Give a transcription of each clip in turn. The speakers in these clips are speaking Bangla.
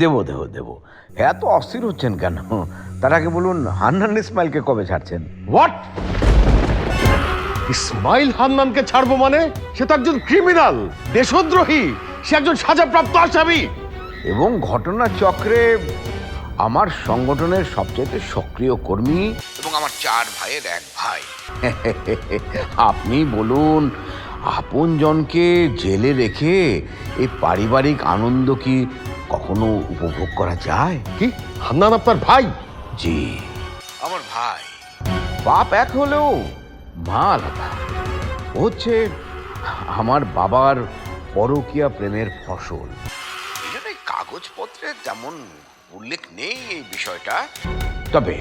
দেবো দেবো দেবো। এত অস্থির হচ্ছেন কেন? তার আগে বলুন, হান্নান ইসমাইলকে কবে ছাড়ছেন? হোয়াট? ইসমাইল হান্নানকে ছাড়বো মানে? সে তো একজন ক্রিমিনাল, দেশদ্রোহী, সে একজন সাজাপ্রাপ্ত আসামি। এবং ঘটনা চক্রে আমার সংগঠনের সবচেয়ে সক্রিয় কর্মী এবং আমার 4 ভাইয়ের এক ভাই। আপনি বলুন, আপনজনকে জেলে রেখে এই পারিবারিক আনন্দ কি কখনো উপভোগ করা যায়? কি, হান্নান আপনার ভাই? জি, আমার ভাই। বাপ এক হলেও মা আলাদা। ও হচ্ছে আমার বাবার পরকীয়া প্রেমের ফসল। এই জন্য কাগজপত্রে তেমন উল্লেখ নেই এই বিষয়টা, তবে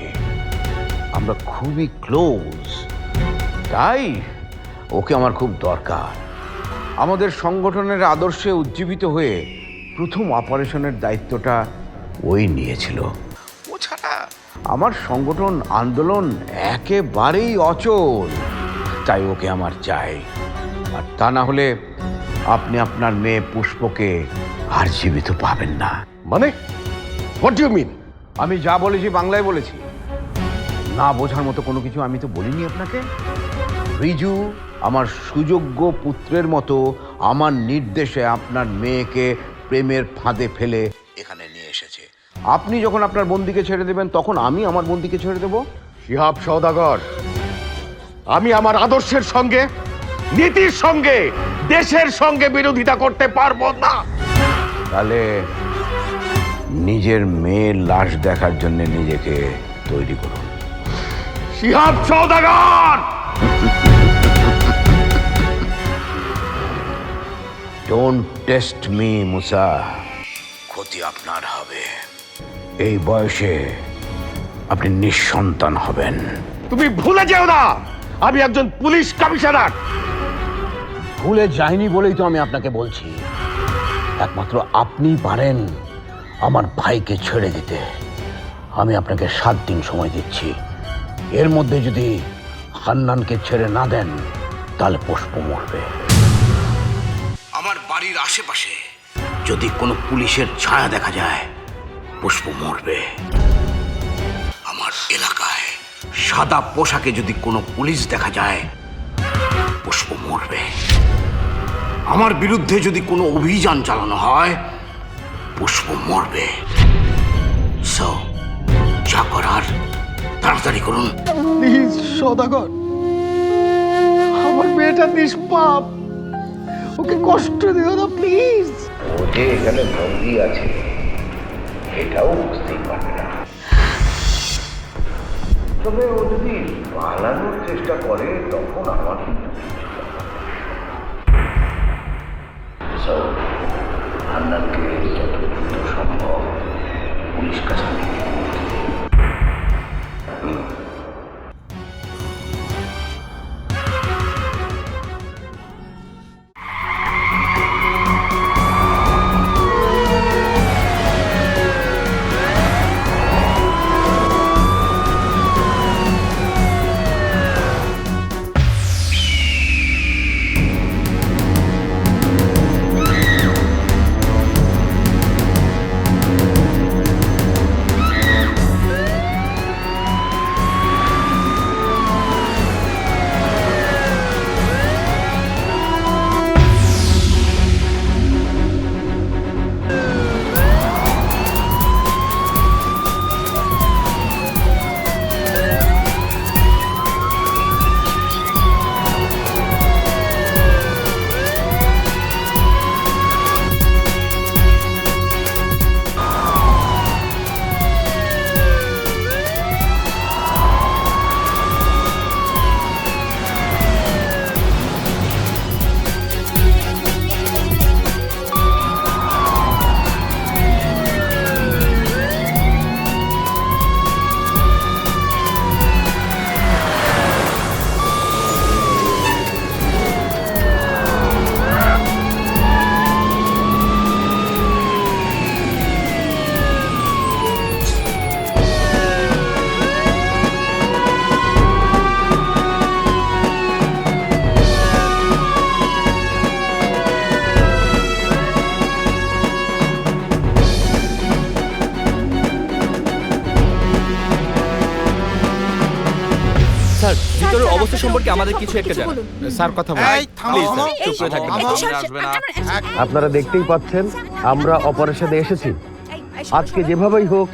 আমরা খুবই ক্লোজ, তাই ওকে আমার খুব দরকার। আমাদের সংগঠনের আদর্শে উজ্জীবিত হয়ে প্রথম অপারেশনের দায়িত্বটা ওই নিয়েছিল। ও ছাড়া আমার সংগঠন আন্দোলন একেবারেই অচল, তাই ওকে আমার চাই। আর তা না হলে আপনি আপনার মেয়ে পুষ্পকে আর জীবিত পাবেন না। মানে হোয়াট ডু ইউ মিন? আমি যা বলেছি বাংলায় বলেছি, না বোঝার মতো কোনো কিছু আমি তো বলিনি আপনাকে। রিজু আমার সুযোগ্য পুত্রের মতো আমার নির্দেশে আপনার মেয়েকে প্রেমের ফাঁদে ফেলে এখানে নিয়ে এসেছে। আপনি যখন আপনার বন্দিকে ছেড়ে দেবেন, তখন আমি আমার বন্দিকে ছেড়ে দেব। শিহাব সওদাগর, আমি আমার আদর্শের সঙ্গে, নীতির সঙ্গে, দেশের সঙ্গে বিরোধিতা করতে পারবো না। তাহলে নিজের মেয়ের লাশ দেখার জন্য নিজেকে তৈরি করুন। শিহাব সওদাগর! ডোন্ট টেস্ট মি মুসা, ক্ষতি আপনার হবে। এই বয়সে আপনি নিঃসন্তান হবেন। তুমি ভুলে যেও না, আমি একজন পুলিশ কমিশনার। ভুলে যায়নি বলেই তো আমি আপনাকে বলছি, একমাত্র আপনিই পারেন আমার ভাইকে ছেড়ে দিতে। আমি আপনাকে 7 দিন সময় দিচ্ছি। এর মধ্যে যদি হান্নানকে ছেড়ে না দেন, তাহলে পুষ্প মরবে। আমার বাড়ির আশেপাশে যদি কোনো পুলিশের ছায়া দেখা যায়, পুষ্প মরবে। আমার এলাকায় সাদা পোশাকে যদি কোনো পুলিশ দেখা যায়, পুষ্প মরবে। আমার বিরুদ্ধে যদি কোনো অভিযান চালানো হয়, পুষ্প মরবে। সো যা করার তাড়াতাড়ি করুন। প্লিজ সওদাগর, আমার মেয়েটা নিষ্পাপ, ওকে কষ্ট দিও না প্লিজ। ও যে এখানে বন্দী আছে এটাও বুঝতেই পারবে না। তবে ও যদি পালানোর চেষ্টা করে, তখন আমার কিন্তু হান্নানকে যত দ্রুত সম্ভব পুলিশ কাছে নিয়ে ভেতরের অবস্থা সম্পর্কে আমাদের কিছু একটা জানা। স্যার কথা বল। এই থামো থামো চুপ করে থাকেন। আপনারা দেখতেই পাচ্ছেন আমরা অপারেশনে এসেছি। আজকে যেভাবেই হোক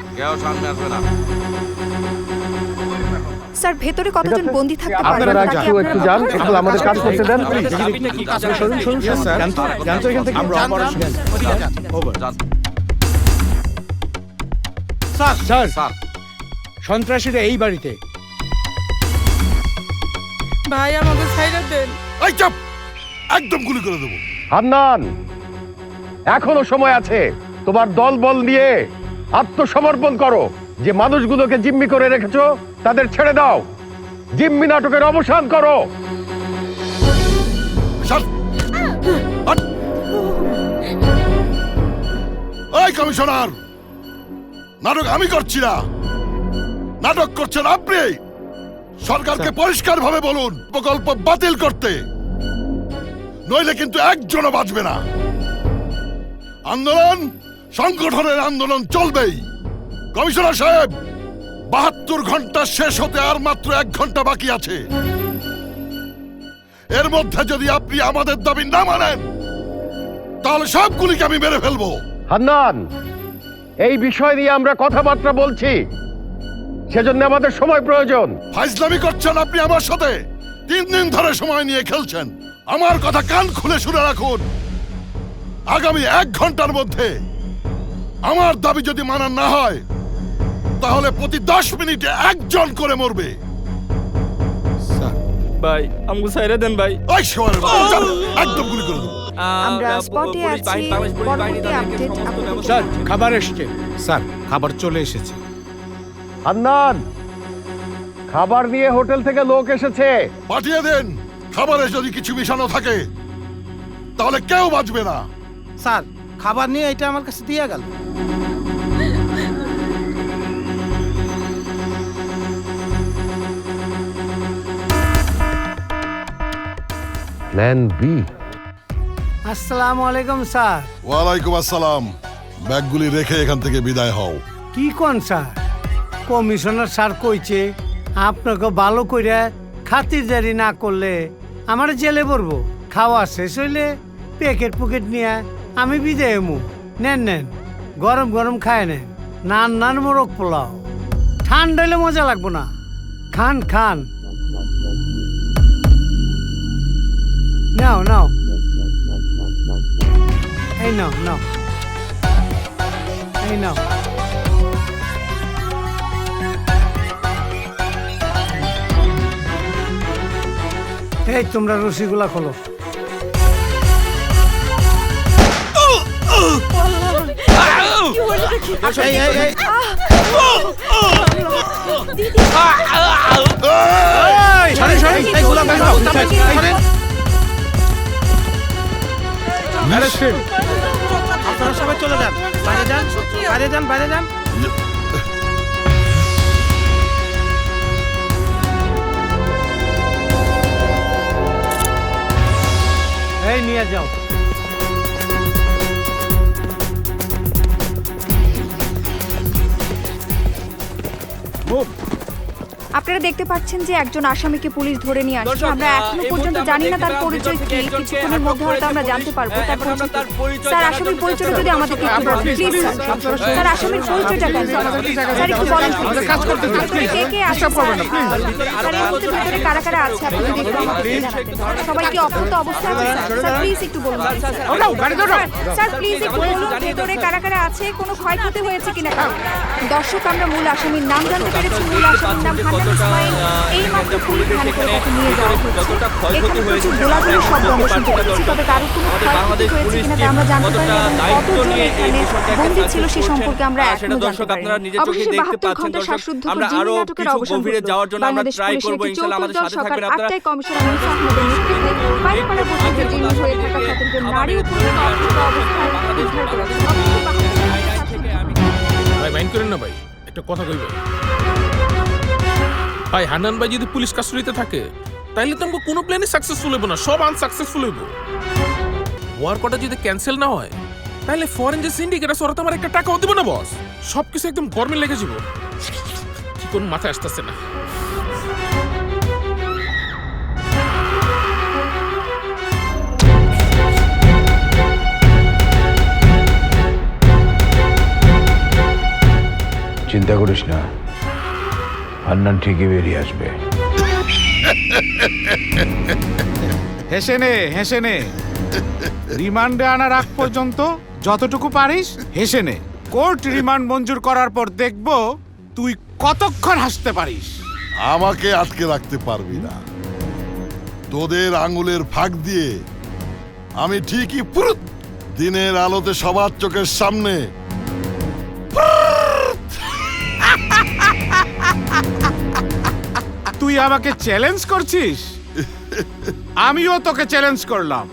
স্যার ভেতরে কতজন বন্দী থাকতে পারে আপনারা একটু যান, একটু আমাদের কাজ করতে দেন। স্যার সন্ত্রাসীরা এই বাড়িতে। ভাই আমাকে ছাইড়া দেন। এই চাপ, একদম গুলি করে দেবো। হান্নান, এখনো সময় আছে। তোমার দল বল নিয়ে আত্মসমর্পণ করো। যে মানুষগুলোকে জিম্মি করে রেখেছো তাদের ছেড়ে দাও। জিম্মি নাটকের অবসান করো। সর। হট। এই কমিশনার, নাটক আমি করছি না, নাটক করছেন আপনি। সরকারকে পরিষ্কার ভাবে বলুন প্রকল্প বাতিল করতে, নইলে কিন্তু একজনও বাঁচবে না। আন্দোলন, সংগঠনের আন্দোলন চলবেই। কমিশনার সাহেব, 72 ঘন্টা শেষ হতে আর মাত্র 1 ঘন্টা বাকি আছে। এর মধ্যে যদি আপনি আমাদের দাবি না মানেন, তাহলে সবগুলিকে আমি মেরে ফেলবো। হান্নান, এই বিষয় নিয়ে আমরা কথাবার্তা বলছি, সেজন্য আমাদের সময় প্রয়োজন। ফাইজলামি করছেন আপনি আমার সাথে। 3 দিন ধরে সময় নিয়ে খেলছেন। আমার কথা কান খুলে শুনে রাখুন। আগামী 1 ঘন্টার মধ্যে আমার দাবি যদি মানা না হয়, তাহলে প্রতি 10 মিনিটে একজন করে মরবে। ভাই আমগো ছাইড়া দেন ভাই। ওই শোয়ারের বাচ্চা, একদম গুলি করে দেবো। আমরা স্পটে আছি। পরবর্তী আপডেট স্যার খাবার এসেছে। স্যার খাবার চলে এসেছে। হান্নান, খাবার নিয়ে হোটেল থেকে লোক এসেছে। পাঠিয়ে দেন। খাবারে যদি কিছু মিশানো থাকে, তাহলে কেউ বাঁচবে না। স্যার খাবার নিয়ে এটা আমার কাছে দিয়ে গেল। Plan B. আসসালামু আলাইকুম স্যার। ওয়ালাইকুম আসসালাম। ব্যাগগুলি রেখে এখান থেকে বিদায় হও। কি কোন স্যার? কমিশনার স্যার কইছে আপনাকে ভালো কইরা খাতিরদারি না করলে আমার জেলে পড়বো। খাওয়া শেষ হইলে প্যাকেট পুকেট নিয়ে আমি বিদায় হমু। নেন নেন, গরম গরম খায় নেন। নান নান মোরগ পোলাও। ঠান্ডা হইলে মজা লাগবো না। খান খান। নাও নাও, এই নাও নাও, এই নাও। এই তোমরা রশিগুলা খোলো। এই এই এই সরেন, সরেন। এই গোলাম ভাই, সরেন। আপনারা সবাই চলে যান, বাইরে যান, বাইরে যান, বাইরে যান। এই নিয়ে যাও। আপনারা দেখতে পাচ্ছেন যে একজন আসামিকে পুলিশ ধরে নিয়ে আসছে। আমরা এখনো পর্যন্ত জানি না তার পরিচয় কি। কিছুক্ষণের মধ্যে হয়তো আমরা জানতে পারবো। তারপর স্যার আসামির পরিচয় যদি আমাদেরকে একটু বলেন প্লিজ। স্যার আসামির পরিচয়টা কেন স্যার একটু বলেন। কে কে আসছে স্যার? এর মধ্যে ভিতরে কারা কারা আছে আপনি যদি একটু আমাকে জানাতেন। সবাই কি অক্ষত অবস্থায় আছে স্যার? স্যার প্লিজ একটু বলুন। স্যার প্লিজ একটু বলুন ভিতরে কারা কারা আছে, কোনো ক্ষয়ক্ষতি হয়েছে কিনা। দর্শক, আমরা মূল আসামির নাম জানতে পেরেছি। মূল আসামির নাম হান্নান ইসমাইল। এই মাত্র পুলিশ ভ্যানে করে তাকে নিয়ে যাওয়া হচ্ছে। এখানে প্রচুর গোলাগুলির শব্দ আমরা শুনতে পেরেছি, তবে কারো কোনো ক্ষয়ক্ষতি হয়েছে কিনা তা আমরা জানতে পারি এবং কতজন এখানে বন্দী ছিল সে সম্পর্কে আমরা এখনো জানতে পারি। অবশ্যই 72 ঘন্টা শ্বাসরুদ্ধকর জিম্মি নাটকের অবসান ঘটল। বাংলাদেশ পুলিশের একটি চৌকস দল সকাল 8টায় কমিশনার মুসা আহমেদের নেতৃত্বে বাইপাড়া পর্যন্ত জিম্মি হয়ে থাকা 17 জন নারী ও পুরুষ অক্ষত অবস্থায় উদ্ধার করেছে। ভাই মাইন্ড করেন না ভাই, একটা কথা কই ভাই, হান্নান ভাই যদি পুলিশ কাস্টডিতে থাকে তাইলে তো আমাকে কোনো প্ল্যানই সাকসেসফুল হইব না, সব আনসাকসেসফুল হইব। ওয়ার কটা যদি ক্যান্সেল না হয় তাহলে ফরেন যে সিন্ডিকেট আছে ওরা তো আমার একটা টাকাও দিব না বস। সবকিছু একদম গরমে লেগে যাব। কি কোন মাথায় আসতেছে না। চিন্তা করিস না, হান্নান ঠিকই বেরিয়ে আসবে। হেসে নে রিমান্ডে আনার আগ পর্যন্ত যতটুকু পারিস হেসে নে। কোর্ট রিমান্ড মঞ্জুর করার পর দেখব তুই কতক্ষণ হাসতে পারিস। আমাকে আটকে রাখতে পারবি না। তোদের আঙুলের ফাঁক দিয়ে আমি ঠিকই পুরুত দিনের আলোতে সবার চোখের সামনে তুই আমাকে চ্যালেঞ্জ করছিস? আমিও তোকে চ্যালেঞ্জ করলাম।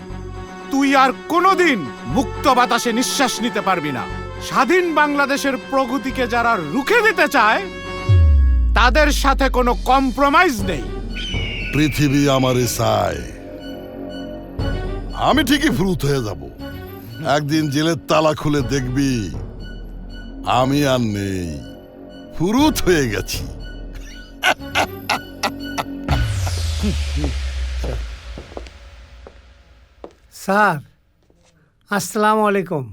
তুই আর কোনোদিন মুক্ত বাতাসে নিঃশ্বাস নিতে পারবি না। স্বাধীন বাংলাদেশের প্রগতিকে যারা রুখে দিতে চায় তাদের সাথে কোনো কম্প্রোমাইজ নেই। পৃথিবী আমারে চায়। আমি ঠিকই ফুরুত হয়ে যাব। একদিন জেলের তালা খুলে দেখবি আমি আর নেই, ফুরুত হয়ে গেছি। স্যার, আসসালামু আলাইকুম।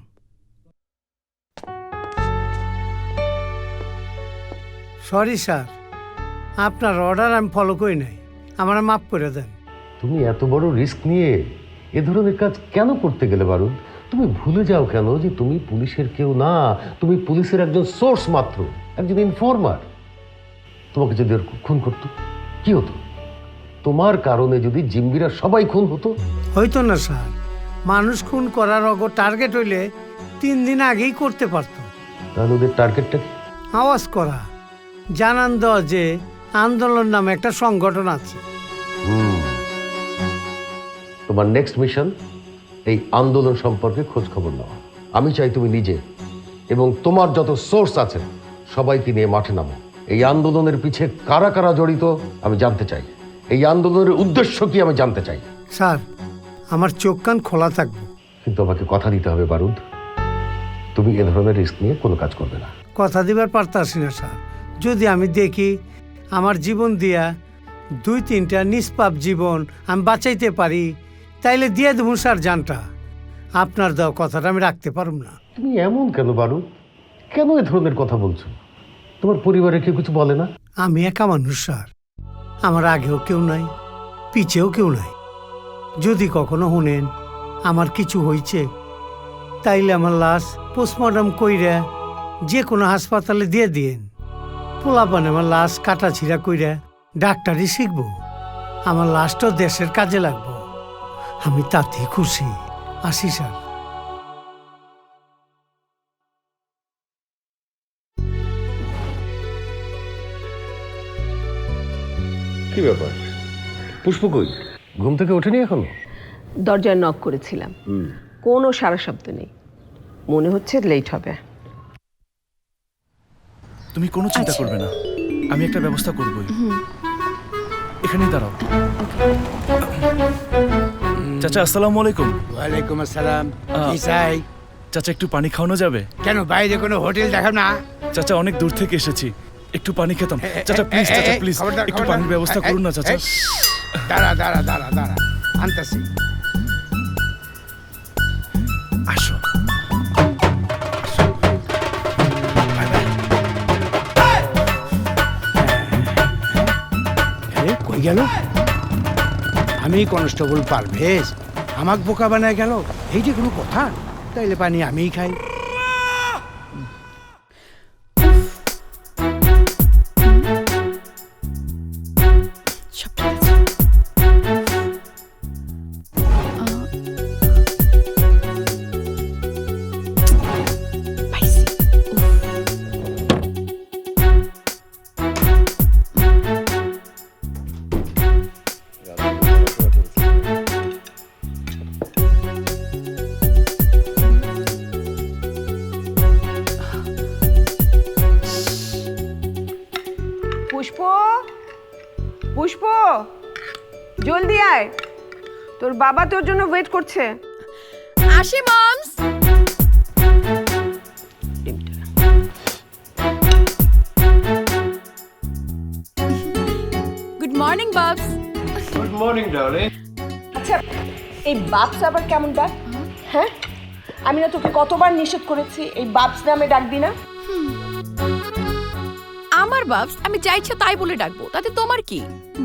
সরি স্যার, আপনার অর্ডার আমি ফলো করি নাই, আমার মাফ করে দেন। তুমি এত বড় রিস্ক নিয়ে এ ধরনের কাজ কেন করতে গেলে বারুদ? তুমি ভুলে যাও কেন যে তুমি পুলিশের কেউ না, তুমি পুলিশের একজন সোর্স মাত্র, একজন ইনফর্মার। তোমাকে যদি ওর খুন করতো কি হতো? তোমার কারণে যদি জিম্বিরা সবাই খুন হতো? হয়তো না স্যার, মানুষ খুন করার অগ টার্গেট হইলে 3 দিন আগেই করতে পারত। তাহলে ওদের টার্গেটটা কি? আওয়াজ করা, জানান দেওয়া যে আন্দোলন নামে একটা সংগঠন আছে। তোমার নেক্সট মিশন এই আন্দোলন সম্পর্কে খোঁজ খবর নেওয়া। আমি চাই তুমি নিজে এবং তোমার যত সোর্স আছে সবাইকে নিয়ে মাঠে নামো। এই আন্দোলনের পিছে কারা কারা জড়িত আমি জানতে চাই। এই আন্দোলনের উদ্দেশ্য কি আমি জানতে চাই। স্যার, আমার চোখ কান খোলা থাকবে, কিন্তু আমাকে কথা দিতে হবে বারুদ, তুমি এ ধরনের রিস্ক নিয়ে কোনো কাজ করবে না। কথা দিবার পারতাছি না স্যার। যদি আমি দেখি আমার জীবন দিয়া 2-3টা নিষ্পাপ জীবন আমি বাঁচাইতে পারি, তাইলে দিয়ে দেবো স্যার জানটা। আপনার দেওয়া কথাটা আমি রাখতে পারব না। তুমি এমন কেন বারুদ? কেন এ ধরনের কথা বলছো? তোমার পরিবারে কেউ কিছু বলে না? আমি একা মানুষ স্যার, আমার আগেও কেউ নাই, পিছেও কেউ নাই। যদি কখনো শুনেন আমার কিছু হয়েছে, তাইলে আমার লাশ পোস্টমর্টম কইরা যে কোনো হাসপাতালে দিয়ে দিয়েন। পোলাপান আমার লাশ কাটা ছিঁড়া কইরা ডাক্তারই শিখব। আমার লাশটাও দেশের কাজে লাগবো, আমি তাতেই খুশি। আসি স্যার। কি ব্যাপার? পুষ্প কই? ঘুম থেকে ওঠেনি এখনো? দরজায় নক করেছিলাম, কোনো সারা শব্দ নেই। মনে হচ্ছে লেট হবে। তুমি কোনো চিন্তা করবে না, আমি একটা ব্যবস্থা করবই। এখানেই দাঁড়াও। চাচা আসসালামু আলাইকুম। ওয়ালাইকুম আসসালাম। কি চাই? চাচা একটু পানি খাওয়ানো যাবে? কেন, বাইরে কোনো হোটেল দেখাব না? চাচা অনেক দূর থেকে এসেছি, একটু পানি খেতাম। চাচা প্লিজ, চাচা প্লিজ একটু পানির ব্যবস্থা করুন না চাচা। দাঁড়া দাঁড়া দাঁড়া দাঁড়া, আনতাছি। আসো। কই গেল? আমি কনস্টেবল পারভেজ, আমাক বোকা বানায় গেল। এই যে কোনো কথা? তাইলে পানি আমিই খাই। পুষ্প, পুষ্প, জলদি আয়, তোর বাবা তোর জন্য ওয়েট করছে। আসি মমস। গুড মর্নিং বাবস। Good morning darling. আচ্ছা, এই বাপস আবার কেমন ডাক? হ্যাঁ, আমি না তোকে কতবার নিষেধ করেছি এই বাপস নামে ডাকবি না। আমার বাবস, আমি যা ইচ্ছা তাই বলে ডাকবো, তাতে তোমার কি?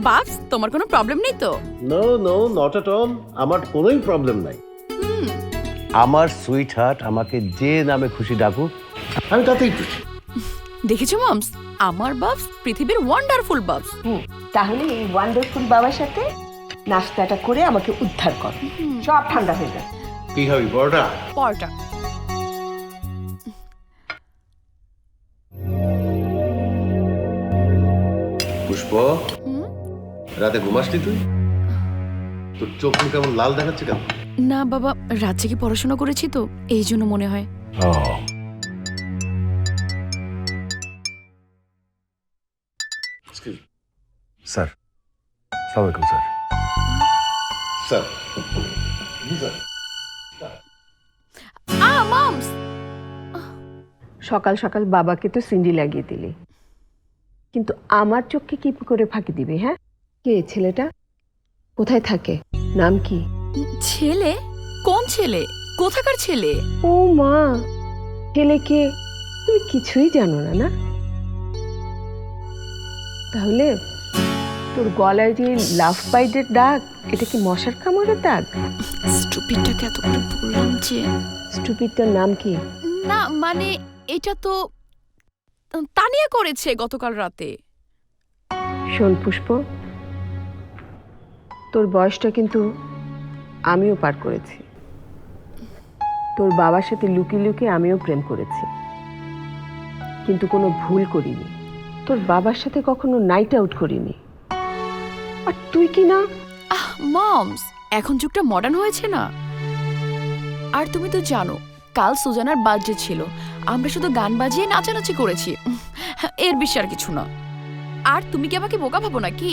বাবস, তোমার কোনো প্রবলেম নেই তো? No no, not at all, আমার কোনোই প্রবলেম নাই। আমার সুইট হার্ট আমাকে যে নামে খুশি ডাকুক, আমি তাতেই খুশি। দেখেছো মমস, আমার বাবস পৃথিবীর ওয়ান্ডারফুল বাবস। তাহলে এই ওয়ান্ডারফুল বাবার সাথে নাস্তাটা করে আমাকে উদ্ধার কর, সব ঠান্ডা হয়ে যাবে। কি খাবি, বড়টা? পরটা। পুষ্প, রাতে ঘুমাসনি তুই? তোর চোখ মুখ কেমন লাল দেখাচ্ছে কেন? না বাবা, রাত জেগে পড়াশোনা করেছি তো, এই জন্য মনে হয়। স্যার, আসসালামু আলাইকুম স্যার। স্যার, মমস, সকাল সকাল বাবাকে তো সিন্ডি লাগিয়ে দিলি, কিন্তু আমার চোখকে কি করে ফাঁকি দিবি? হ্যাঁ, কে ছেলেটা? কোথায় থাকে? নাম কি? ছেলে? কোন ছেলে? কোথাকার ছেলে? ও মা, ছেলেকে তুমি কিছুই জানো না? না, তাহলে তোর গলায় যে লাভ বাইটের দাগ, এটা কি মশার কামড়ের দাগ? স্টুপিডটাকে এত করে বললাম যে। স্টুপিডটার নাম কি? না মানে, এটা তো তানিয়া করেছে গতকাল রাতে। শোন পুষ্প, তোর বয়সটা কিন্তু আমিও পার করেছি। তোর বাবার সাথে লুকিয়ে লুকিয়ে আমিও প্রেম করেছি, কিন্তু কোনো ভুল করিনি। তোর বাবার সাথে কখনো নাইট আউট করিনি। আর তুই কি না? মমস, এখন যুগটা মডার্ন হয়েছে না? আর তুমি তো জানো, কাল সুজানার বার্থডে ছিল, আমরা শুধু গান বাজিয়ে নাচানাচি করেছি, এর বেশি আর কিছু না। আর তুমি কি আমাকে বোকা ভাবো নাকি?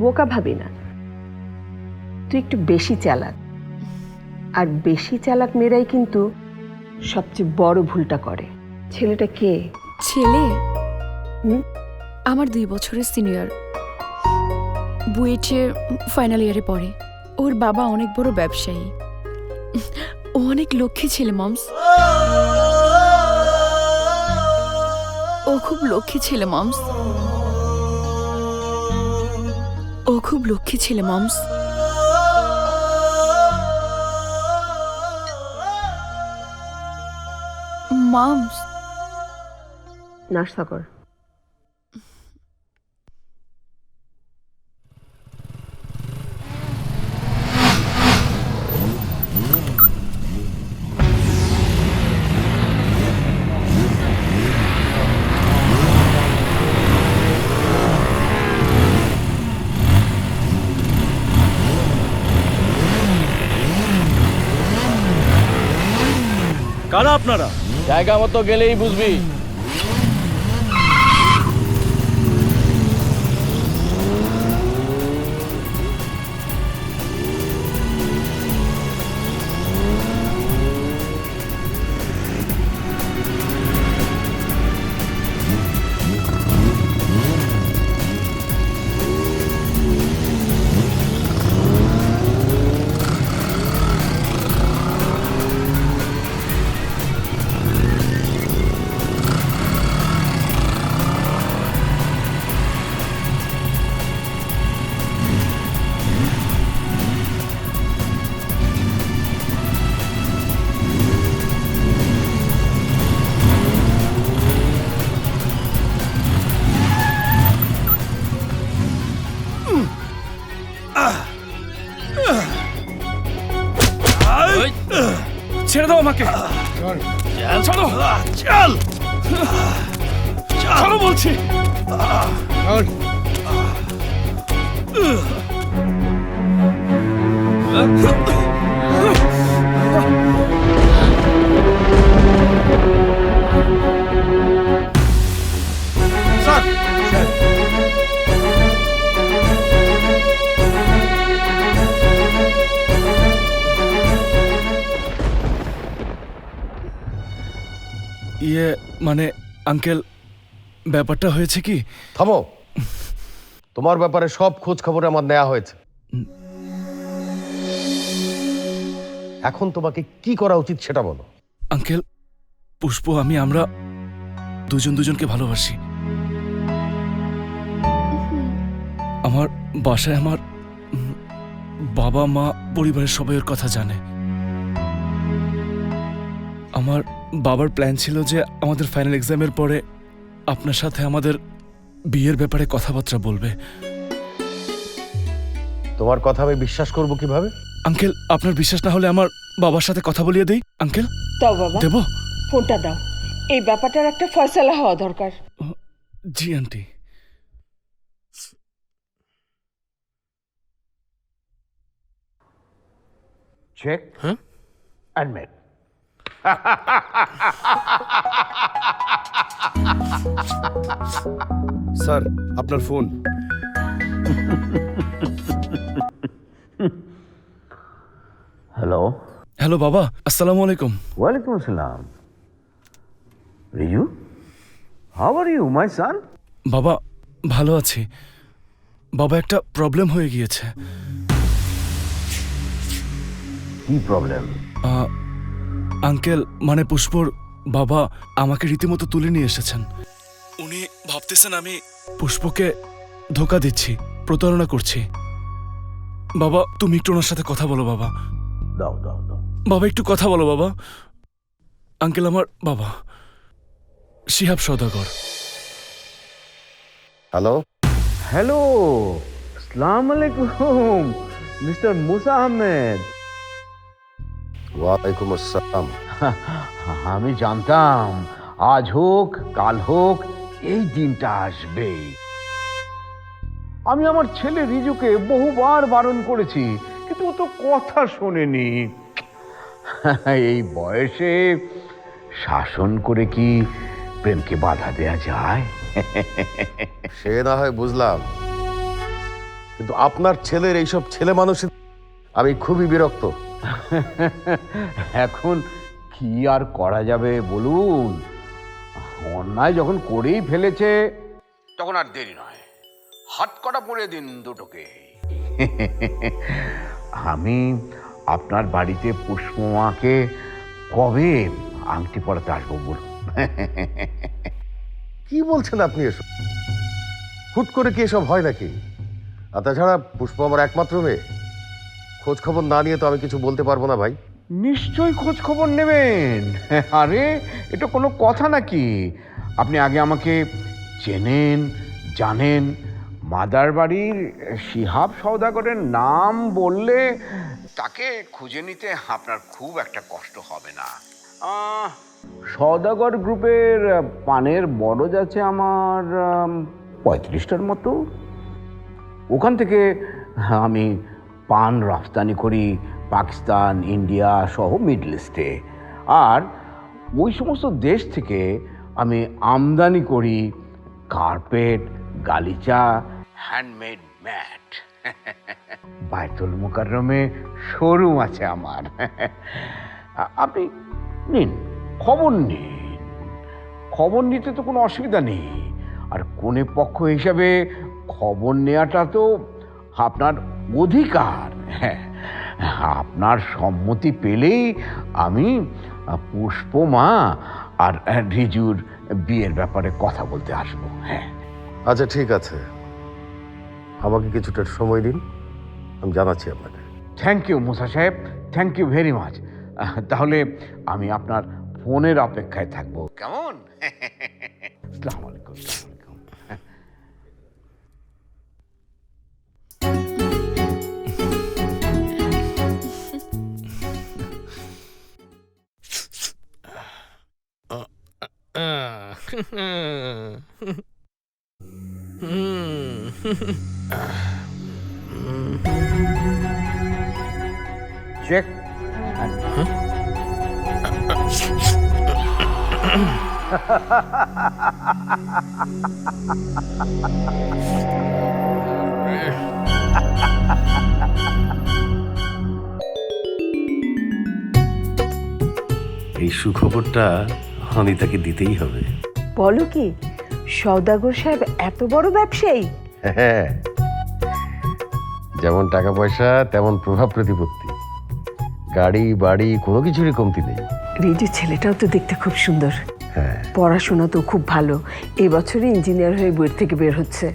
বোকা ভাবি না, তুই একটু বেশি চালাক। আর বেশি চালাক মেয়েরাই কিন্তু সবচেয়ে বড় ভুলটা করে। ছেলেটা কে? ছেলে আমার 2 বছরের সিনিয়র, বুয়েটে ফাইনাল ইয়ারে পড়ে। ওর বাবা অনেক বড় ব্যবসায়ী, ও অনেক লক্ষ্মী ছেলে মমস। ও খুব লক্ষ্মী ছেলে মমস। ও খুব লক্ষ্মী ছেলে মমস। মমস, নাস্তা কর। কারা আপনারা? জায়গা মতো গেলেই বুঝবি। ছেড়ে দাও আমাকে, ছাড়ো, চল, ছাড়ো বলছি। ইয়ে মানে আঙ্কেল, ব্যাপারটা হয়েছে কি? থামো, তোমার ব্যাপারে সব খোঁজ খবর আমার নেওয়া হয়েছে। এখন তোমাকে কি করা উচিত সেটা বলো। আঙ্কেল, পুষ্প আমরা দুজন দুজনকে ভালোবাসি। আমার বাসায় আমার বাবা মা পরিবারের সবাইয়ের কথা জানে। আমার বাবার প্ল্যান ছিল যে আমাদের ফাইনাল এক্সামের পরে আপনার সাথে আমাদের বিয়ের ব্যাপারে কথাবার্তা বলবে। তোমার কথা আমি বিশ্বাস করব কিভাবে? আঙ্কেল, আপনার বিশ্বাস না হলে আমার বাবার সাথে কথা বলিয়ে দেই। আঙ্কেল, দাও বাবা, দেব? ফোনটা দাও। এই ব্যাপারটার একটা ফয়সালা হওয়া দরকার। জি আন্টি। চেক হ্যাঁ? অ্যাডমিট। স্যার, আপনার ফোন। হ্যালো। হ্যালো বাবা, আসসালামু আলাইকুম। ওয়ালাইকুম আসসালাম। Riju, how are you my son? বাবা, ভালো আছি। বাবা, একটা প্রবলেম হয়ে গিয়েছে। কি প্রবলেম? আঙ্কেল, মানে পুষ্পর বাবা আমাকে রীতিমতো তুলে নিয়ে এসেছেন। উনি ভাবতেছেন আমি পুষ্পকে ধোকা দিচ্ছি, প্রতারণা করছি। বাবা, তুমি একটু ওনার সাথে কথা বলো বাবা। দাও দাও দাও। বাবা, একটু কথা বলো বাবা। আঙ্কেল, আমার বাবা শিহাব সওদাগর। হ্যালো। হ্যালো, আসসালামু আলাইকুম মিস্টার মুসা আহমেদ। ওয়ালাইকুম আসসালাম। আমি জানতাম আজ হোক কাল হোক এই দিনটা আসবে। আমি আমার ছেলে রিজুকে বহুবার বারণ করেছি, কিন্তু ও তো কথা শোনেনি। এই বয়সে শাসন করে কি প্রেমকে বাধা দেয়া যায়? সে না হয় বুঝলাম, কিন্তু আপনার ছেলের এইসব ছেলে মানুষের আমি খুবই বিরক্ত। এখন কি আর করা যাবে বলুন? অন্যায় যখন করেই ফেলেছে তখন আর দেরি নয়, হাত কটা পড়ে দিন দুটোকে। আমি আপনার বাড়িতে পুষ্পমাকে কবে আংটি পরাতে আসবো বলুন? কি বলছেন আপনি এসব? হুট করে কি এসব হয় নাকি? আর তাছাড়া পুষ্প আমার একমাত্র মেয়ে, খোঁজ খবর না নিয়ে তো আমি কিছু বলতে পারবো না ভাই। নিশ্চয়ই খোঁজ খবর নেবেন। আরে এটা কোনো কথা নাকি? আপনি আগে আমাকে চেনেন, জানেন। মাদার বাড়ির শিহাব সওদাগরের নাম বললে তাকে খুঁজে নিতে আপনার খুব একটা কষ্ট হবে না। সওদাগর গ্রুপের পানের বড়জ আছে আমার 35টার মতো। ওখান থেকে আমি পান রফতানি করি পাকিস্তান, ইন্ডিয়া সহ মিডল ইস্টে। আর ওই সমস্ত দেশ থেকে আমি আমদানি করি কার্পেট, গালিচা, হ্যান্ডমেড ম্যাট। বায়তুল মুকাররমে শোরুম আছে আমার। আপনি নিন, খবর নিন। খবর নিতে তো কোনো অসুবিধা নেই। আর কোনে পক্ষ হিসাবে খবর নেওয়াটা তো আপনার অধিকার। হ্যাঁ, আপনার সম্মতি পেলেই আমি পুষ্পমা আর রিজুর বিয়ের ব্যাপারে কথা বলতে আসবো। হ্যাঁ, আচ্ছা ঠিক আছে, আমাকে কিছুটা সময় দিন, আমি জানাচ্ছি আপনাকে। থ্যাংক ইউ মুসা সাহেব, থ্যাংক ইউ ভেরি মাচ। তাহলে আমি আপনার ফোনের অপেক্ষায় থাকবো, কেমন? আসসালামু আলাইকুম। চেক। এই সুখবরটা অনিতাকে দিতেই হবে। বলো কি, সওদাগর সাহেব এত বড় ব্যবসায়ী? হ্যাঁ, যেমন টাকা পয়সা তেমন প্রভাব প্রতিপত্তি, গাড়ি বাড়ি কোনো কিছুরই কমতি নেই। রিজু ছেলেটাও তো দেখতে খুব সুন্দর। হ্যাঁ পড়াশোনা তো খুব ভালো, এবছরে ইঞ্জিনিয়ার হয়ে বইয়ের থেকে বের হচ্ছে।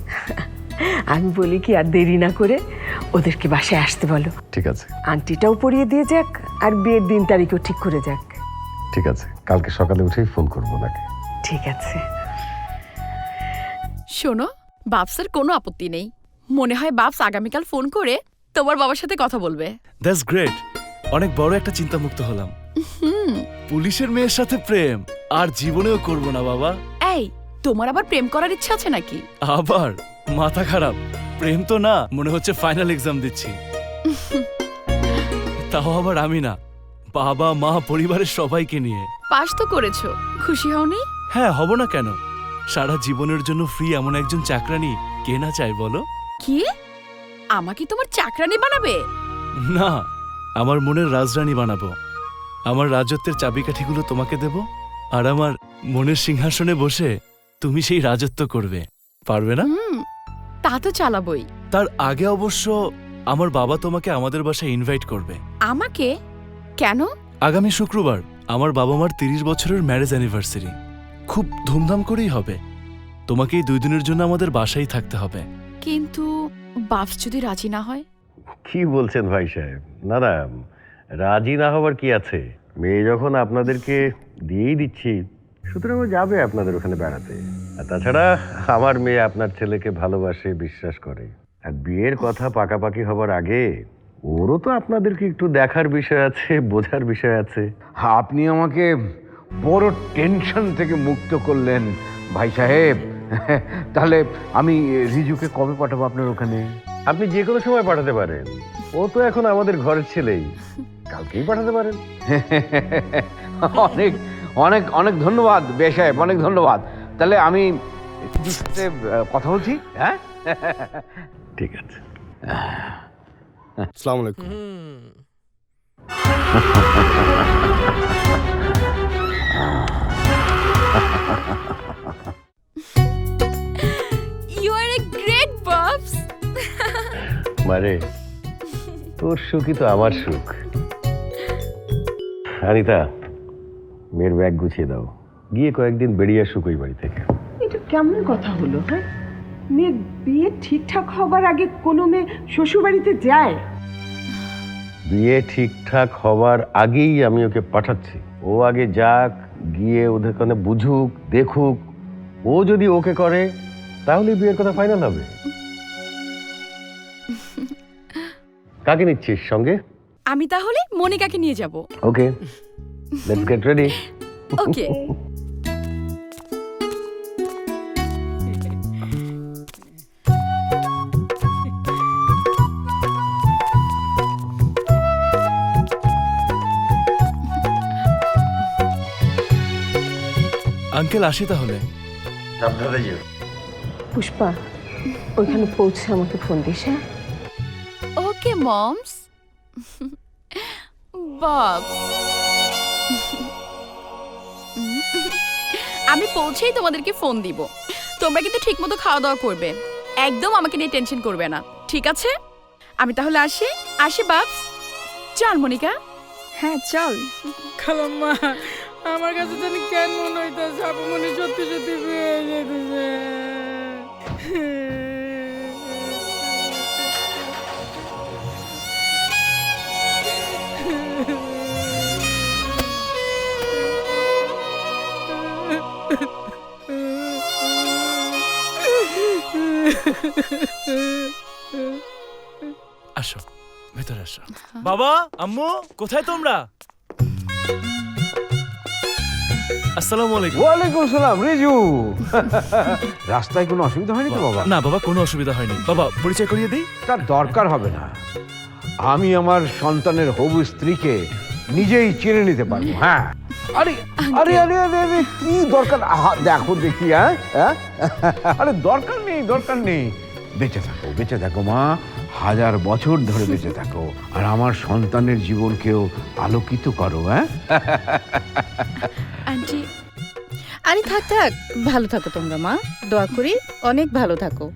আমি বলি কি আর দেরি না করে ওদেরকে বাসায় আসতে বলো। ঠিক আছে আংটিটাও পরিয়ে দিয়ে যাক আর বিয়ের দিন তারিখও ঠিক করে যাক। ঠিক আছে, কালকে সকালে উঠেই ফোন করবো নাকি? ঠিক আছে। শোনো, বাপসের কোনো আপত্তি নেই। মনে হয় বাপস আগামীকাল ফোন করে তোমার বাবার সাথে কথা বলবে। দ্যাটস গ্রেট, অনেক বড় একটা চিন্তামুক্ত হলাম। পুলিশের মেয়ের সাথে প্রেম আর জীবনেও করব না বাবা। এই, তোমার আবার প্রেম করার ইচ্ছা আছে নাকি? আবার মাথা খারাপ, প্রেম তো না, মনে হচ্ছে ফাইনাল এক্সাম দিচ্ছি। তাও আবার আমি না, বাবা মা পরিবারের সবাইকে নিয়ে। পাস তো করেছো, খুশি হওনি? হ্যাঁ, হব না কেন? সারা জীবনের জন্য ফ্রি এমন একজন চাকরানি কে না চায় বলো? কি, আমাকে তোমার চাকরানি বানাবে? না, আমার মনের রাজরানী বানাবো। আমার রাজত্বের চাবিকাঠিগুলো তোমাকে দেব, আর আমার মনের সিংহাসনে বসে তুমি সেই রাজত্ব করবে, পারবে না? তা তো চালাবই। তার আগে অবশ্য আমার বাবা তোমাকে আমাদের বাসায় ইনভাইট করবে। আমাকে? কেন? আগামী শুক্রবার আমার বাবা মার 30 বছরের ম্যারেজ অ্যানিভার্সারি, খুব ধুমধাম করেই হবে। তোমাকে এই 2 দিনের জন্য আমাদের বাসায় থাকতে হবে। কিন্তু বাপস যদি রাজি না হয়? কি বলছেন ভাই সাহেব? না না, রাজি না হবার কি আছে? মেয়ে যখন আপনাদেরকে দিয়েই দিচ্ছি, সুতরাং ও যাবে আপনাদের ওখানে বেড়াতে। আর তাছাড়া আমার মেয়ে আপনার ছেলেকে ভালোবাসে, বিশ্বাস করে। আর বিয়ের কথা পাকাপাকি হবার আগে ওরও তো আপনাদেরকে একটু দেখার বিষয় আছে, বোঝার বিষয় আছে। আপনি আমাকে বড় টেনশন থেকে মুক্ত করলেন ভাই সাহেব। তাহলে আমি রিজুকে কবে পাঠাবো আপনার ওখানে? আপনি যে কোনো সময় পাঠাতে পারেন, ও তো এখন আমাদের ঘরের ছেলেই, কালকেই পাঠাতে পারেন। অনেক অনেক অনেক ধন্যবাদ বে সাহেব, অনেক ধন্যবাদ। তাহলে আমি রিজুর সাথে কথা বলছি। হ্যাঁ, ঠিক আছে। আসসালামু আলাইকুম। ইউ আর এ গ্রেট বাপস। মারে, তোর সুখই তো আমার সুখ। আনিতা, মেয়ের ব্যাগ গুছিয়ে দাও, গিয়ে কয়েকদিন বেরিয়ে আসুক ওই বাড়ি থেকে। এটা কেমন কথা হলো? হ্যাঁ, মেয়ের বিয়ে ঠিকঠাক হবার আগে কোনো মেয়ে শ্বশুরবাড়িতে যায়? বিয়ে ঠিকঠাক হবার আগেই আমি ওকে পাঠাচ্ছি। ও আগে যাক, গিয়ে ওদের কানে বুঝুক, দেখুক। ও যদি ওকে করে তাহলে বিয়ের কথা ফাইনাল হবে। কাকে নিচ্ছিস সঙ্গে? আমি তাহলে মনিকাকে নিয়ে যাব। Okay, let's get ready. Okay. Uncle, আসি তাহলে। পুষ্পা, ওইখানে পৌঁছে আমাকে ফোন দিস। হ্যাঁ, ওকে মমস। বাপস, আমি পৌঁছেই তোমাদেরকে ফোন দিব। তোমরা কিন্তু ঠিকমতো খাওয়া দাওয়া করবে, একদম আমাকে নিয়ে টেনশন করবে না, ঠিক আছে? আমি তাহলে আসি। আসি বাপস। চল মনিকা। হ্যাঁ চল। খালাম্মা, আমার কাছে জানি কেন মনে হইতেছে আপু মনে সত্যি সত্যি বিয়ে হয়ে যেতেছে। আসো, ভেতরে আসো। বাবা, আম্মু, কোথায় তোমরা? আসসালামু আলাইকুম। ওয়ালাইকুম সালাম রিজু। রাস্তায় কোনো অসুবিধা হয়নি তো বাবা? না বাবা, কোনো অসুবিধা হয়নি। বাবা, পরিচয় করিয়ে দিই। তার দরকার হবে না, আমি আমার সন্তানের হবু স্ত্রীকে নিজেই চিনে নিতে পারবো। হ্যাঁ, আরে আরে আরে আরে আরে কি দরকার? দেখো দেখি। হ্যাঁ, আরে দরকার নেই, দরকার নেই। বেঁচে থাকো, বেঁচে থাকো মা, 1000 বছর ধরে বেঁচে থাকো, আর আমার সন্তানের জীবনকেও আলোকিত করো। হ্যাঁ আন্টি। আরে থাক থাক, ভালো থাকো তোমরা মা, দোয়া করি অনেক ভালো থাকো।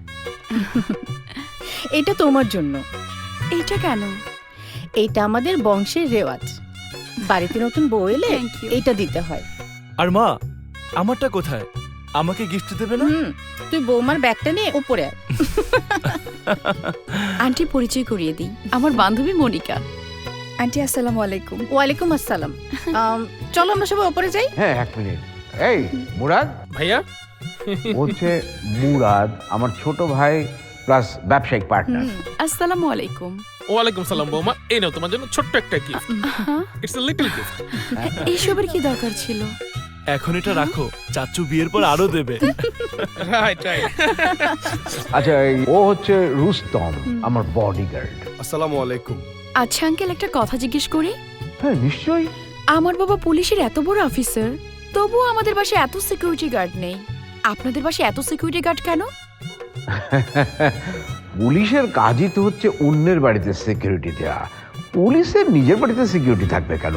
এটা তোমার জন্য। এইটা কেন? এইটা আমাদের বংশের রেওয়াজ, বাড়িতে নতুন বউ এলে Thank you. এইটা দিতে হয়। আর মা, আমারটা কোথায়? আমাকে গিফট দেবে না? তুই বৌমার ব্যাগটা নিয়ে উপরে আয়। আন্টি পরিচয় করিয়ে দিই, আমার বান্ধবী মনিকা। আন্টি আসসালামু আলাইকুম। ওয়ালাইকুম আসসালাম। চলো আমরা সবাই উপরে যাই। হ্যাঁ, এক মিনিট। এই মুরাদ, ভাইয়া হচ্ছে মুরাদ আমার ছোট ভাই প্লাস ব্যবসায়িক পার্টনার। আসসালামু আলাইকুম। ওয়ালাইকুম সালাম বৌমা, এই নাও তোমার জন্য ছোট্ট একটা gift. It's a little gift. এইসবের কি দরকার ছিল? এখন এটা রাখো, চাচু বিয়ের পর আরো দেবে। Right right. আচ্ছা, ও হচ্ছে রুস্তম, আমার বডিগার্ড। আসসালামু আলাইকুম। আচ্ছা আঙ্কেল, একটা কথা জিজ্ঞেস করি? হ্যাঁ নিশ্চয়ই। আমার বাবা পুলিশের এত বড় অফিসার, তবুও আমাদের বাসায় এত সিকিউরিটি গার্ড নেই। আপনাদের বাসায় এত সিকিউরিটি গার্ড কেন? পুলিশের কাজই তো হচ্ছে অন্যের বাড়িতে সিকিউরিটি দেওয়া। পুলিশের নিজের বাড়িতে সিকিউরিটি থাকবে কেন?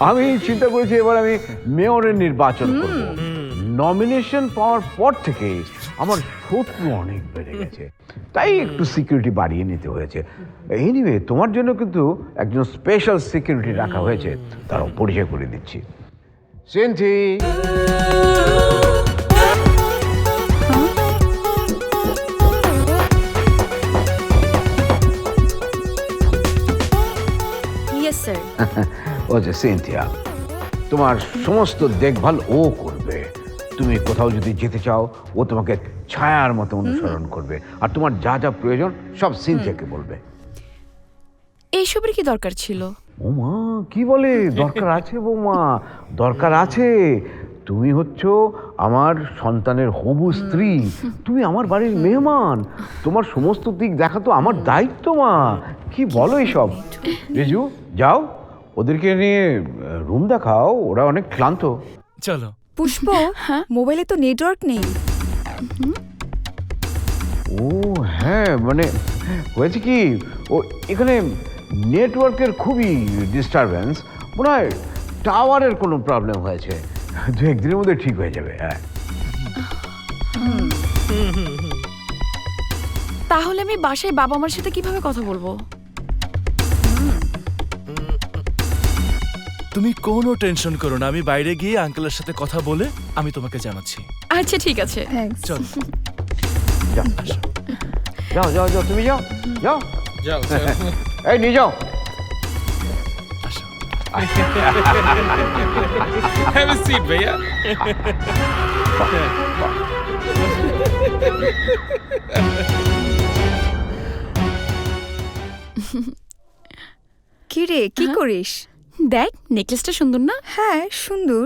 আমি চিন্তা করেছি এবার আমি মেয়রের নির্বাচন করব। নমিনেশন পাওয়ার পর থেকে আমার শত্রু অনেক বেড়ে গেছে, তাই একটু সিকিউরিটি বাড়িয়ে নিতে হয়েছে। এনিওয়ে, তোমার জন্য কিন্তু একজন স্পেশাল সিকিউরিটি রাখা হয়েছে, তারও পরিচয় করে দিচ্ছি। Sinthi, yes sir. ও যে সিনথিয়া, তোমার সমস্ত দেখভাল ও করবে। তুমি কোথাও যদি যেতে চাও, ও তোমাকে ছায়ার মতো অনুসরণ করবে, আর তোমার যা যা প্রয়োজন সব সিনথিয়াকে বলবে। এইসবের কি দরকার ছিল? বৌমা কি বলে? দরকার আছে বৌমা, দরকার আছে। তুমি হচ্ছ আমার সন্তানের হবু স্ত্রী, তুমি আমার বাড়ির মেহমান, তোমার সমস্ত দিক দেখা তো আমার দায়িত্ব। মা কি বলো এইসব? রিজু, যাও ওদেরকে নিয়ে রুম দেখাও, ওরা অনেক ক্লান্ত। চলো। পুষ্প, মোবাইলে তো নেটওয়ার্ক নেই। ও হ্যাঁ, মানে হয়েছে কি, ও এখানে নেটওয়ার্কের খুবই ডিস্টারবেন্স, মনে হয় টাওয়ারের কোনো প্রবলেম হয়েছে। দু একদিনের মধ্যে ঠিক হয়ে যাবে। হ্যাঁ, তাহলে আমি বাসায় বাবা মার সাথে কিভাবে কথা বলবো? তুমি কোনো টেনশন করো না, আমি বাইরে গিয়ে আঙ্কেলের সাথে কথা বলে আমি তোমাকে জানাচ্ছি। আচ্ছা ঠিক আছে। চলো। যাও যাও যাও যাও, তুমি যাও যাও যাও। এই নিয়ে যাও। হ্যাভ এ সিট ভাইয়া। কি রে, কি করিস? দেখ নেকলেসটা সুন্দর না? হ্যাঁ সুন্দর।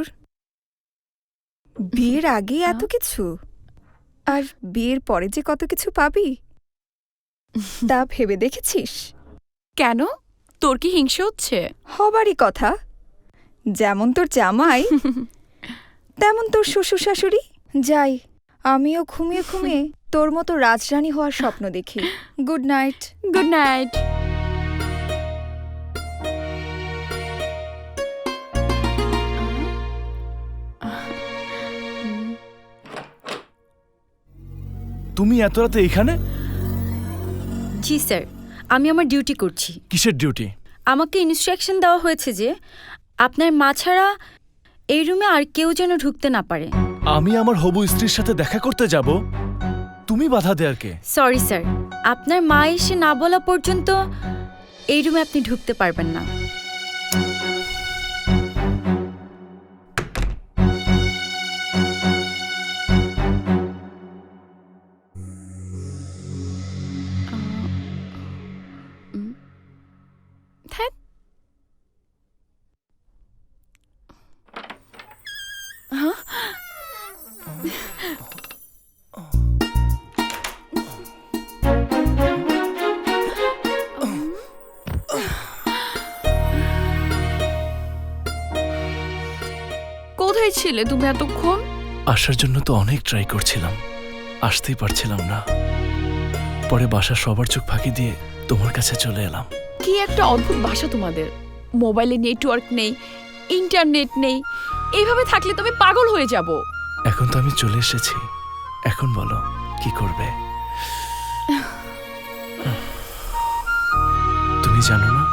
বিয়ের আগে এত কিছু, আর বিয়ের পরে যে কত কিছু পাবি তা ভেবে দেখেছিস? কেন, তোর কি হিংসা হচ্ছে? হবারই কথা, যেমন তোর জামাই তেমন তোর শ্বশুর শাশুড়ি। যাই, আমিও ঘুমিয়ে ঘুমিয়ে তোর মতো রাজরানী হওয়ার স্বপ্ন দেখি। Good night. Good night. তুমি এত রাতে এখানে? জি স্যার, আমি আমার ডিউটি করছি। কিসের ডিউটি? আমাকে ইনস্ট্রাকশন দেওয়া হয়েছে যে আপনার মা ছাড়া এই রুমে আর কেউ যেন ঢুকতে না পারে। আমি আমার হবু স্ত্রীর সাথে দেখা করতে যাব, তুমি বাধা দেয়ার কে? সরি স্যার, আপনার মা এসে না বলা পর্যন্ত এই রুমে আপনি ঢুকতে পারবেন না। কোথায় ছিলে তুমি এতক্ষণ? আসার জন্য তো অনেক ট্রাই করছিলাম, আসতেই পারছিলাম না। পরে বাসার সবার চোখ ফাঁকি দিয়ে তোমার কাছে চলে এলাম। কি একটা অদ্ভুত ভাষা তোমাদের। মোবাইলে নেটওয়ার্ক নেই, ইন্টারনেট নেই, এইভাবে থাকলে তো আমি পাগল হয়ে যাব। এখন তো আমি চলে এসেছি, এখন বলো কি করবে? তুমি জানো না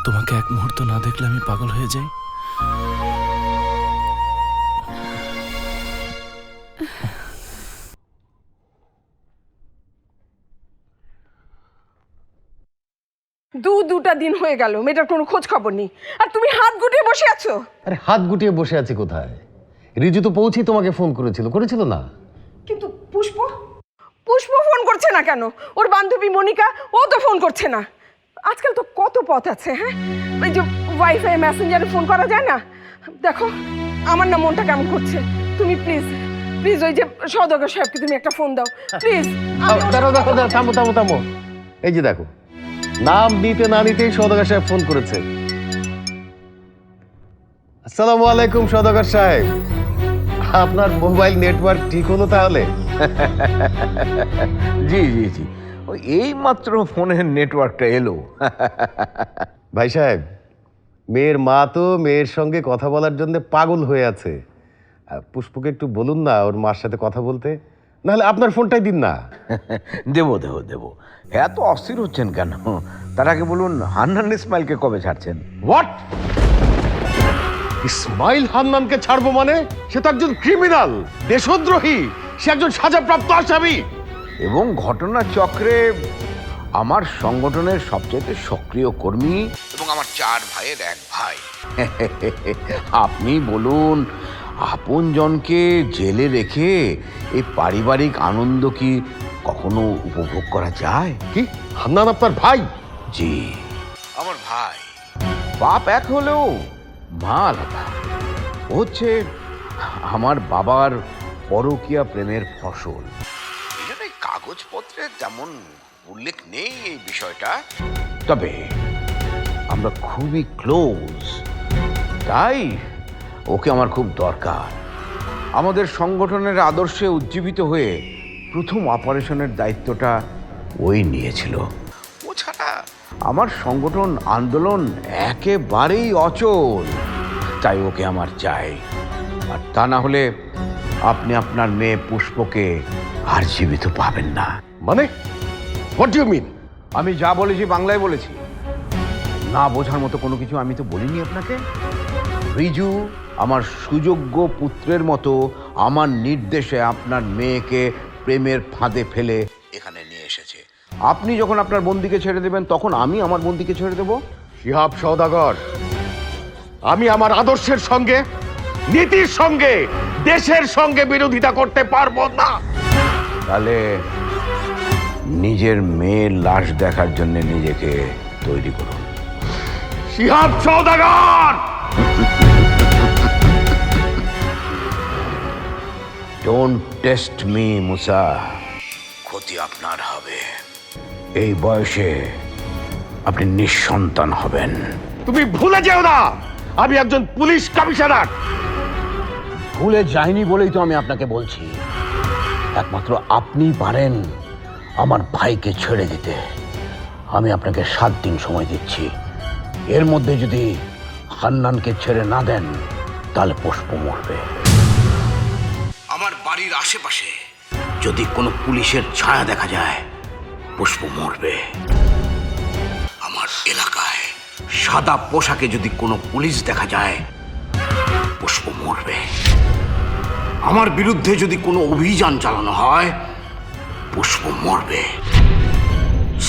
তোমাকে এক মুহূর্ত না দেখলে আমি পাগল হয়ে যাই। দুটা দিন হয়ে গেল, মেয়েটার কোনো খোঁজ খবর নেই, আর তুমি হাত গুটিয়ে বসে আছো। আরে হাত গুটিয়ে বসে আছি কোথায়? রিজু তো পৌঁছেই তোমাকে ফোন করেছিল না? কিন্তু পুষ্প ফোন করছে না কেন? ওর বান্ধবী মনিকা, ও তো ফোন করছে না। আজকাল তো কত পথ আছে, হ্যাঁ, ওই যে ওয়াইফাই মেসেঞ্জারে ফোন করা যায় না? দেখো আমার না মনটা কেমন করছে, তুমি প্লিজ ওই যে সওদাগর সাহেবকে তুমি একটা ফোন দাও প্লিজ। দাঁড়াও, থামো। এই যে দেখো, নাম নিতে না নিতেই সওদাগর সাহেব ফোন করেছে। আসসালামু আলাইকুম সওদাগর সাহেব, আপনার মোবাইল নেটওয়ার্ক ঠিক হলো তাহলে? জি ওই এই মাত্র ফোনের নেটওয়ার্কটা এলো। ভাই সাহেব, মেয়ের মা তো মেয়ের সঙ্গে কথা বলার জন্য পাগল হয়ে আছে। পুষ্পকে একটু বলুন না ওর মার সাথে কথা বলতে, নাহলে আপনার ফোনটাই দিন না। দেবো। এত অস্থির হচ্ছেন কেন? তার আগে বলুন, হান্নান ইসমাইলকে কবে ছাড়ছেন? হোয়াট? ইসমাইল হান্নানকে ছাড়বো মানে? সে তো একজন ক্রিমিনাল, দেশদ্রোহী, সে একজন সাজাপ্রাপ্ত আসামি। এবং ঘটনার চক্রে আমার সংগঠনের সবচেয়ে সক্রিয় কর্মী এবং আমার 4 ভাইয়ের 1 ভাই। আপনি বলুন, আপনজনকে জেলে রেখে এই পারিবারিক আনন্দ কি কখনো উপভোগ করা যায়? কি হান্নান আপনার ভাই? জি, আমার ভাই। বাপ এক হলেও মা আলাদা। হচ্ছে আমার বাবার পরকীয়া প্রেমের ফসল। এই জন্য কাগজপত্রে তেমন উল্লেখ নেই এই বিষয়টা, তবে আমরা খুবই ক্লোজ, তাই ওকে আমার খুব দরকার। আমাদের সংগঠনের আদর্শে উজ্জীবিত হয়ে প্রথম অপারেশনের দায়িত্বটা ওই নিয়েছিল। ও ছাড়া আমার সংগঠন আন্দোলন একেবারেই অচল, তাই ওকে আমার চাই। আর তা না হলে আপনি আপনার মেয়ে পুষ্পকে আর জীবিত পাবেন না। মানে হোয়াট ডু ইউ মিন? আমি যা বলেছি বাংলায় বলেছি, না বোঝার মতো কোনো কিছু আমি তো বলিনি আপনাকে। রিজু আমার সুযোগ্য পুত্রের মতো আমার নির্দেশে আপনার মেয়েকে প্রেমের ফাঁদে ফেলে এখানে নিয়ে এসেছে। আপনি যখন আপনার বন্দিকে ছেড়ে দেবেন, তখন আমি আমার বন্দিকে ছেড়ে দেব। শিহাব সওদাগর, আমি আমার আদর্শের সঙ্গে, নীতির সঙ্গে, দেশের সঙ্গে বিরোধিতা করতে পারবো না। তাহলে নিজের মেয়ের লাশ দেখার জন্য নিজেকে তৈরি করুন। শিহাব সওদাগর! ডোন্ট টেস্ট মি মুসা, ক্ষতি আপনার হবে। এই বয়সে আপনি নিঃসন্তান হবেন। তুমি ভুলে যেও না আমি একজন পুলিশ কমিশনার। ভুলে যাইনি বলেই তো আমি আপনাকে বলছি, একমাত্র আপনিই পারেন আমার ভাইকে ছেড়ে দিতে। আমি আপনাকে 7 দিন সময় দিচ্ছি। এর মধ্যে যদি হান্নানকে ছেড়ে না দেন, তাহলে পুষ্প মরবে। আমার বাড়ির আশেপাশে যদি কোনো পুলিশের ছায়া দেখা যায়, পুষ্প মরবে। আমার এলাকায় সাদা পোশাকে যদি কোনো পুলিশ দেখা যায়, পুষ্প মরবে। আমার বিরুদ্ধে যদি কোনো অভিযান চালানো হয়, পুষ্প মরবে।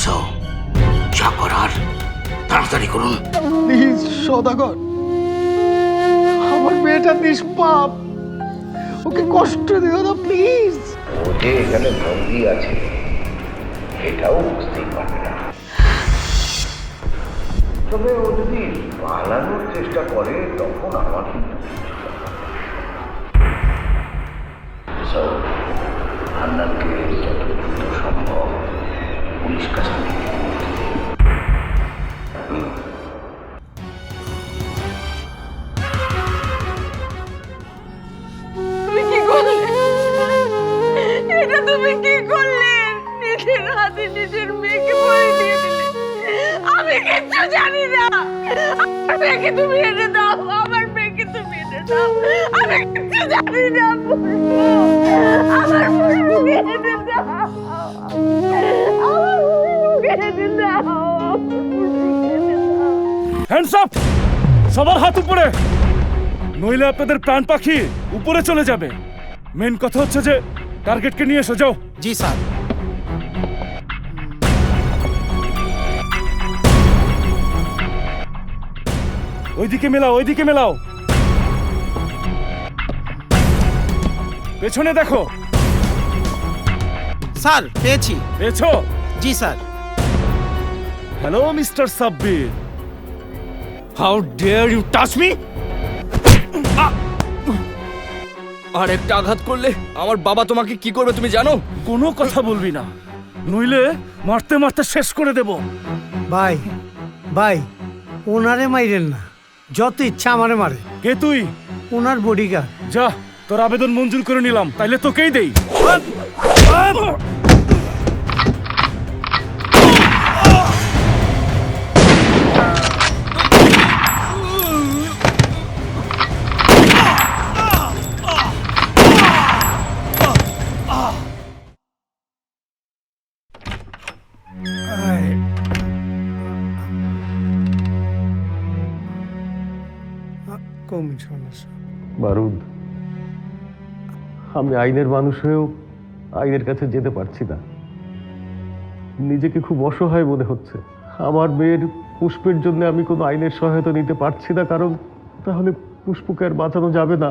সো যা করার তাড়াতাড়ি করুন। প্লিজ সওদাগর, আমার মেয়েটা নিষ্পাপ, ওকে কষ্ট দিও না প্লিজ। ও যে এখানে বন্দী আছে এটাও বুঝতেই পারবে না। তবে ও যদি পালানোর চেষ্টা করে, তখন আমার কিন্তু হান্নানকে যত দ্রুত সম্ভব পুলিশ কাছে এটা তুমি কি করলে? নিজের হাতে নিজের মেয়েকে বলি দিয়ে দিলে। আমি কিচ্ছু জানি না। আমার মেয়েকে তুমি এনে দাও, আমার মেয়েকে তুমি এনে দাও। আমি কিচ্ছু জানি না। আমার মুখে এনে দাও, আমার মুখে এনে দাও। Hands up! সবার হাত উপরে, নইলে আপনাদের প্রাণ পাখি উপরে চলে যাবে। মেন কথা হচ্ছে যে টার্গেটকে নিয়ে এসো, যাও। জি স্যার। ওইদিকে মেলাও, ওইদিকে মেলাও। পেছনে দেখো। স্যার পেয়েছি। পেয়েছো? জি sir. Hello mister Sabbir, how dare you touch me! আর একটা আঘাত করলে আমার বাবা তোমাকে কি করবে তুমি জানো? কোনো কথা বলবি না, নইলে মারতে মারতে শেষ করে দেব। ভাই ভাই, ওনারে মাইরেন না, যত ইচ্ছা আমারে মারে। কে তুই? ওনার বডিগার্ড। যা, তোর আবেদন মঞ্জুর করে নিলাম, তাইলে তোকেই দেই। Commissioner sir. বারুদ, আমি আইনের মানুষ হয়েও আইনের কাছে যেতে পারছি না। নিজেকে খুব অসহায় মনে হচ্ছে। আমার মেয়ের পুষ্পের জন্য আমি কোনো আইনের সহায়তা নিতে পারছি না, কারণ তাহলে পুষ্পকে আর বাঁচানো যাবে না।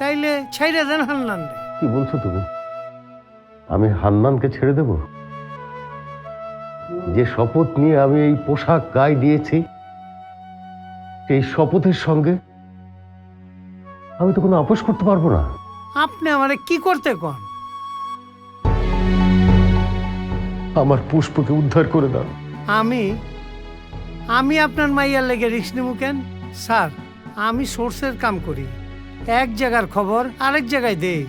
তাইলে ছাইরা দেন হান্নান। কি বলছো তুমি? আমি হান্নানকে ছেড়ে দেব? যে শপথ নিয়ে আমি এই পোশাক গায়ে দিয়েছি, এই শপথের সঙ্গে আমি তো কোনো আপোষ করতে পারবো না। আপনি আমারে কি করতে কন? আমার পুষ্পকে উদ্ধার করে দাও। আমি আপনার মাইয়ার লেগে রিস্ক নেবো কেন? স্যার, আমি সোর্সের কাম করি, এক জায়গার খবর আরেক জায়গায় দেই।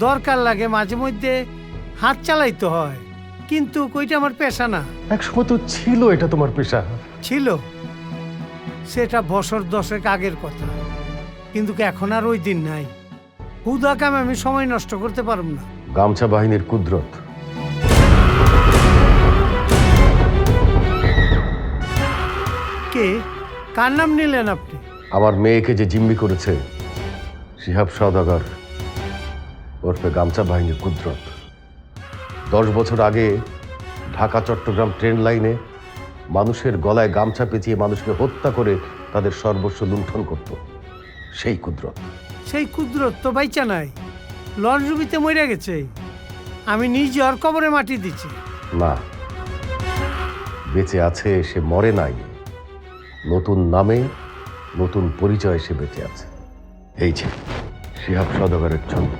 দরকার লাগে মাঝে মধ্যে হাত চালাইতে হয়, কিন্তু কইটা আমার পেশা না। একসময় তো ছিল এটা তোমার পেশা। ছিল, সেটা বছর 10 আগের কথা, কিন্তু এখন আর ওই দিন নাই। হুদা কামে আমি সময় নষ্ট করতে পারব না। গামছা বাহিনীর কুদরত। কে, কার নাম নিলেন আপনি? আমার মেয়েকে যে জিম্মি করেছে শিহাব সওদাগর ওরফে গামছা বাহিনীর কুদরত। 10 বছর আগে ঢাকা চট্টগ্রাম ট্রেন লাইনে মানুষের গলায় গামছা পেঁচিয়ে মানুষকে হত্যা করে তাদের সর্বস্ব লুণ্ঠন করত সেই কুদরত। সেই কুদরত তো বাইচা নাই, লঞ্চ ডুবিতে মরে গেছে। আমি নিজে ওর কবরে মাটি দিচ্ছি। না, বেঁচে আছে, সে মরে নাই। নতুন নামে নতুন পরিচয় সে বেঁচে আছে। এই যে শিহাব সওদাগরের ছবি।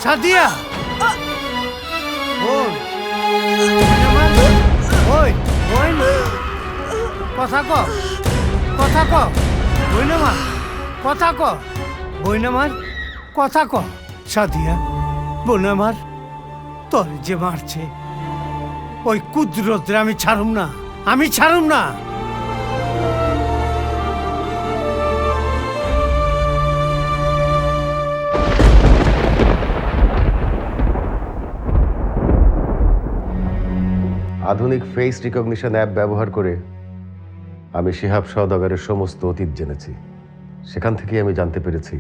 সাদিয়া, বোন, ওই বোন, কথা ক, কথা ক, বোন আমার, কথা ক, বোন আমার, কথা ক। সাদিয়া, বোন আমার, তোর যে মারছে ওই কুদরতরে আমি ছাড়ুম না, আমি ছাড়ুম না। আধুনিক ফেস রিকগনিশন অ্যাপ ব্যবহার করে আমি শিহাব সওদাগরের সমস্ত অতীত জেনেছি। সেখান থেকে আমি জানতে পেরেছি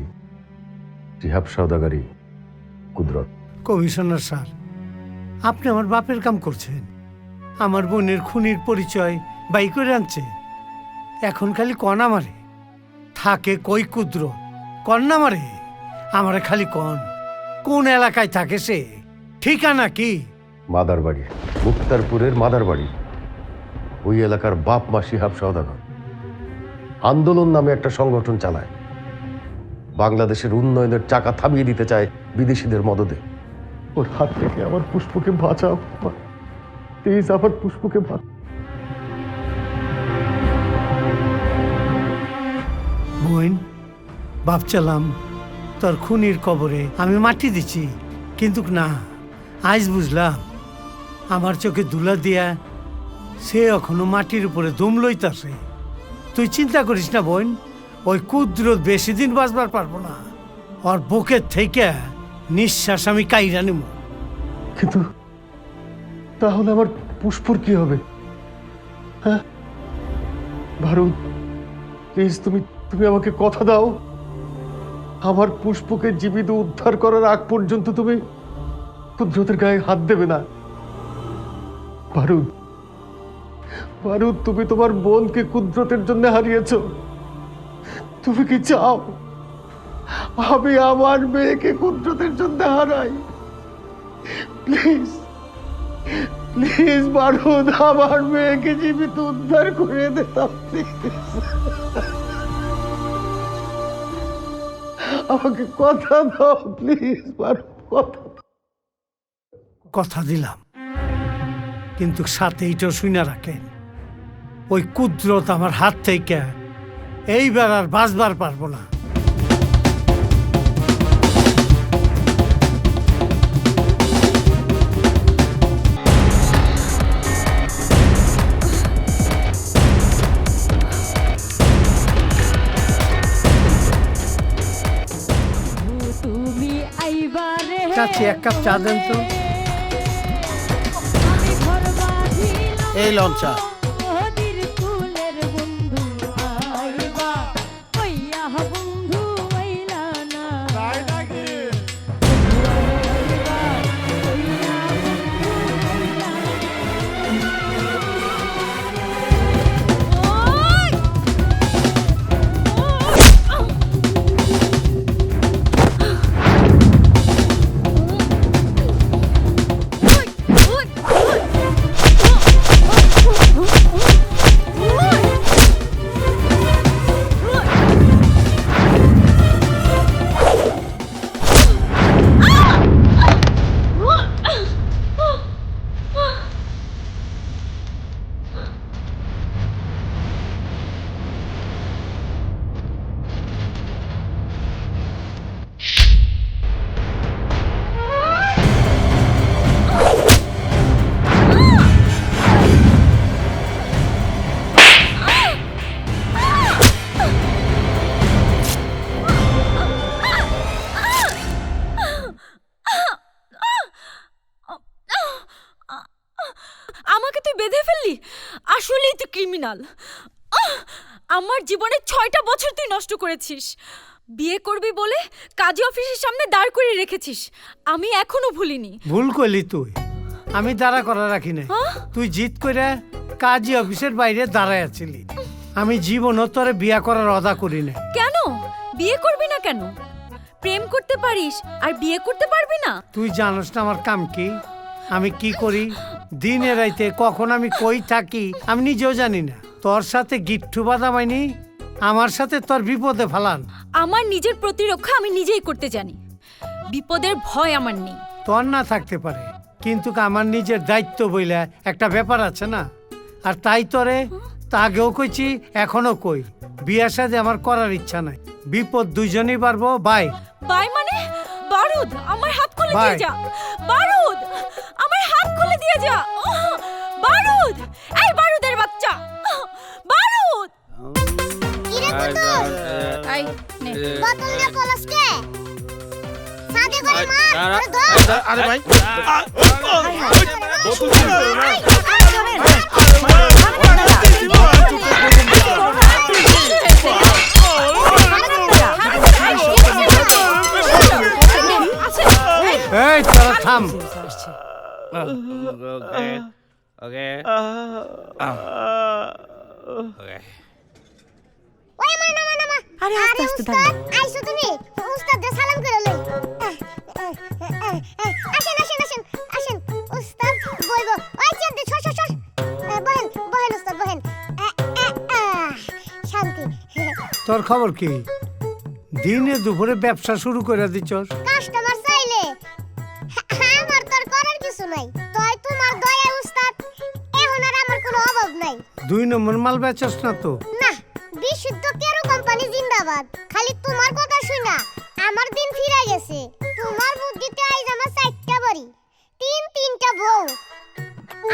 শিহাব সওদাগরই কুদরত। কমিশনার স্যার, আপনি আমার বাপের কাম করছেন। আমার বোনের খুনির পরিচয় বাই করে আনছে। এখন খালি কনা মারে, থাকে কই কুদরত, কন্যা মারে। আমারে খালি কোন এলাকায় থাকে সে, ঠিকানা কি? মাদারবাড়ি, মুক্তারপুরের মাদারবাড়ি। ওই এলাকার বাপ মা শিহাব সওদাগর আন্দোলন নামে একটা সংগঠন চালায়। বাংলাদেশের উন্নয়নের চাকা থামিয়ে দিতে চায় বিদেশিদের মদদে। ওর হাত থেকে আমার পুষ্পকে বাঁচাও, প্লিজ আমার পুষ্পকে বাঁচাও। ভাবছিলাম তোর খুনির কবরে আমি মাটি দিছি, কিন্তু না, আজ বুঝলাম আমার চোখে ধুলা দিয়া সে এখনো মাটির উপরে দম লইতাছে। তুই চিন্তা করিস না বোন, ওই কুদরত বেশি দিন বাঁচবার পারবো না। ওর বুকের থেকে নিঃশ্বাস আমি কাইরা নেব। কিন্তু তাহলে আমার পুষ্পর কি হবে? হ্যাঁ ভারত, প্লিজ তুমি তুমি আমাকে কথা দাও, আমার পুষ্পকে জীবিত উদ্ধার করার আগ পর্যন্ত তুমি কুদরতের গায়ে হাত দেবে না। ভারত, ভারত, তুমি তোমার বোনকে কুদরতের জন্য হারিয়েছো। তুমি কি চাও আমি আমার মেয়েকে কুদরতের জন্য হারাই? প্লিজ প্লিজ ভারত, আমার মেয়েকে জীবিত উদ্ধার করে দিতাম। আমাকে কথা দাও প্লিজ ভারত, কথা। কথা দিলাম, কিন্তু সাথে এইটা শুনে রাখেন, ওই কুদরত আমার হাত থেকে এইবার আর বাঁচবার পারবো না। চাচি, এক কাপ চা দেন তো। এই লঞ্চা আমাকে তুই বেঁধে ফেললি? আসলেই তুই ক্রিমিনাল। আমার জীবনে 6টা বছর তুই নষ্ট করেছিস। বিয়ে করবি বলে কাজী অফিসের সামনে দাঁড় করিয়ে রেখেছিস, আমি এখনো ভুলিনি। ভুল করলি তুই, আমি দাঁড়া করা রাখি না। তুই জিত করে কাজী অফিসের বাইরে দাঁড়ায় আছিলি। আমি জীবনও তোরে বিয়া করার অদা করি না। কেন বিয়ে করবি না? কেন প্রেম করতে পারিস আর বিয়ে করতে পারবি না? তুই জানোস না আমার কাম কি, আমি কি করি দিনে রাইতে, কখন আমি কই থাকি আমি নিজেও জানি না। তোর সাথে গিট্টু বাদামাইনি, আমার সাথে তোর বিপদে ফালান। আমার নিজের প্রতিরক্ষা আমি নিজেই করতে জানি, বিপদের ভয় আমার নেই। তোর না থাকতে পারে, কিন্তু আমার নিজের দায়িত্ব বইলা একটা ব্যাপার আছে না। আর তাই তোরে আগেও কইছি, এখনো কই, বিয়ের সাথে আমার করার ইচ্ছা নাই। বিপদ দুইজনই পারবো। বাই বাই মানে? বারুদ, আমার হাত খুলে দিয়ে যা। বারুদ, আমার হাত খুলে দিয়ে যা। বারুদ, এই বারুদের বাচ্চা, বারুদ। কি রে কুতুল? এই নে বোতল নিয়ে পলাশকে সাদে করে মার। আরে ধর। আরে ভাই, বোতল এই তোরা থাম। ওই মা নামা নামা। আরে আস্তে আস্তে দাঁড়া। আইছো তুমি? উস্তাদকে সালাম করে লই। আসেন আসেন আসেন আসেন। উস্তাদ বইব। ওই চেয়ার দে, সর সর সর। বহেন বহেন উস্তাদ বহেন। শান্তি। তোর খবর কি? দিনে দুপুরে ব্যবসা শুরু করে দিছস? কাস্টমার চাইলে আমার তোর করার কিছু নাই। তুই তোমার দয়া উস্তাদ, এখন আর আমার কোনো অভাব নাই। 2 নম্বর মাল বেচস না তো? না, বিশুদ্ধ কেরো কোম্পানি জিন্দাবাদ। খালি তোমার কথা শুনা আমার দিন ফিরে গেছে। তোমার বুদ্ধিতে আইজ আমার 4টা বাড়ি, তিনটা বউ,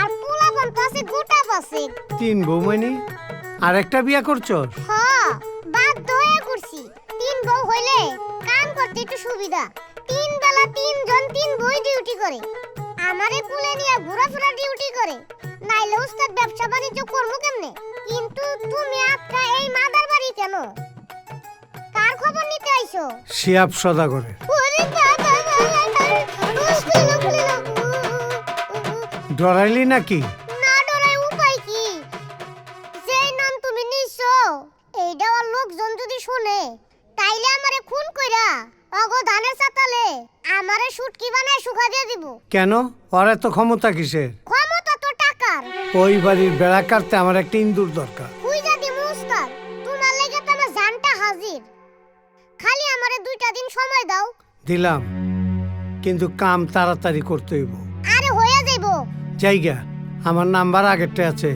আর পোলা বন্তাছে গোটা পাশে। 3 বউ মানে আরেকটা বিয়া করছো? হ্যাঁ, বাধ্য হয়ে করছি। 3 বউ হইলে কাম করতে একটু সুবিধা। 3 বেলা 3 জন 3 বই ডিউটি করে, আমারে কুলে নিয়ে ঘোরাফেরা ডিউটি করে। নাইলে উস্তাদ ব্যবসা বাণিজ্য করবো কেমনে? কিন্তু তুমি আজকা এই মাদার বাড়ি কেন? কার খবর নিতে আইছো? শিহাব সদাগরের। ওরে বাবা, ডরাইলি নাকি? না ডরাই উপায় কি? যেই নাম তুমি নিছো এইটা আর লোকজন যদি শুনে তাইলে আমারে খুন কইরা অগো ধানের ছাতালে আমারে শুটকি বানায় শুকা দিয়ে দিব। কেন? ওর এত ক্ষমতা কিসের? ক্ষমতা তো টাকার। ওই বাড়ির বেড়া কাটতে আমার একটা ইন্দুর দরকার। বুইজা দিমু উস্তাদ, তোমার লাগি তো আমার জানটা হাজির। খালি আমারে 2টা দিন সময় দাও। দিলাম, কিন্তু কাম তাড়াতাড়ি করতে হইব। আরে হইয়া যাইবো। জায়গা আমার নাম্বার আগেরটা আছে,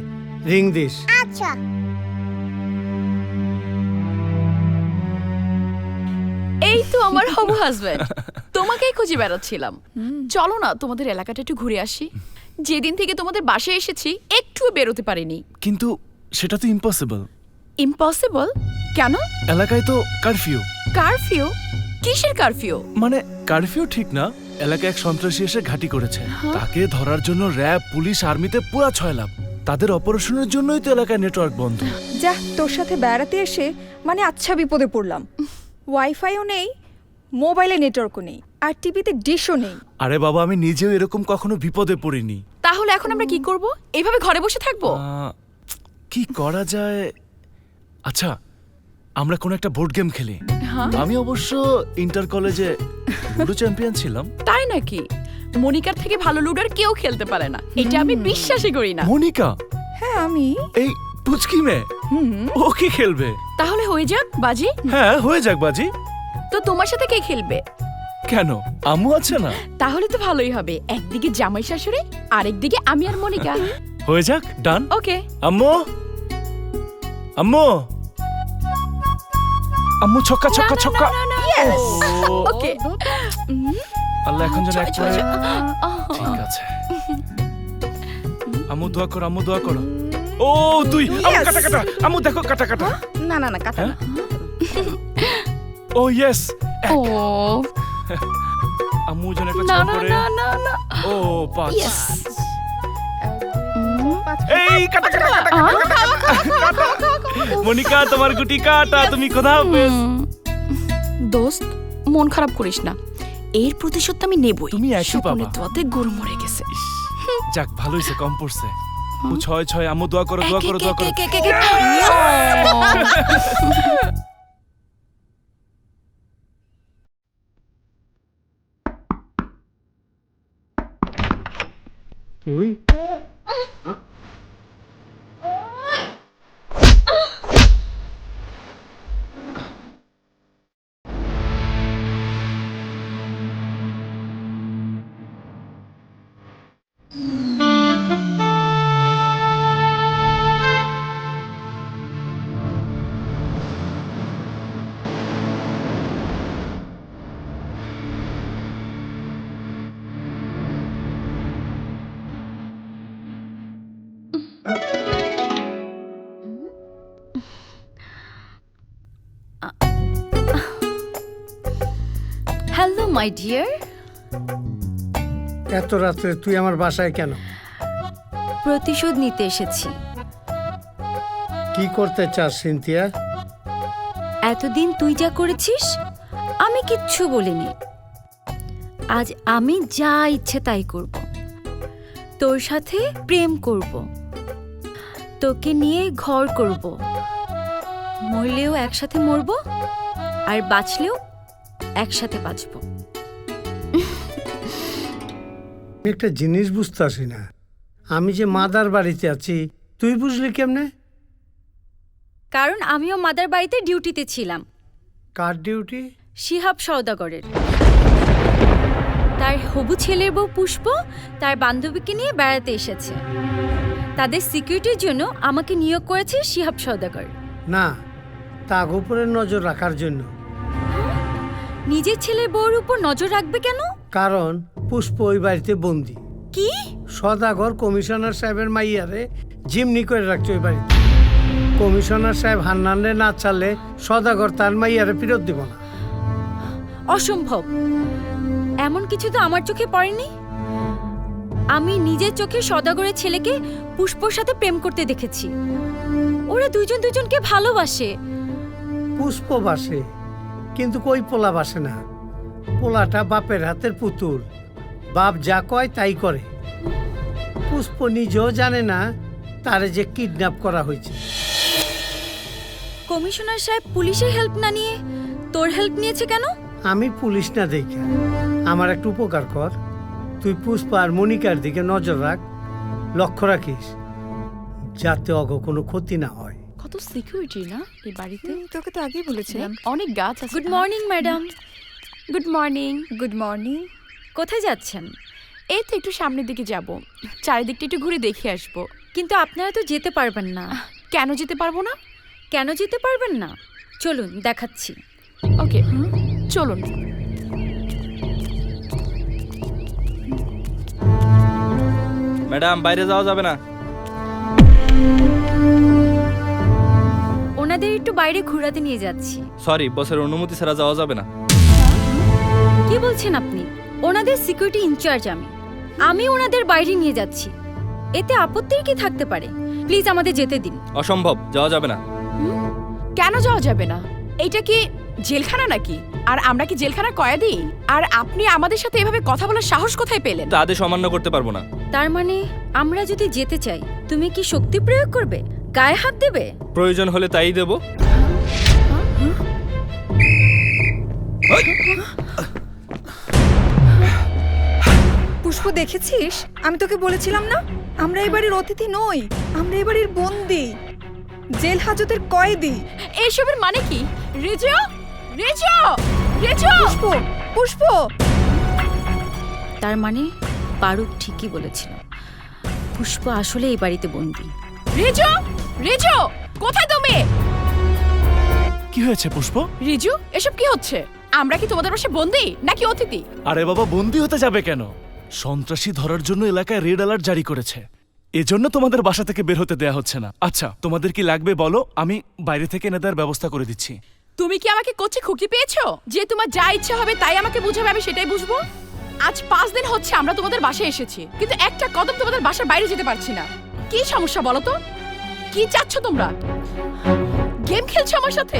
রিং দিস। আচ্ছা। এই তো আমার হবু হাজবেন্ড, তোমাকেই খুঁজে বেড়াচ্ছিলাম। চলো না তোমাদের এলাকাটা একটু ঘুরে আসি। যেদিন থেকে তোমাদের বাসায় এসেছি একটুও বেরোতে পারিনি। কিন্তু সেটা তো ইম্পসিবল। ইম্পসিবল কেন? এলাকায় তো কারফিউ। কারফিউ? কিসের কারফিউ? মানে কারফিউ ঠিক না, এলাকায় এক সন্ত্রাসী এসে ঘাঁটি করেছে। তাকে ধরার জন্য র্যাব, পুলিশ, আর্মিতে পুরা 6 লাখ। তাদের অপারেশনের জন্যই তো এলাকায় নেটওয়ার্ক বন্ধ। যা, তোর সাথে বেড়াতে এসে মানে আচ্ছা বিপদে পড়লাম। ওয়াইফাইও নেই, মোবাইলে নেটওয়ার্কও নেই, আর টিভিতে ডিশও নেই। আরে বাবা, আমি নিজেও এরকম কখনো বিপদে পড়িনি। তাহলে এখন আমরা কি করব? এইভাবে ঘরে বসে থাকবো? কি করা যায়? আচ্ছা, আমরা কোন একটা বোর্ড গেম খেলি। আমি অবশ্য ইন্টার কলেজে লুডো চ্যাম্পিয়ন ছিলাম। তাই নাকি? মনিকার থেকে ভালো লুডোর কেউ খেলতে পারে না, এটা আমি বিশ্বাসই করি না। মনিকা? হ্যাঁ আমি। এই পুচকি মেয়ে, ও কি খেলবে? তাহলে হয়ে যাক বাজি। হ্যাঁ হয়ে যাক বাজি। তো তোমার সাথে কে খেলবে? কেন, আম্মু আছে না? তাহলে তো ভালোই হবে, একদিকে জামাই শাশুড়ি, আরেকদিকে আমি আর মনিকা। হয়ে যাক, ডান। ওকে। আম্মু, আম্মু, আম্মু, ছক্কা ছক্কা ছক্কা। ওকে। আল্লাহ, এখন যেন এক পড়ে। ঠিক আছে। আম্মু দোয়া করো, আম্মু দোয়া করো। ও তুই, আম্মু কাটা কাটা, আম্মু দেখো কাটা কাটা। না না না, কাটা না। ও ইয়েস। ও আম্মু যেন একটা না ছক না করে। না না না। ও 5। ইয়েস। এই কাটা কাটা কাটা কাটা কাটা। মনিকা, তোমার গুটি কাটা, তুমি খোদা হাফেজ। দোস্ত, মন খারাপ করিস না, এর প্রতিশোধ আমি নেবই। তুমি একই পাবা। স্বপনের দোয়াতে গরু মরে গেছে। যাক, ভালো হইছে, কম পড়ছে। ও 6-6, আম্মু দোয়া করো, দোয়া করো, দোয়া করো। তুই হ্যালো মাই ডিয়ার। এত রাত্রে তুই আমার বাসায় কেন? প্রতিশোধ নিতে এসেছি। কি করতে চাস সিনথিয়া? এতদিন তুই যা করেছিস আমি কিচ্ছু বলিনি। আজ আমি যা ইচ্ছে তাই করব। তোর সাথে প্রেম করব, তোকে নিয়ে ঘর করব, মরলেও একসাথে মরব, আর বাঁচলেও একসাথে বাঁচব। একটা জিনিস বুঝতেছি না, আমি যে মাদার বাড়িতে আছি তুই বুঝলি কেমনে? কারণ আমিও মাদার বাড়িতে ডিউটিতে ছিলাম। কার ডিউটি? শিহাব সওদাগরের। তার হবু ছেলের বউ পুষ্প তার বান্ধবীকে নিয়ে বেড়াতে এসেছে। তাদের সিকিউরিটির জন্য আমাকে নিয়োগ করেছে শিহাব সওদাগর। না, তার উপরে নজর রাখার জন্য। নিজের ছেলের বউর উপর নজর রাখবে কেন? কারণ পুষ্প ওই বাড়িতে বন্দি। কি? সদাগর কমিশনার সাহেবের মাইয়ারে জিমনি করে রাখছে ওই বাড়িতে। কমিশনার সাহেব হান্নানে না চালে সদাগর তার মাইয়ারে ফেরত দিব না। অসম্ভব, এমন কিছু তো আমার চোখে পড়েনি। আমি নিজের চোখে সদাগরের ছেলেকে পুষ্পর সাথে প্রেম করতে দেখেছি। ওরা দুজনকে ভালোবাসে। পুষ্প বাসে, কিন্তু কই পোলা বাসে না। পোলাটা বাপের হাতের পুতুল, বাপ যা কয় তাই করে। পুষ্প নিজেও জানে না তারে যে কিডন্যাপ করা হয়েছে। কমিশনার সাহেব পুলিশের হেল্প না নিয়ে তোর হেল্প নিয়েছে কেন? আমি পুলিশ না দেখে, আমার একটু উপকার কর। তুই পুষ্পা আর মনিকার দিকে নজর রাখ, লক্ষ্য রাখিস যাতে অগ কোনো ক্ষতি না হয়। কত সিকিউরিটি না এই বাড়িতে। তোকে তো আগেই বলেছিলাম। অনেক গাছ আছে। Good morning madam. Good morning. Good morning. কোথায় যাচ্ছেন? এই তো একটু সামনের দিকে যাব, চারিদিকটা একটু ঘুরে দেখে আসবো। কিন্তু আপনারা তো যেতে পারবেন না। কেন যেতে পারবো না? কেন যেতে পারবেন না? চলুন দেখাচ্ছি। ওকে, চলুন। ম্যাডাম, বাইরে যাওয়া যাবে না। ওনাদের একটু বাইরে ঘোরাতে নিয়ে যাচ্ছি। সরি, বসের অনুমতি ছাড়া যাওয়া যাবে না। কি বলছেন আপনি? ওনাদের সিকিউরিটি ইনচার্জ আমি ওনাদের বাইরে নিয়ে যাচ্ছি। এতে আপত্তির কি থাকতে পারে? প্লিজ আমাদের যেতে দিন। অসম্ভব, যাওয়া যাবে না। কেন যাওয়া যাবে না? এইটা কি জেলখানা নাকি? আর আমরা কি জেলখানা কয়েদি? আর আপনি আমাদের সাথে এভাবে কথা বলার সাহস কোথায় পেলেন? তা আদেশ অমান্য করতে পারবো না। তার মানে আমরা যদি যেতে চাই, তুমি কি শক্তি প্রয়োগ করবে? গায়ে হাত দেবে? প্রয়োজন হলে তাই দেব। পুষ্প, দেখেছিস? আমি তোকে বলেছিলাম না, আমরা এই বাড়ির অতিথি নই, আমরা এই বাড়ির বন্দি, জেল হাজতের কয়েদি। এইসবের মানে কি? রেজো, রেজো, রেজো! পুষ্প, পুষ্প! তার মানে পারুক ঠিকই বলেছিল, পুষ্প আসলে এই বাড়িতে বন্দি। রেজো, রেজো, কোথায় তুমি? কি হয়েছে পুষ্প? রিজু, এসব কি হচ্ছে? আমরা কি তোমাদের পাশে বন্দি নাকি অতিথি? আরে বাবা, বন্দি হতে যাবে কেন? সন্ত্রাসী ধরার জন্য এলাকায় রেড অ্যালার্ট জারি করেছে, এজন্য তোমাদের বাসা থেকে বের হতে দেয়া হচ্ছে না। আচ্ছা, তোমাদের কি লাগবে বলো, আমি বাইরে থেকে এনে দেওয়ার ব্যবস্থা করে দিচ্ছি। তুমি কি আমাকে কোচে খুকি পেয়েছো যে তোমার যা ইচ্ছা হবে তাই আমাকে বুঝাবে, আমি সেটাই বুঝবো? আজ 5 দিন হচ্ছে আমরা তোমাদের বাসায় এসেছি, কিন্তু একটা কদম তোমাদের বাসার বাইরে যেতে পারছি না। কি সমস্যা বলো তো? কি চাচ্ছ তোমরা? গেম খেলছো আমার সাথে?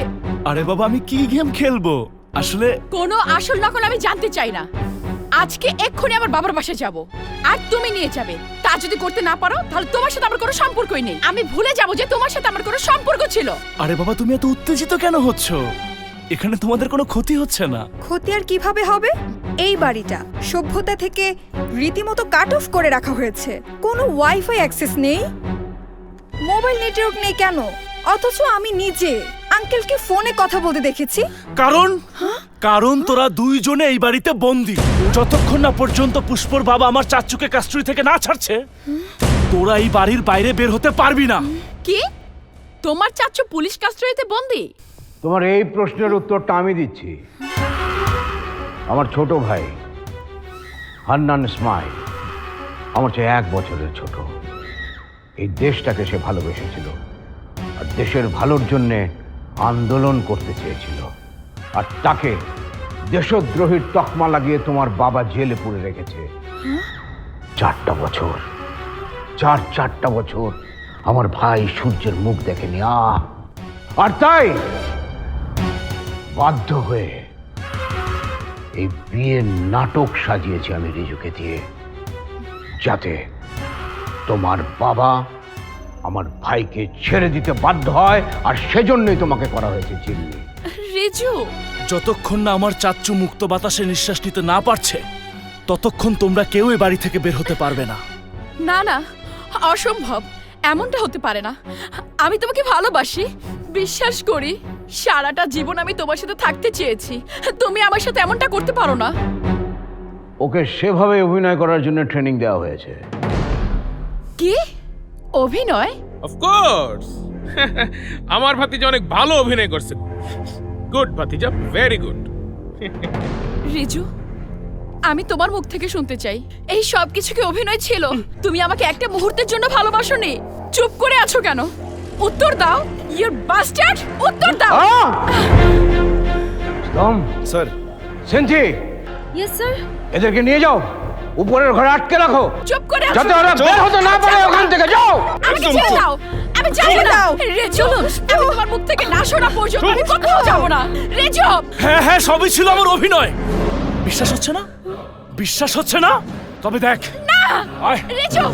আরে বাবা, আমি কি গেম খেলবো? আসলে কোনো আসল নকল আমি জানতে চাই না। আজকে এক্ষুনি আমার বাবার বাসায় যাব, আর তুমি নিয়ে যাবে। তা যদি করতে না পারো, তাহলে তোমার সাথে আমার কোনো সম্পর্কই নেই। আমি ভুলে যাব যে তোমার সাথে আমার কোনো সম্পর্ক ছিল। আরে বাবা, তুমি এত উত্তেজিত কেন হচ্ছ? এখানে তোমাদের কোনো ক্ষতি হচ্ছে না। ক্ষতি আর কিভাবে হবে? এই বাড়িটা সভ্যতা থেকে রীতিমতো কাট অফ করে রাখা হয়েছে। কোনো ওয়াইফাই অ্যাক্সেস নেই, মোবাইল নেটওয়ার্ক নেই। কেন? অথচ আমি নিজে আঙ্কেলকে ফোনে কথা বলতে দেখেছি। কারণ তোরা দুইজনে এই বাড়িতে বন্দি। যতক্ষণ না পর্যন্ত পুষ্পর বাবা আমার চাচুকে কাস্টডি থেকে না ছাড়ছে, তোরা এই বাড়ির বাইরে বের হতে পারবি না। কি? তোমার চাচু পুলিশ কাস্টডিতে বন্দি? তোমার এই প্রশ্নের উত্তরটা আমি দিচ্ছি। আমার ছোট ভাই হান্নান ইসমাইল আমার চেয়ে 1 বছরের ছোট। এই দেশটাকে সে ভালোবেসেছিল আর দেশের ভালোর জন্যে আন্দোলন করতে চেয়েছিল, আর তাকে দেশদ্রোহীর তকমা লাগিয়ে তোমার বাবা জেলে পুরে রেখেছে 4টা বছর। 4টা বছর আমার ভাই সূর্যের মুখ দেখেনি। আর তাই বাধ্য হয়ে এই বিয়ের নাটক সাজিয়েছি আমি রিজুকে দিয়ে, যাতে তোমার বাবা আমার ভাইকে ছেড়ে দিতে বাধ্য হয়, আর সেজন্যই তোমাকে করা হয়েছে জিম্মি। রিজু, যতক্ষণ না আমার চাচ্চু মুক্ত বাতাসে নিঃশ্বাস নিতে না পারছে, ততক্ষণ তোমরা কেউ এই বাড়ি থেকে বের হতে পারবে না। না না, অসম্ভব, এমনটা হতে পারে না। আমি তোমাকে ভালোবাসি, বিশ্বাস করি, সারাটা জীবন আমি তোমার সাথে থাকতে চেয়েছি। তুমি আমার সাথে এমনটা করতে পারো না। ওকে সেভাবে অভিনয় করার জন্য ট্রেনিং দেওয়া হয়েছে। কি অভিনয়? অফ কোর্স, আমার ভাতিজা অনেক ভালো অভিনয় করছে। গুড ভাতিজা, ভেরি গুড। রিজু, আমি তোমার মুখ থেকে শুনতে চাই এই সব কিছু কি অভিনয় ছিল? তুমি আমাকে একটা মুহূর্তের জন্য ভালোবাসোনি? চুপ করে আছো কেন? উত্তর দাও, ইউ বাস্টার্ড, উত্তর দাও। Sir, Senthi, yes sir. এদেরকে নিয়ে যাও, উপরের ঘরে আটকে রাখো, চুপ করে আছো, যাতে ওরা বের হতে না পারে ওখান থেকে। যাও, আমাকে ছেড়ে দাও, আমি যাব না। রিজু, আমি তোমার মুখ থেকে না শোনা পর্যন্ত আমি কোথাও যাব না। রিজু, হ্যাঁ হ্যাঁ, সবই ছিল আমার অভিনয়। বিশ্বাস হচ্ছে না? বিশ্বাস হচ্ছে না? তবে দেখ। না রিজু,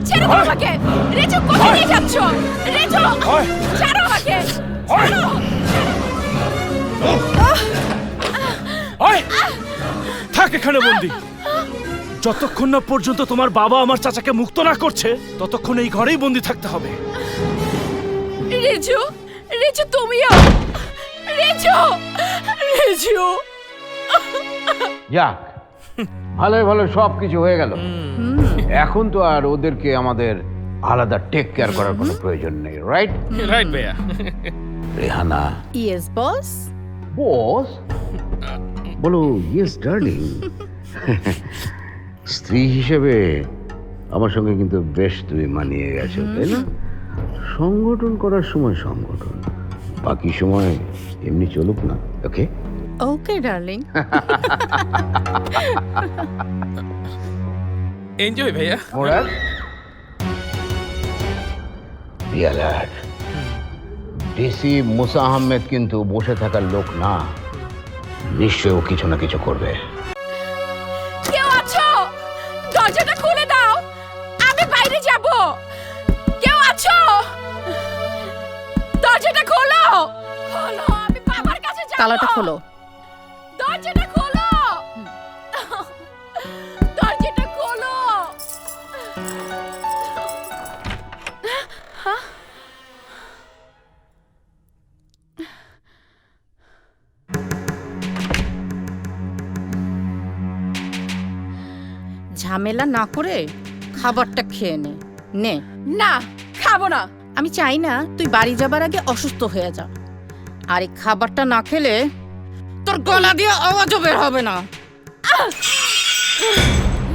ছেড়ে দাও আমাকে। রিজু, কোথায় নিয়ে যাচ্ছ? রিজু, ছাড়ো আমাকে, ছাড়ো। থাক এখানে বন্দি। যতক্ষণ না পর্যন্ত তোমার বাবা আমার চাচাকে মুক্ত না করছে, ততক্ষণ এই ঘরেই বন্দি থাকতে হবে। রিজু, রিজু, তুমিও। রিজু, রিজু। যাক, ভালোই ভালো সব কিছু হয়ে গেল। এখন তো আর ওদেরকে আমাদের আলাদা টেক কেয়ার করার কোনো প্রয়োজন নেই, রাইট? রাইট ভাইয়া। রেহানা। Yes boss. বস? বলো ইয়েস ডার্লিং। স্ত্রী হিসেবে আমার সঙ্গে কিন্তু বেশ তুমি মানিয়ে গেছো, তাই না? সংগঠন করার সময় সংগঠন, বাকি সময় এমনি চলুক না, ওকে? ওকে ডার্লিং। এনজয় ভাইয়া। মোরাল রিয়ালার ডিসি মুসা আহমেদ কিন্তু বসে থাকার লোক না, নিশ্চয়ই ও কিছু না কিছু করবে। কেউ আছো? দরজাটা খুলে দাও, আমি বাইরে যাব। কেউ আছো? দরজাটা খোলো, খোলো, আমি বাবার কাছে যাব। তালাটা খোলো, দরজাটা খোলো, দরজাটা খোলো। ঝামেলা না করে খাবারটা খেয়ে নে। নে। না, খাবো না। আমি চাই না তুই বাড়ি যাবার আগে অসুস্থ হয়ে যা। আর এই খাবারটা না খেলে তোর গলা দিয়ে আওয়াজও বের হবে না।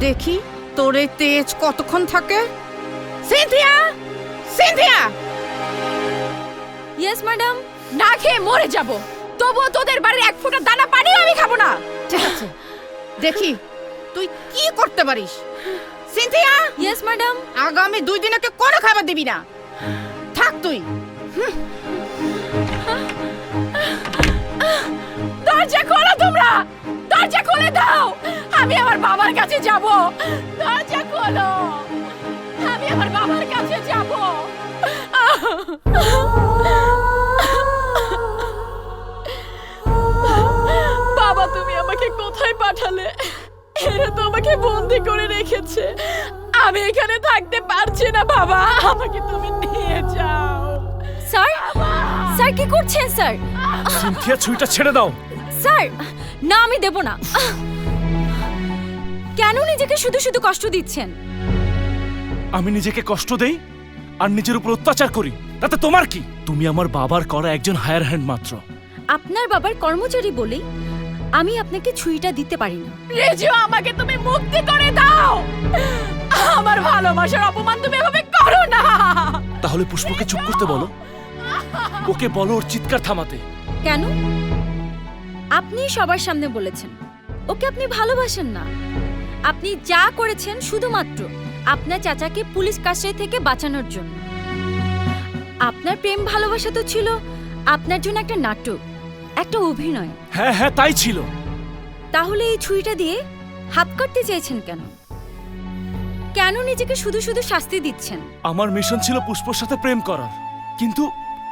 দেখি তোর এই তেজ কতক্ষণ থাকে। Cynthia, Cynthia. Yes madam. না খেয়ে মরে যাব, তবুও তোদের বাড়ির এক ফোঁটা দানা পানিও আমি খাবো না। ঠিক আছে, দেখি তুই কি করতে পারিস। সিনথিয়া। Yes madam. আগামী 2 দিনকে কোনো খাবার দিবি না। থাক তুই। দরজা খোলো তোমরা, দরজা খুলে দাও, আমি আমার বাবার কাছে যাব। দরজা খোলো, আমি আমার বাবার কাছে যাব। বাবা, তুমি আমাকে কোথায় পাঠালে? এরা তো আমাকে বন্দি করে রেখেছে, আমি এখানে থাকতে পারছি না। বাবা, আমাকে তুমি নিয়ে যাও। স্যার, স্যার কি করছেন স্যার? সিনথিয়া, ছুরিটা ছেড়ে দাও। স্যার, না আমি দেব না। কেন নিজেকে শুধু শুধু কষ্ট দিচ্ছেন? আমি নিজেকে কষ্ট দেই আর নিজের উপর অত্যাচার করি, তাতে তোমার কি? তুমি আমার বাবার করা একজন হায়ার হ্যান্ড মাত্র। আপনার বাবার কর্মচারী বলেই আমি আপনাকে ছুরিটা দিতে পারি না। রেজু, আমাকে তুমি মুক্তি করে দাও। আমার ভালোবাসার অপমান তুমি এভাবে করো না। তাহলে পুষ্পকে চুপ করতে বলো, ওকে বলো ওর চিৎকার থামাতে। কেন? আপনি সবার সামনে বলেছেন ওকে আপনি ভালোবাসেন না। আপনি যা করেছেন শুধুমাত্র আপনার চাচাকে পুলিশ কাস্টাডি থেকে বাঁচানোর জন্য। আপনার প্রেম ভালোবাসা তো ছিল আপনার জন্য একটা নাটক, একটা অভিনয়। হ্যাঁ হ্যাঁ, তাই ছিল। তাহলে এই ছুরিটা দিয়ে হাত কাটতে চেয়েছেন কেন? কেন নিজেকে শুধু শুধু শাস্তি দিচ্ছেন? আমার মিশন ছিল পুষ্পর সাথে প্রেম করার, কিন্তু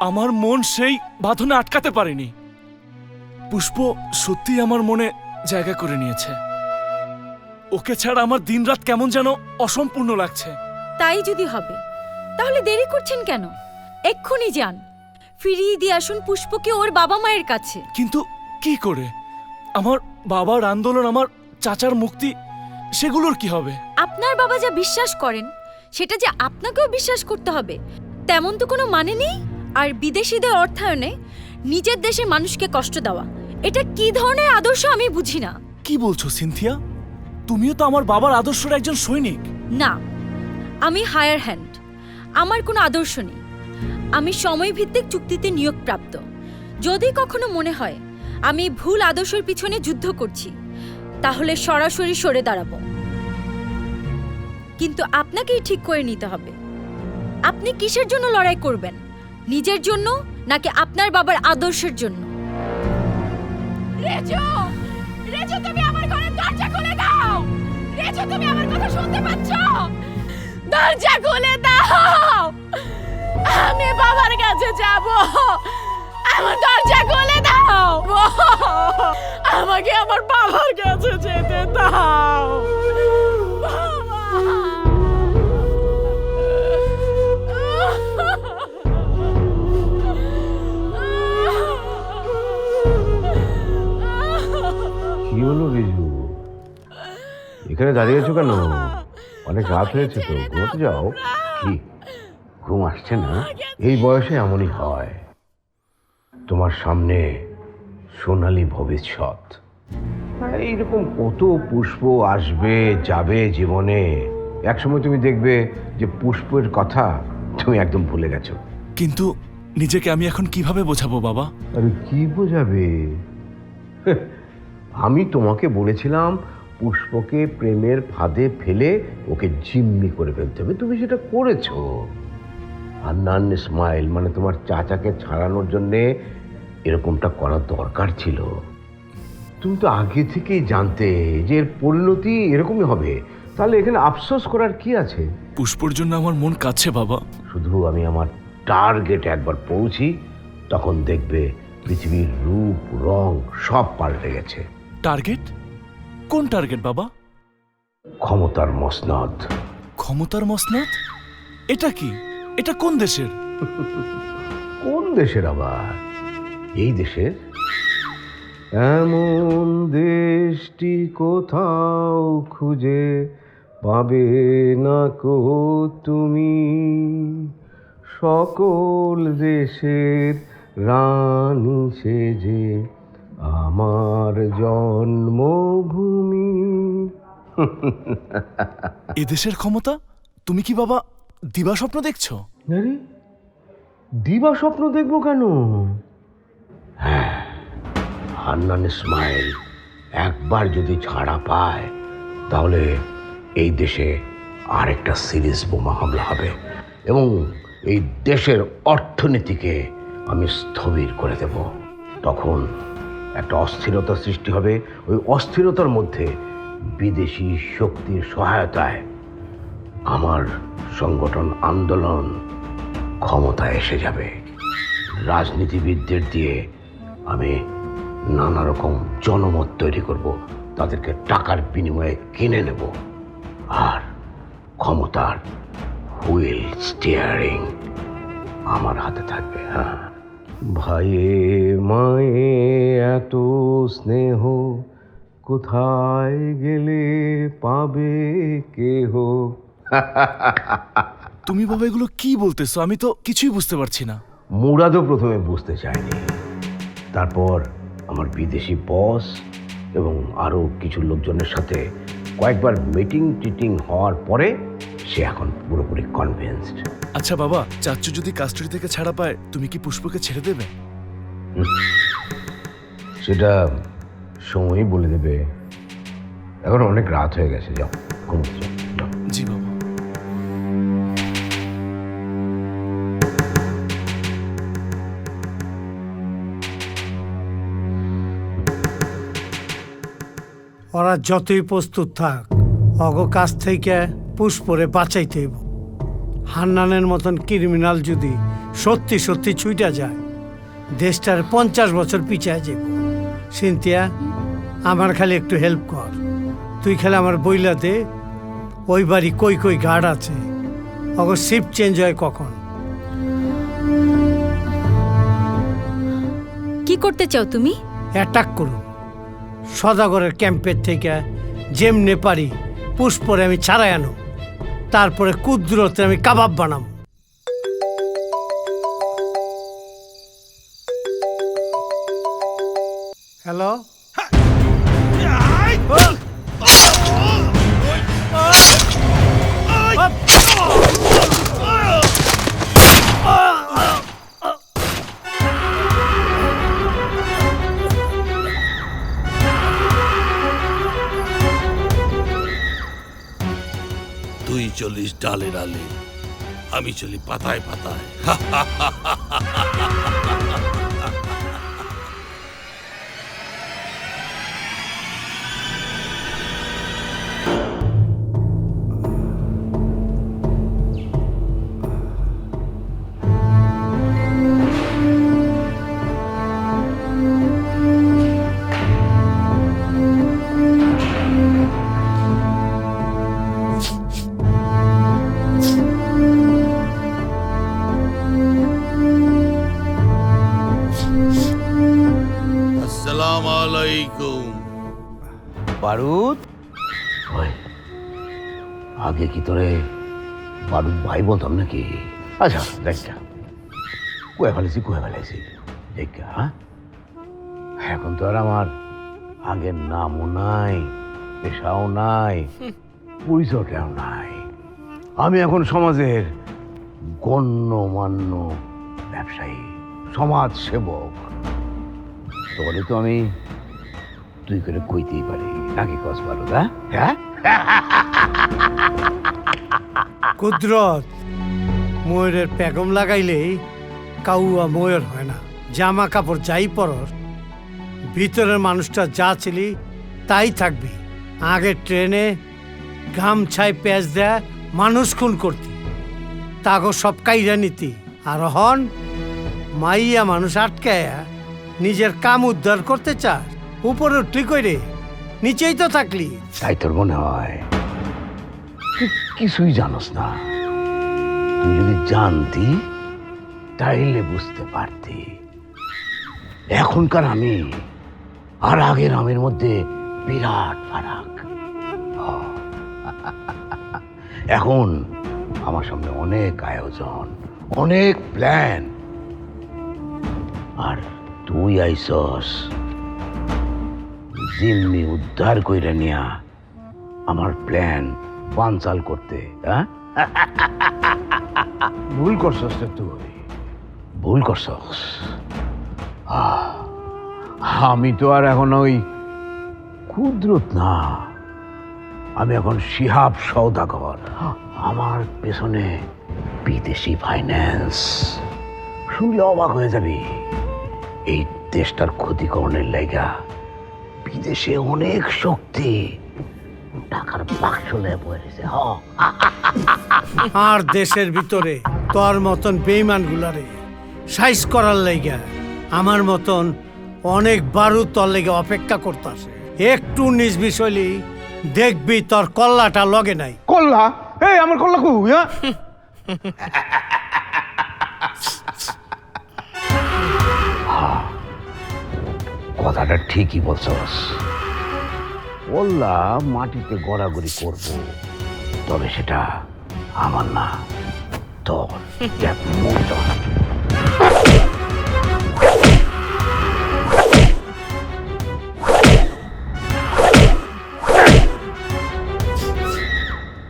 আমার মন সেই বাঁধনে আটকাতে পারেনি। পুষ্প সত্যি আমার মনে জায়গা করে নিয়েছে। ওকে ছাড়া আমার দিনরাত কেমন যেন অসম্পূর্ণ লাগছে। তাই যদি হবে তাহলে দেরি করছেন কেন? এক্ষুনি যান, ফিরিয়ে দিয়ে আসুন পুষ্পকে ওর বাবা মায়ের কাছে। কিন্তু কি করে? আমার বাবার আন্দোলন, আমার চাচার মুক্তি, সেগুলোর কি হবে? আপনার বাবা যা বিশ্বাস করেন সেটা যে আপনাকেও বিশ্বাস করতে হবে তেমন তো কোনো মানে নেই। আর বিদেশিদের অর্থায়নে নিজের দেশে মানুষকে কষ্ট দেওয়া, এটা কি ধরনের আদর্শ আমি বুঝি না। কি বলছো সিনথিয়া? তুমিও তো আমার বাবার আদর্শের একজন সৈনিক। না, আমি হায়ার হ্যান্ড, আমার কোনো আদর্শ নেই। আমি সময়ভিত্তিক চুক্তিতে নিয়োগপ্রাপ্ত। যদি কখনো মনে হয় আমি ভুল আদর্শের পিছনে যুদ্ধ করছি, তাহলে সরাসরি সরে দাঁড়াবো। কিন্তু আপনাকেই ঠিক করে নিতে হবে, আপনি কিসের জন্য লড়াই করবেন, নিজের জন্য নাকি আপনার বাবার আদর্শের জন্য? রেজো, রেজো, তুমি আমার ঘরের দরজা খুলে দাও। রেজো, তুমি আমার কথা শুনতে পাচ্ছ? দরজা খুলে দাও, আমি বাবার কাছে যাব। আমার দরজা খুলে দাও, আমাকে আমার বাবার কাছে যেতে দাও। কি হলো রিজু, এখানে দাঁড়িয়ে আছো কেন? অনেক রাত হয়েছে তো, ঘুমোতে যাও। কি ঘুম আসছে না? এই বয়সে এমনই হয়। তোমার সামনে সোনালী ভবিষ্যৎ। এইরকম কত পুষ্প আসবে যাবে জীবনে, একসময় তুমি দেখবে যে পুষ্পের কথা তুমি একদম ভুলে গেছো। কিন্তু নিজেকে আমি এখন কিভাবে বোঝাবো বাবা? আরে কি বোঝাবে? আমি তোমাকে বলেছিলাম পুষ্পকে প্রেমের ফাঁদে ফেলে ওকে জিম্মি করে ফেলতে হবে, তুমি সেটা করেছো। হান্নান ইসমাইল মানে তোমার চাচাকে ছাড়ানোর জন্যে এরকমটা করার দরকার ছিল। তুমি তো আগে থেকেই জানতে যে এর পরিণতি এরকমই হবে, তাহলে এখানে আফসোস করার কি আছে? পুষ্পর জন্য আমার মন কাঁদছে বাবা। শুধু আমি আমার টার্গেটে একবার পৌঁছি, তখন দেখবে পৃথিবীর রূপ রং সব পাল্টে গেছে। টার্গেট? কোন টার্গেট বাবা? ক্ষমতার মসনদ। ক্ষমতার মসনদ? এটা কি? এটা কোন দেশের? কোন দেশের আবার? এই দেশের। এমন দেশটি কোথাও খুঁজে পাবে না কো তুমি, সকল দেশের রানী সেজে আমার জন্মভূমি। এদেশের ক্ষমতা? তুমি কি বাবা দিবা স্বপ্ন দেখছো? আরে দিবা স্বপ্ন দেখবো কেন? হ্যাঁ, হান্নান ইসমাইল একবার যদি ছাড়া পায়, তাহলে এই দেশে আরেকটা সিরিজ বোমা হামলা হবে এবং এই দেশের অর্থনীতিকে আমি স্থবির করে দেব। তখন একটা অস্থিরতা সৃষ্টি হবে। ওই অস্থিরতার মধ্যে বিদেশি শক্তির সহায়তায় আমার সংগঠন আন্দোলন ক্ষমতায় এসে যাবে। রাজনীতিবিদদের দিয়ে আমি নানা রকম জনমত তৈরি করব, তাদেরকে টাকার বিনিময়ে কিনে নেব, আর ক্ষমতার হুইল স্টিয়ারিং আমার হাতে থাকবে। হ্যাঁ, ভাইয়ে মায়ে এত স্নেহ কোথায় গেলে পাবে কেহ। তুমি বাবা এগুলো কি বলতেছো? আমি তো কিছুই বুঝতে পারছি না। মুরাদও প্রথমে বুঝতে চায়নি, তারপর আমার বিদেশি বস এবং আরও কিছু লোকজনের সাথে কয়েকবার মিটিং হওয়ার পরে সে এখন পুরোপুরি কনভিন্সড। আচ্ছা বাবা, চাচ্চু যদি কাস্টডি থেকে ছাড়া পায়, তুমি কি পুষ্পকে ছেড়ে দেবে? সেটা সময়ই বলে দেবে। এখন অনেক রাত হয়ে গেছে, যাও ঘুমোতে যাও। জি বাবা। ওরা যতই প্রস্তুত থাক, অগ কাছ থেকে পুষ্পরে বাঁচাইতে হইব। হান্নানের মতন ক্রিমিনাল যদি সত্যি সত্যি ছুইটা যায়, দেশটার 50 বছর পিছায় যাব। সিনথিয়া, আমার খালি একটু হেল্প কর। তুই খালি আমার বইলা দে ওই বাড়ি কই কই গার্ড আছে, অগ শিফট চেঞ্জ হয় কখন। কি করতে চাও তুমি? অ্যাটাক করুন সদাগরের ক্যাম্পের থেকে যেমনে পারি পুষ্পরে আমি ছাড়াই আনো, তারপরে কুদ্রতে আমি কাবাব বানাবো। হ্যালো তুই চলিস ডালে ডালে, আমি চলি পাতায় পাতায়। আসসালামু আলাইকুম। বারুদ, ওই আগে কি তোরে বারুদ ভাই বলতাম নাকি? আচ্ছা দেখা কুয়ে ফেলেছি দেখা। হ্যাঁ, এখন তো আর আমার আগের নামও নাই, পেশাও নাই, পরিচয়টাও নাই। আমি এখন সমাজের গণ্যমান্য ব্যবসায়ী, সমাজ সেবক। তোরে তো আমি তুই করে কইতেই পারি নাকি কস বারুদ? হ্যাঁ, কুদরত ময়ূরের পেগম লাগাইলেই কাউয়া ময়ূর হয় না। জামা কাপড় যাই পরস, ভিতরের মানুষটা যা ছিলি তাই থাকবি। আগে ট্রেনে গামছায় প্যাঁচ দেয়া মানুষ খুন করতি, তাগো সব কাইরা নীতি। আর হন মাইয়া মানুষ আটকায়া নিজের কাম উদ্ধার করতে চাস, উপরে উঠলি কইরে নিচেই তো থাকলি। তাই তোর মনে হয়? তুই কিছুই জানোস না। তুই যদি জানতি তাইলে বুঝতে পারতি এখনকার আমি আর আগের আমের মধ্যে বিরাট ফারাক। এখন আমার সামনে অনেক আয়োজন, অনেক প্ল্যান, আর তুই আইসস জিম্মি উদ্ধার কইরা নিয়া আমার প্ল্যান বানচাল করতে। ভুল করছস রে তুই, ভুল করছস। আমি তো আর এখন ওই কুদরত না, আমি এখন শিহাব সওদাগর। আমার পেছনে বিদেশি ফাইন্যান্স। শুনলে অবাক হয়ে যাবি, এই দেশটার ক্ষতিকরণের লাইগা বিদেশে অনেক শক্তি টাকার বাক্স লয়ে পড়েছে। আর দেশের ভিতরে তোর মতন বেইমান গুলারে সাইজ করার লাইগা আমার মতন অনেক বারুদ তোর লেগে অপেক্ষা করতেছে। একটু নিজ বিষয়লি দেখবি তোর কল্লাটা লগে নাই। কল্লা? এই আমার কল্লা কু? কথাটা ঠিকই বলছস। কল্লা মাটিতে গড়াগড়ি করব, তবে সেটা আমার না, তোর।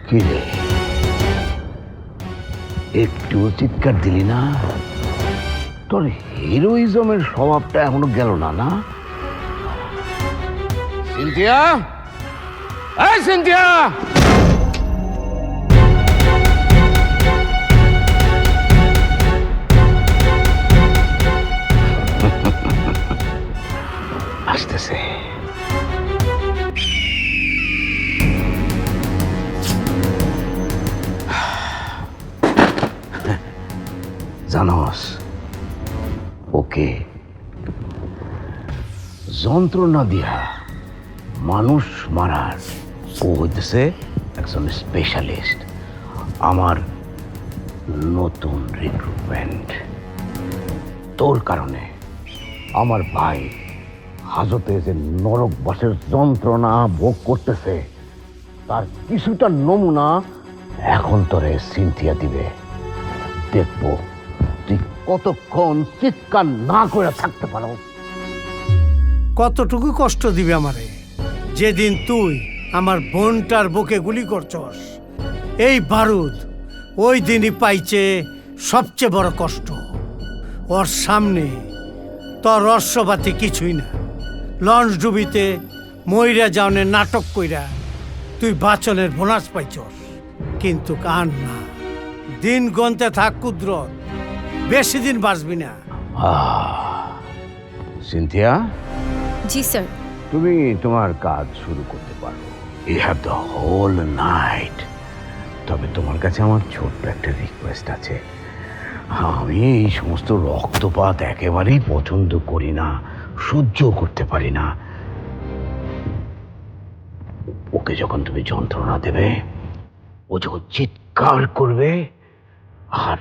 কি রে, একটু চিৎকার দিলি না? তোর হিরোইজমের স্বভাবটা এখনো গেল না? না সিনথিয়া, এই সিনথিয়া, আসতেছে। জানোস, ওকে যন্ত্রণা দিয়া মানুষ মারার ও হইতেছে একজন স্পেশালিস্ট, আমার নতুন রিক্রুটমেন্ট। তোর কারণে আমার ভাই হাজতে যে নরকবাসের যন্ত্রণা ভোগ করতেছে তার কিছুটা নমুনা এখন তোরে সিনথিয়া দিবে। দেখবো তুই কতক্ষণ চিৎকার না করে থাকতে পারো। কতটুকু কষ্ট দিবে আমারে? যেদিন তুই আমার বোনটার বুকে গুলি করছস, এই বারুদ ওই দিনই পাইছে সবচেয়ে বড় কষ্ট। ওর সামনে তোর রস্যবাতি কিছুই না। লঞ্চ ডুবিতে মইরা যাওনের নাটক কইরা তুই বাচনের বোনাস পাইছস, কিন্তু কান না। দিন গন্তে থাক কুদরত, বেশি দিন বাঁচবি না। সিনথিয়া, জি স্যার। তুমি তোমার কাজ শুরু করতে পারো। You have the whole night. তবে তোমার কাছে আমার ছোট্ট একটা রিকোয়েস্ট আছে। আমি এই সমস্ত রক্তপাত একেবারেই পছন্দ করি না, সহ্য করতে পারি না। ওকে যখন তুমি যন্ত্রণা দেবে, ও যখন চিৎকার করবে, আর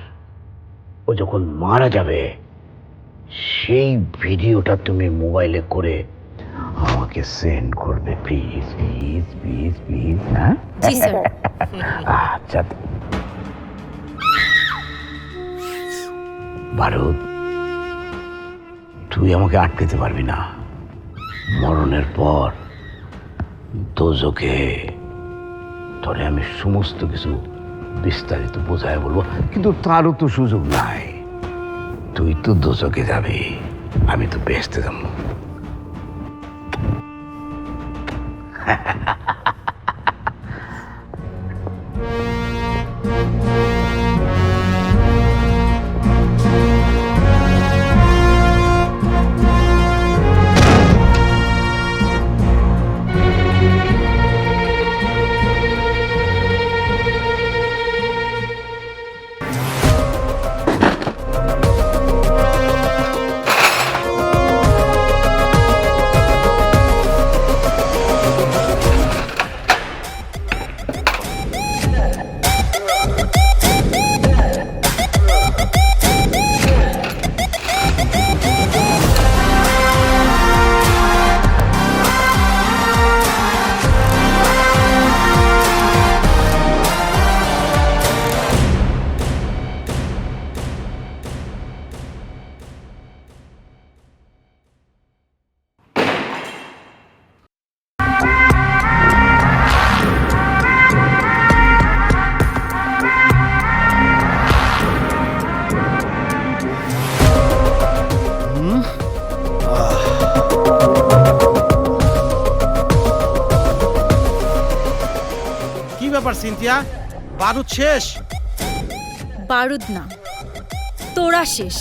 ও যখন মারা যাবে, সেই ভিডিওটা তুমি মোবাইলে করে আমাকে সেন্ড করবে, প্লিজ প্লিজ প্লিজ প্লিজ। হ্যাঁ, জি স্যার। আচ্ছা বারুদ, তুই আমাকে আটকাতে পারবি না। মরণের পর দোজখে তোরে আমি সমস্ত কিছু বিস্তারিত বোঝায় বলবো, কিন্তু তারও তো সুযোগ নাই। তুই তো দোজখে যাবি, আমি তো বেহেশতে যাবো। সিনথিয়া, বারুদ শেষ? বারুদ না, তোরা শেষ।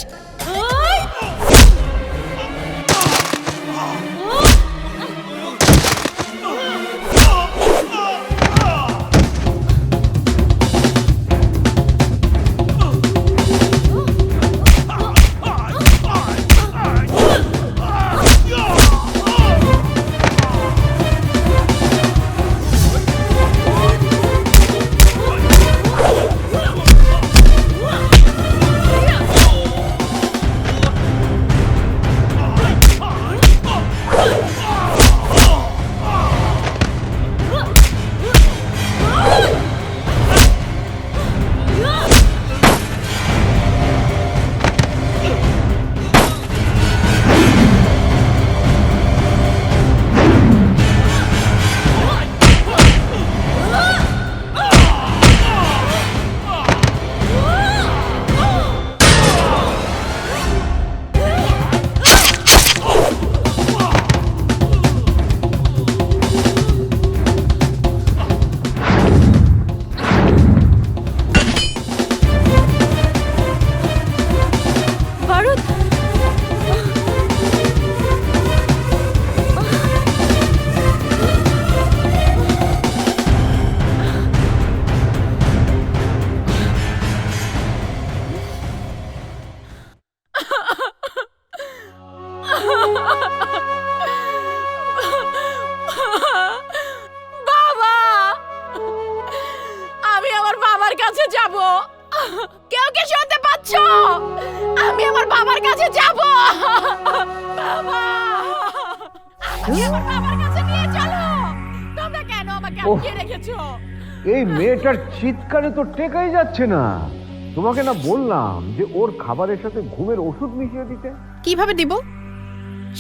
কাছে যাব। কেউ কি শুনতে পাচ্ছ? আমি আমার বাবার কাছে যাব। বাবা, আমাকে আমার বাবার কাছে নিয়ে চলো। তোমরা কেন আমাকে আটকে রেখেছো? এই মেয়েটার চিৎকারে তো টেকাই যাচ্ছে না। তোমাকে না বললাম যে ওর খাবারের সাথে ঘুমের ওষুধ মিশিয়ে দিতে? কিভাবে দিব?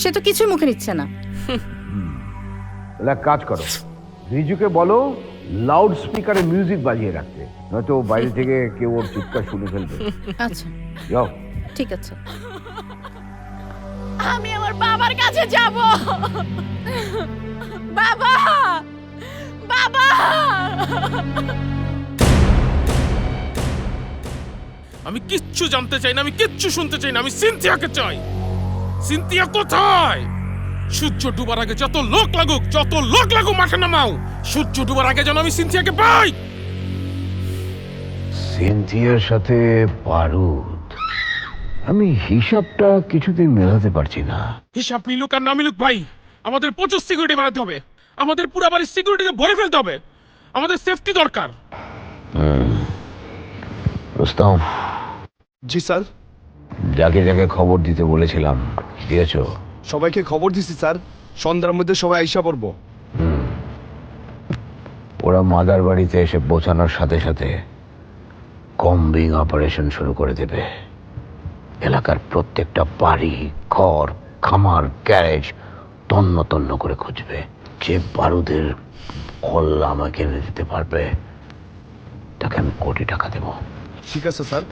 সে তো কিছুই মুখে নিচ্ছে না। তাহলে এক কাজ করো, রিজুকে বলো লাউড স্পিকারে মিউজিক বাজিয়ে রাখতে, নয়তো বাইরে থেকে কেউ ওর চিৎকার শুনে ফেলবে। আচ্ছা যাও। ঠিক আছে। আমি আমার বাবার কাছে যাব। বাবা, বাবা। আমি কিচ্ছু জানতে চাই না, আমি কিচ্ছু শুনতে চাই না, আমি সিনথিয়াকে চাই। সিনথিয়া কোথায়? সূর্য ডুবার আগে যত লোক লাগুক মাঠে নামাও, সূর্য ডুবার আগে যেন আমি সিনথিয়াকে পাই। সিনথিয়ার সাথে বারুদ, আমি হিসাবটা কিছুদিন মেলাতে পারছি না। হিসাব মিলুক আর না মিলুক ভাই, আমাদের প্রচুর সিকিউরিটি বাড়াতে হবে, আমাদের পুরো বাড়ির সিকিউরিটিকে ভরে ফেলতে হবে, আমাদের সেফটি দরকার। রুস্তম। জি স্যার। যাকে যাকে খবর দিতে বলেছিলাম দিয়েছো? সবাইকে খবর দিছি স্যার, সন্ধ্যার মধ্যে সবাই আইসা পড়বো। ওরা মাদার বাড়িতে এসে পৌঁছানোর সাথে সাথে কম্বিং অপারেশন শুরু করে দেবে। এলাকার প্রত্যেকটা বাড়ি, ঘর, খামার, গ্যারেজ তন্ন তন্ন করে খুঁজবে। যে বারুদের ফল আমাকে এনে দিতে পারবে তাকে আমি কোটি টাকা দেব। ঠিক আছে স্যার।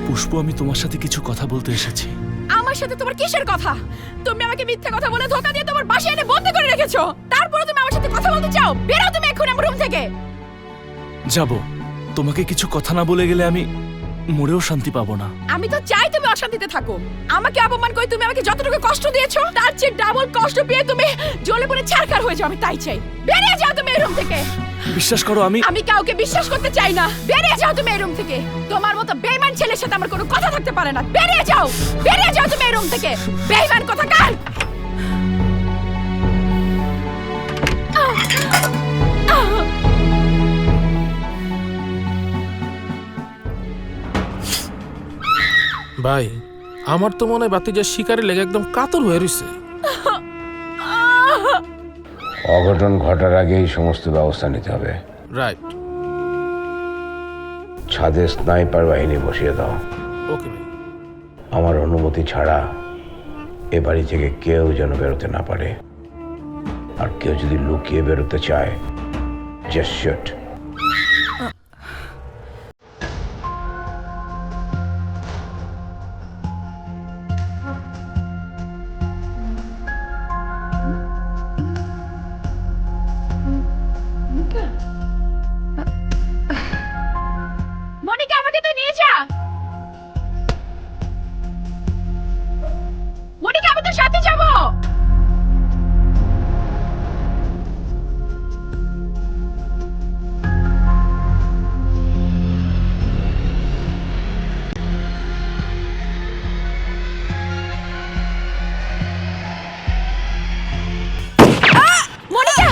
পুষ্প, আমি তোমার সাথে কিছু কথা বলতে এসেছি। আমার সাথে তোমার কিসের কথা? তুমি আমাকে মিথ্যা কথা বলে ধোকা দিয়ে তোমার বাসায় এনে বন্দি করে রেখেছো, তারপরে তুমি আমার সাথে কথা বলতে চাও? বেরো তুমি এখন আমার রুম থেকে। যাব, তোমাকে কিছু কথা না বলে গেলে আমি মরেও শান্তি পাবো না। আমি তো চাই তুমি অশান্তিতে থাকো। আমাকে অপমান করে তুমি আমাকে যতটুকু কষ্ট দিয়েছো তার চেয়ে ডাবল কষ্ট পেয়ে তুমি জ্বলে পুড়ে ছারখার হয়ে যাও, আমি তাই চাই। বেরিয়ে যাও তুমি এই রুম থেকে। বিশ্বাস করো, আমি কাউকে বিশ্বাস করতে চাই না। বেরিয়ে যাও তুমি এই রুম থেকে। তোমার মতো বেঈমান ছেলের সাথে আমার কোনো কথা থাকতে পারে না। বেরিয়ে যাও তুমি এই রুম থেকে, বেঈমান কোথাকার। ভাই, আমার তো মনে হয় বাতিজার শিকারে লেগে একদম কাতর হয়ে রয়েছে। অঘটন ঘটার আগেই সমস্ত ব্যবস্থা নিতে হবে। রাইট। ছাদে স্নাইপার বাহিনী বসিয়ে দাও। ওকে ভাই। আমার অনুমতি ছাড়া এ বাড়ি থেকে কেউ যেন বেরোতে না পারে, আর কেউ যদি লুকিয়ে বেরোতে চায় জাস্ট শুট। মনিকা, আমাকে তুই নিয়ে যা। মনিকা, আমি তোর সাথে যাব। মনিকা,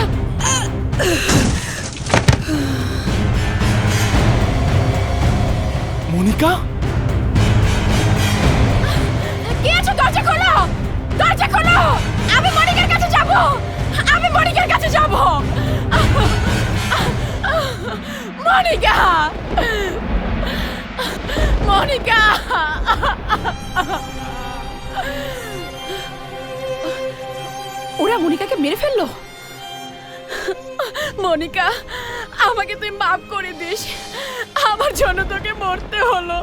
মনিকা, কি আছে? দরজা খোলো, দরজা খোলো। আমি মনিকার কাছে যাব, আমি মনিকার কাছে যাব। মনিকা, মনিকা। ওরা মনিকাকে মেরে ফেললো। মনিকা, আমাকে তুই মাফ করে দিস, আমার জন্য তোকে মরতে হলো।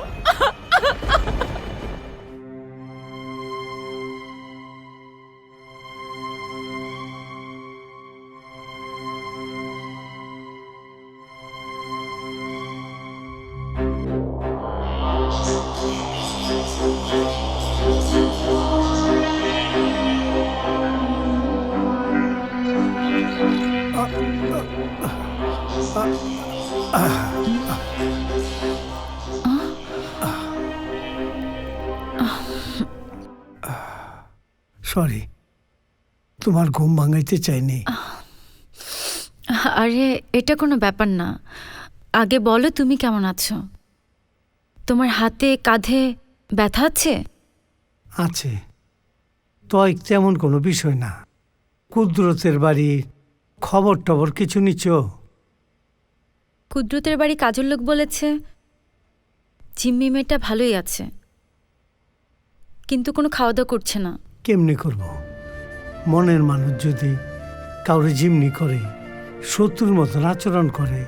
সরি, তোমার ঘুম ভাঙাইতে চাইনি। আরে এটা কোনো ব্যাপার না, আগে বলো তুমি কেমন আছো? তোমার হাতে কাঁধে ব্যথা আছে? আছে, তো তেমন কোনো বিষয় না। কুদরতের বাড়ি খবর টবর কিছু নিচ্ছ? কুদরতের বাড়ি কাজের লোক বলেছে জিম্মি মেয়েটা ভালোই আছে, কিন্তু কোনো খাওয়া দাওয়া করছে না। কেমনে করব? মনের মানুষ যদি কাউরে জিমনি করে, শত্রুর মতন আচরণ করে,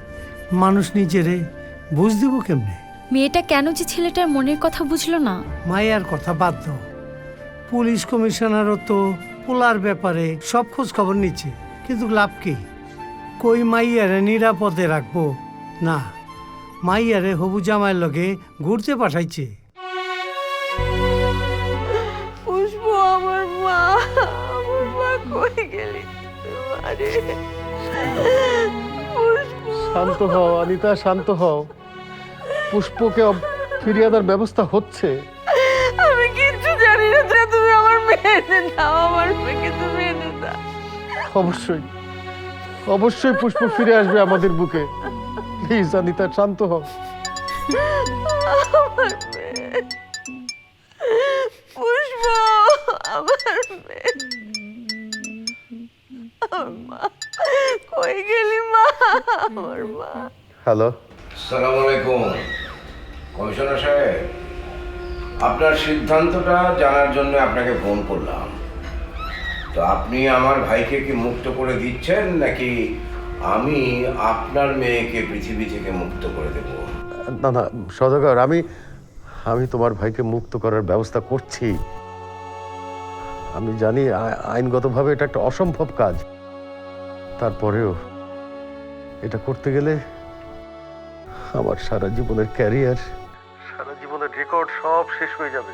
মানুষ নিজেরে বুঝ দিব কেমনে? মেয়েটা কেন যে ছেলেটার মনের কথা বুঝলো না? মাইয়ার কথা বাদ দাও, পুলিশ কমিশনারও তো পোলার ব্যাপারে সব খোঁজ খবর নিচ্ছে, কিন্তু লাভ কি? কই মাইয়ারে নিরাপদে রাখবো? না, মাইয়ারে হবু জামাইয়ের লগে ঘুরতে পাঠাইছে। পুষ্প, আমার মা কই গেলি? শান্ত হও অনিতা, শান্ত হও। পুষ্পকে ফিরিয়ে আনার ব্যবস্থা হচ্ছে। আমি কিচ্ছু জানি না, তুমি আমার মেয়ে এনে দাও, আমার মেয়েকে তুমি এনে দাও। অবশ্যই অবশ্যই পুষ্প ফিরে আসবে আমাদের বুকে। প্লিজ অনিতা, শান্ত হও। আমার মেয়ে পুষ্প, আমার মেয়ে, আমার মা কই গেলি মা? আমার মা। হ্যালো, আসসালামু আলাইকুম কমিশনার সাহেব। আপনার সিদ্ধান্তটা জানার জন্য আপনাকে ফোন করলাম। তো আপনি আমার ভাইকে কি মুক্ত করে দিচ্ছেন, নাকি আমি আপনার মেয়েকে পৃথিবী থেকে মুক্ত করে দেব? না না সদাগর, আমি তোমার ভাইকে মুক্ত করার ব্যবস্থা করছি। আমি জানি আইনগতভাবে এটা একটা অসম্ভব কাজ, তারপরেও এটা করতে গেলে আমার সারা জীবনের ক্যারিয়ার, সারা জীবনের রেকর্ড সব শেষ হয়ে যাবে।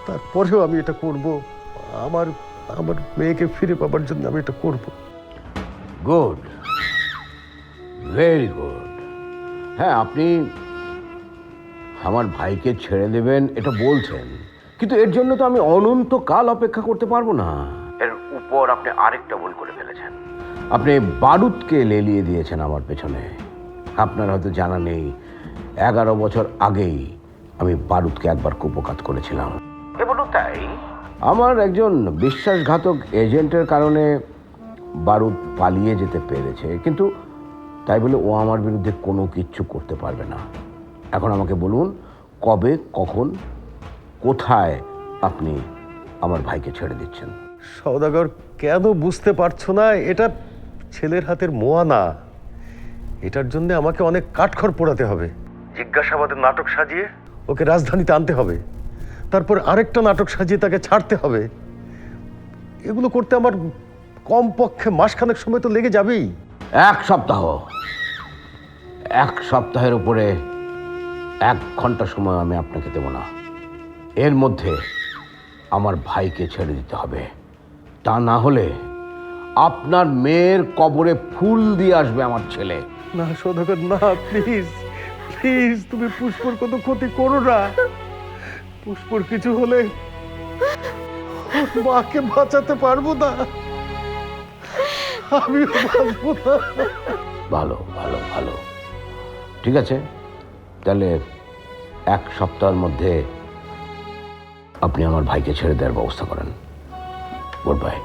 তারপরেও আমি এটা করব, আমার আমার মেয়েকে ফিরে পাবার জন্য আমি এটা করব। Good, very good. হ্যাঁ, আপনি আমার ভাইকে ছেড়ে দেবেন এটা বলছেন, কিন্তু এর জন্য তো আমি অনন্তকাল অপেক্ষা করতে পারবো না। এর উপর আপনি আরেকটা ভুল করে ফেলেছেন। আপনি বারুদকে লেলিয়ে দিয়েছেন আমার পেছনে। আপনার হয়তো জানা নেই, 11 বছর আগেই আমি বারুদকে একবার কুপকাত করেছিলাম। এবারও তাই। আমার একজন বিশ্বাসঘাতক এজেন্টের কারণে বারুদ পালিয়ে যেতে পেরেছে, কিন্তু তাই বলে ও আমার বিরুদ্ধে কোনো কিচ্ছু করতে পারবে না। এখন আমাকে বলুন, কবে, কখন, কোথায় আপনি আমার ভাইকে ছেড়ে দিচ্ছেন? সওদাগর, কেন বুঝতে পারছো না? এটা ছেলের হাতের মোয়া না। এটার জন্য আমাকে অনেক কাঠখড় পোড়াতে হবে। জিজ্ঞাসাবাদের নাটক সাজিয়ে ওকে রাজধানীতে আনতে হবে, তারপর আরেকটা নাটক সাজিয়ে তাকে ছাড়তে হবে। এগুলো করতে আমার কমপক্ষে মাসখানেক সময় তো লেগে যাবেই। 1 সপ্তাহ। 1 সপ্তাহের উপরে 1 ঘন্টা সময় আমি আপনাকে দেব না। এর মধ্যে আমার ভাইকে ছেড়ে দিতে হবে, তা না হলে আপনার মেয়ের কবরে ফুল দিয়ে আসবে আমার ছেলে। না সওদাগর, না, প্লিজ প্লিজ, তুমি পুষ্পর কত ক্ষতি করো না। পুষ্পর কিছু হলে মাকে বাঁচাতে পারবো না, আমি বাঁচবো না। ভালো ভালো ভালো, ঠিক আছে, তাহলে 1 সপ্তাহের মধ্যে আপনি আমার ভাইকে ছেড়ে দেওয়ার ব্যবস্থা করেন। Good bye.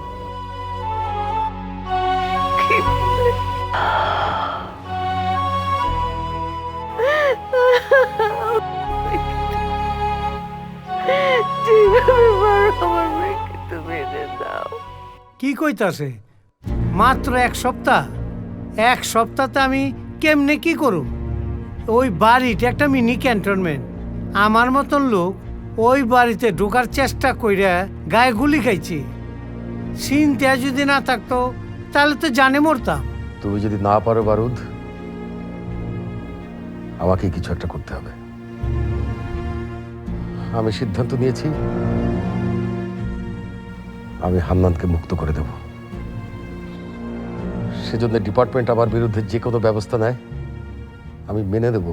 কি কইতাছে? মাত্র 1 সপ্তাহ? 1 সপ্তাহতে আমি কেমনে কি করব? ওই বাড়িটা একটা মিনি ক্যান্টনমেন্ট। আমার মতন লোক ওই বাড়িতে ঢোকার চেষ্টা কইরা গায়ে গুলি খাইছি। চিন্তা যদি না থাকতো তাহলে তো জানে মরতাম। তুমি যদি না পারো বারুদ, আমাকে কিছু একটা করতে হবে। আমি সিদ্ধান্ত নিয়েছি, আমি হান্নানকে মুক্ত করে দেব। সেজন্য ডিপার্টমেন্ট আমার বিরুদ্ধে যে কোনো ব্যবস্থা নেয় আমি মেনে নেব।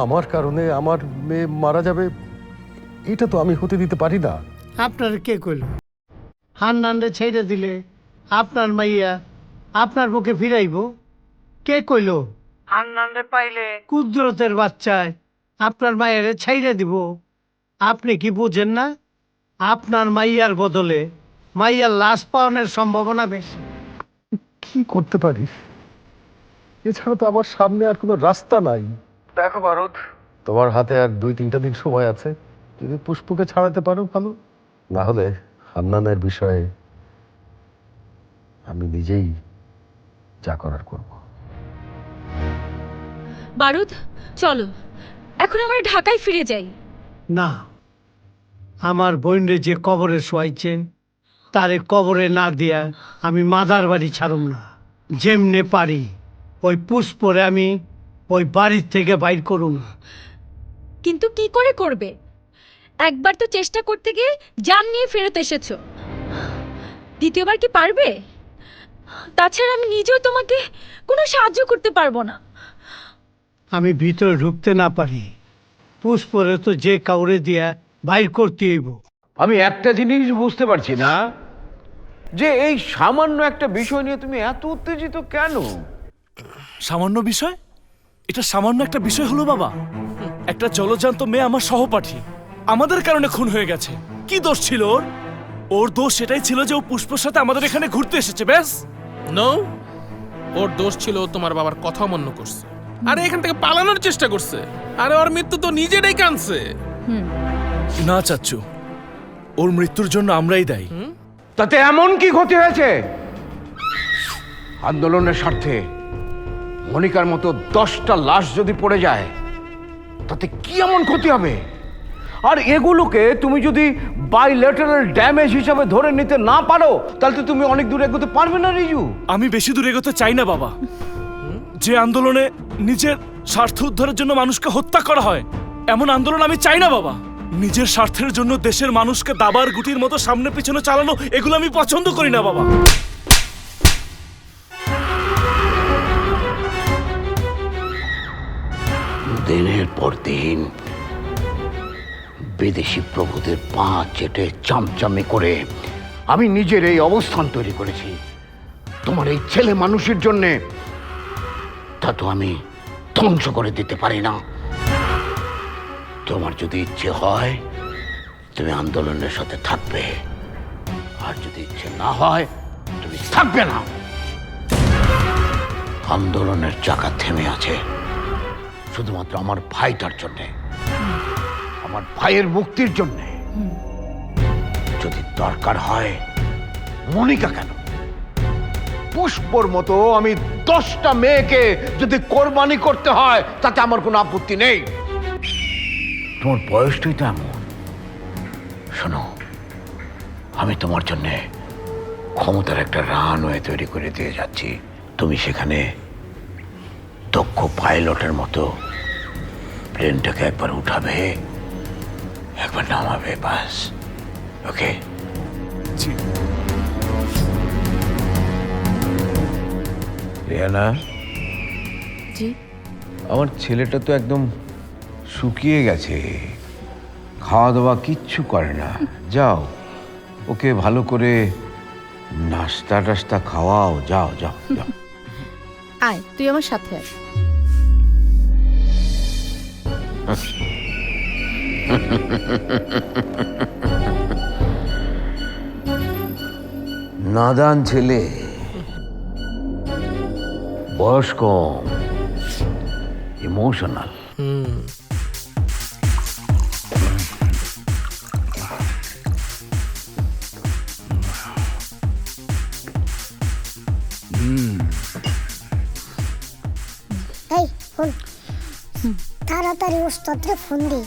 আমার কারণে আমার মেয়ে মারা যাবে, এটা তো আমি হতে দিতে পারি না। আপনার কে কইল হান্নানরে ছেড়ে দিলে আপনার মাইয়া আপনার বুকে ফিরাইব? কে কইল হান্নানে পাইলে কুদরতের বাচ্চায় আপনার মায়ের ছাইরে দিব। আপনি কি বুঝেন না? আপনার মাইয়ার বদলে মাইয়ার লাশ পাওয়ানোর সম্ভাবনা বেশি। কি করতে পারি? এছাড়া তো আমার সামনে আর কোনো রাস্তা নাই। দেখো বারুদ, তোমার হাতে আর 2-3টা দিন সময় আছে। যদি পুষ্পকে ছাড়াতে পারো ভালো, না হলে হান্নানের বিষয়ে আমি নিজেই যা করার করব। বারুদ, চলো এখন আমরা ঢাকায় ফিরে যাই। না, আমার বোনরে যে কবরে শোয়াইছে তারে কবরে না দিয়া আমি মাদার বাড়ি ছাড়ুম না। যেমনে পারি ওই পুষ্পরে আমি ওই বাড়ির থেকে বাইর করুম। কিন্তু কি করে করবে? একবার তো চেষ্টা করতে গিয়ে জান নিয়ে ফেরত এসেছো, দ্বিতীয়বার কি পারবে? তাছাড়া আমি নিজেও তোমাকে কোনো সাহায্য করতে পারবো না। আমি ভিতরে ঢুকতে না পারি, পুষ্পরে তো যে কাউরে দিয়া বাইর করতে হইব। আমি একটা জিনিস বুঝতে পারছি না, যে এই সামান্য একটা বিষয় নিয়ে তুমি এত উত্তেজিত কেন? সামান্য বিষয়? এটা সামান্য একটা বিষয় হলো বাবা? একটা জলজান্ত মেয়ে আমার সহপাঠী, আমাদের কারণে খুন হয়ে গেছে। কি দোষ ছিল ওর? ওর দোষ সেটাই ছিল যে ও পুষ্পর সাথে আমাদের এখানে ঘুরতে এসেছে, ব্যাস। নো, ওর দোষ ছিল ও তোমার বাবার কথা অমান্য করছে, আরে এখান থেকে পালানোর চেষ্টা করছে। আরে ওর মৃত্যু তো নিজেরাই কাঁদছে। না চাচ্চু, ওর মৃত্যুর জন্য আমরাই দায়ী। তাতে এমন কি ক্ষতি হয়েছে? আন্দোলনের স্বার্থে মনিকার মতো 10টা লাশ যদি পড়ে যায় তাতে কি এমন ক্ষতি হবে? আর এগুলোকে তুমি যদি বাইলেটারাল ড্যামেজ হিসাবে ধরে নিতে না পারো তাহলে তো তুমি অনেক দূর এগোতে পারবে না রিজু। আমি বেশি দূর এগোতে চাই না বাবা। যে আন্দোলনে নিজের স্বার্থ উদ্ধারের জন্য মানুষকে হত্যা করা হয়, এমন আন্দোলন আমি চাই না বাবা। নিজের স্বার্থের জন্য দেশের মানুষকে দাবার গুটির মতো সামনে পিছনে চালানো, এগুলো আমি পছন্দ করি না বাবা। দিনের পর দিন বিদেশি প্রভুদের পা চেটে চামচামি করে আমি নিজের এই অবস্থান তৈরি করেছি তোমার এই ছেলে মানুষের জন্যে। তা তো আমি ধ্বংস করে দিতে পারি না। তোমার যদি ইচ্ছে হয় তুমি আন্দোলনের সাথে থাকবে, আর যদি ইচ্ছে না হয় তুমি থাকবে না। আন্দোলনের চাকা থেমে আছে শুধুমাত্র আমার ভাইটার জন্যে, আমার ভাইয়ের মুক্তির জন্যে। যদি দরকার হয় মনিকা কেন, পুষ্পর মতো আমি 10টা মেয়েকে যদি কোরবানি করতে হয় তাতে আমার কোনো আপত্তি নেই। তোমার বয়সটাই তো এমন। শোনো, আমি তোমার জন্যে ক্ষমতার একটা রানওয়ে তৈরি করে দিয়ে যাচ্ছি। তুমি সেখানে দক্ষ পাইলটের মতো প্লেনটাকে একবার উঠাবে, একবার নামাবে, বাস। ওকে? রিয়ানা, জি? আমার ছেলেটা তো একদম শুকিয়ে গেছে, খাওয়া দাওয়া কিচ্ছু করে না। যাও ওকে ভালো করে নাস্তা টাস্তা খাওয়াও। যাও যাও যাও। আয়, তুই আমার সাথে আয়। নাদান ছেলে, বয়স কম, ইমোশনাল। এই ফোন তাড়াতাড়ি ওস্তাদরে ফোন দি,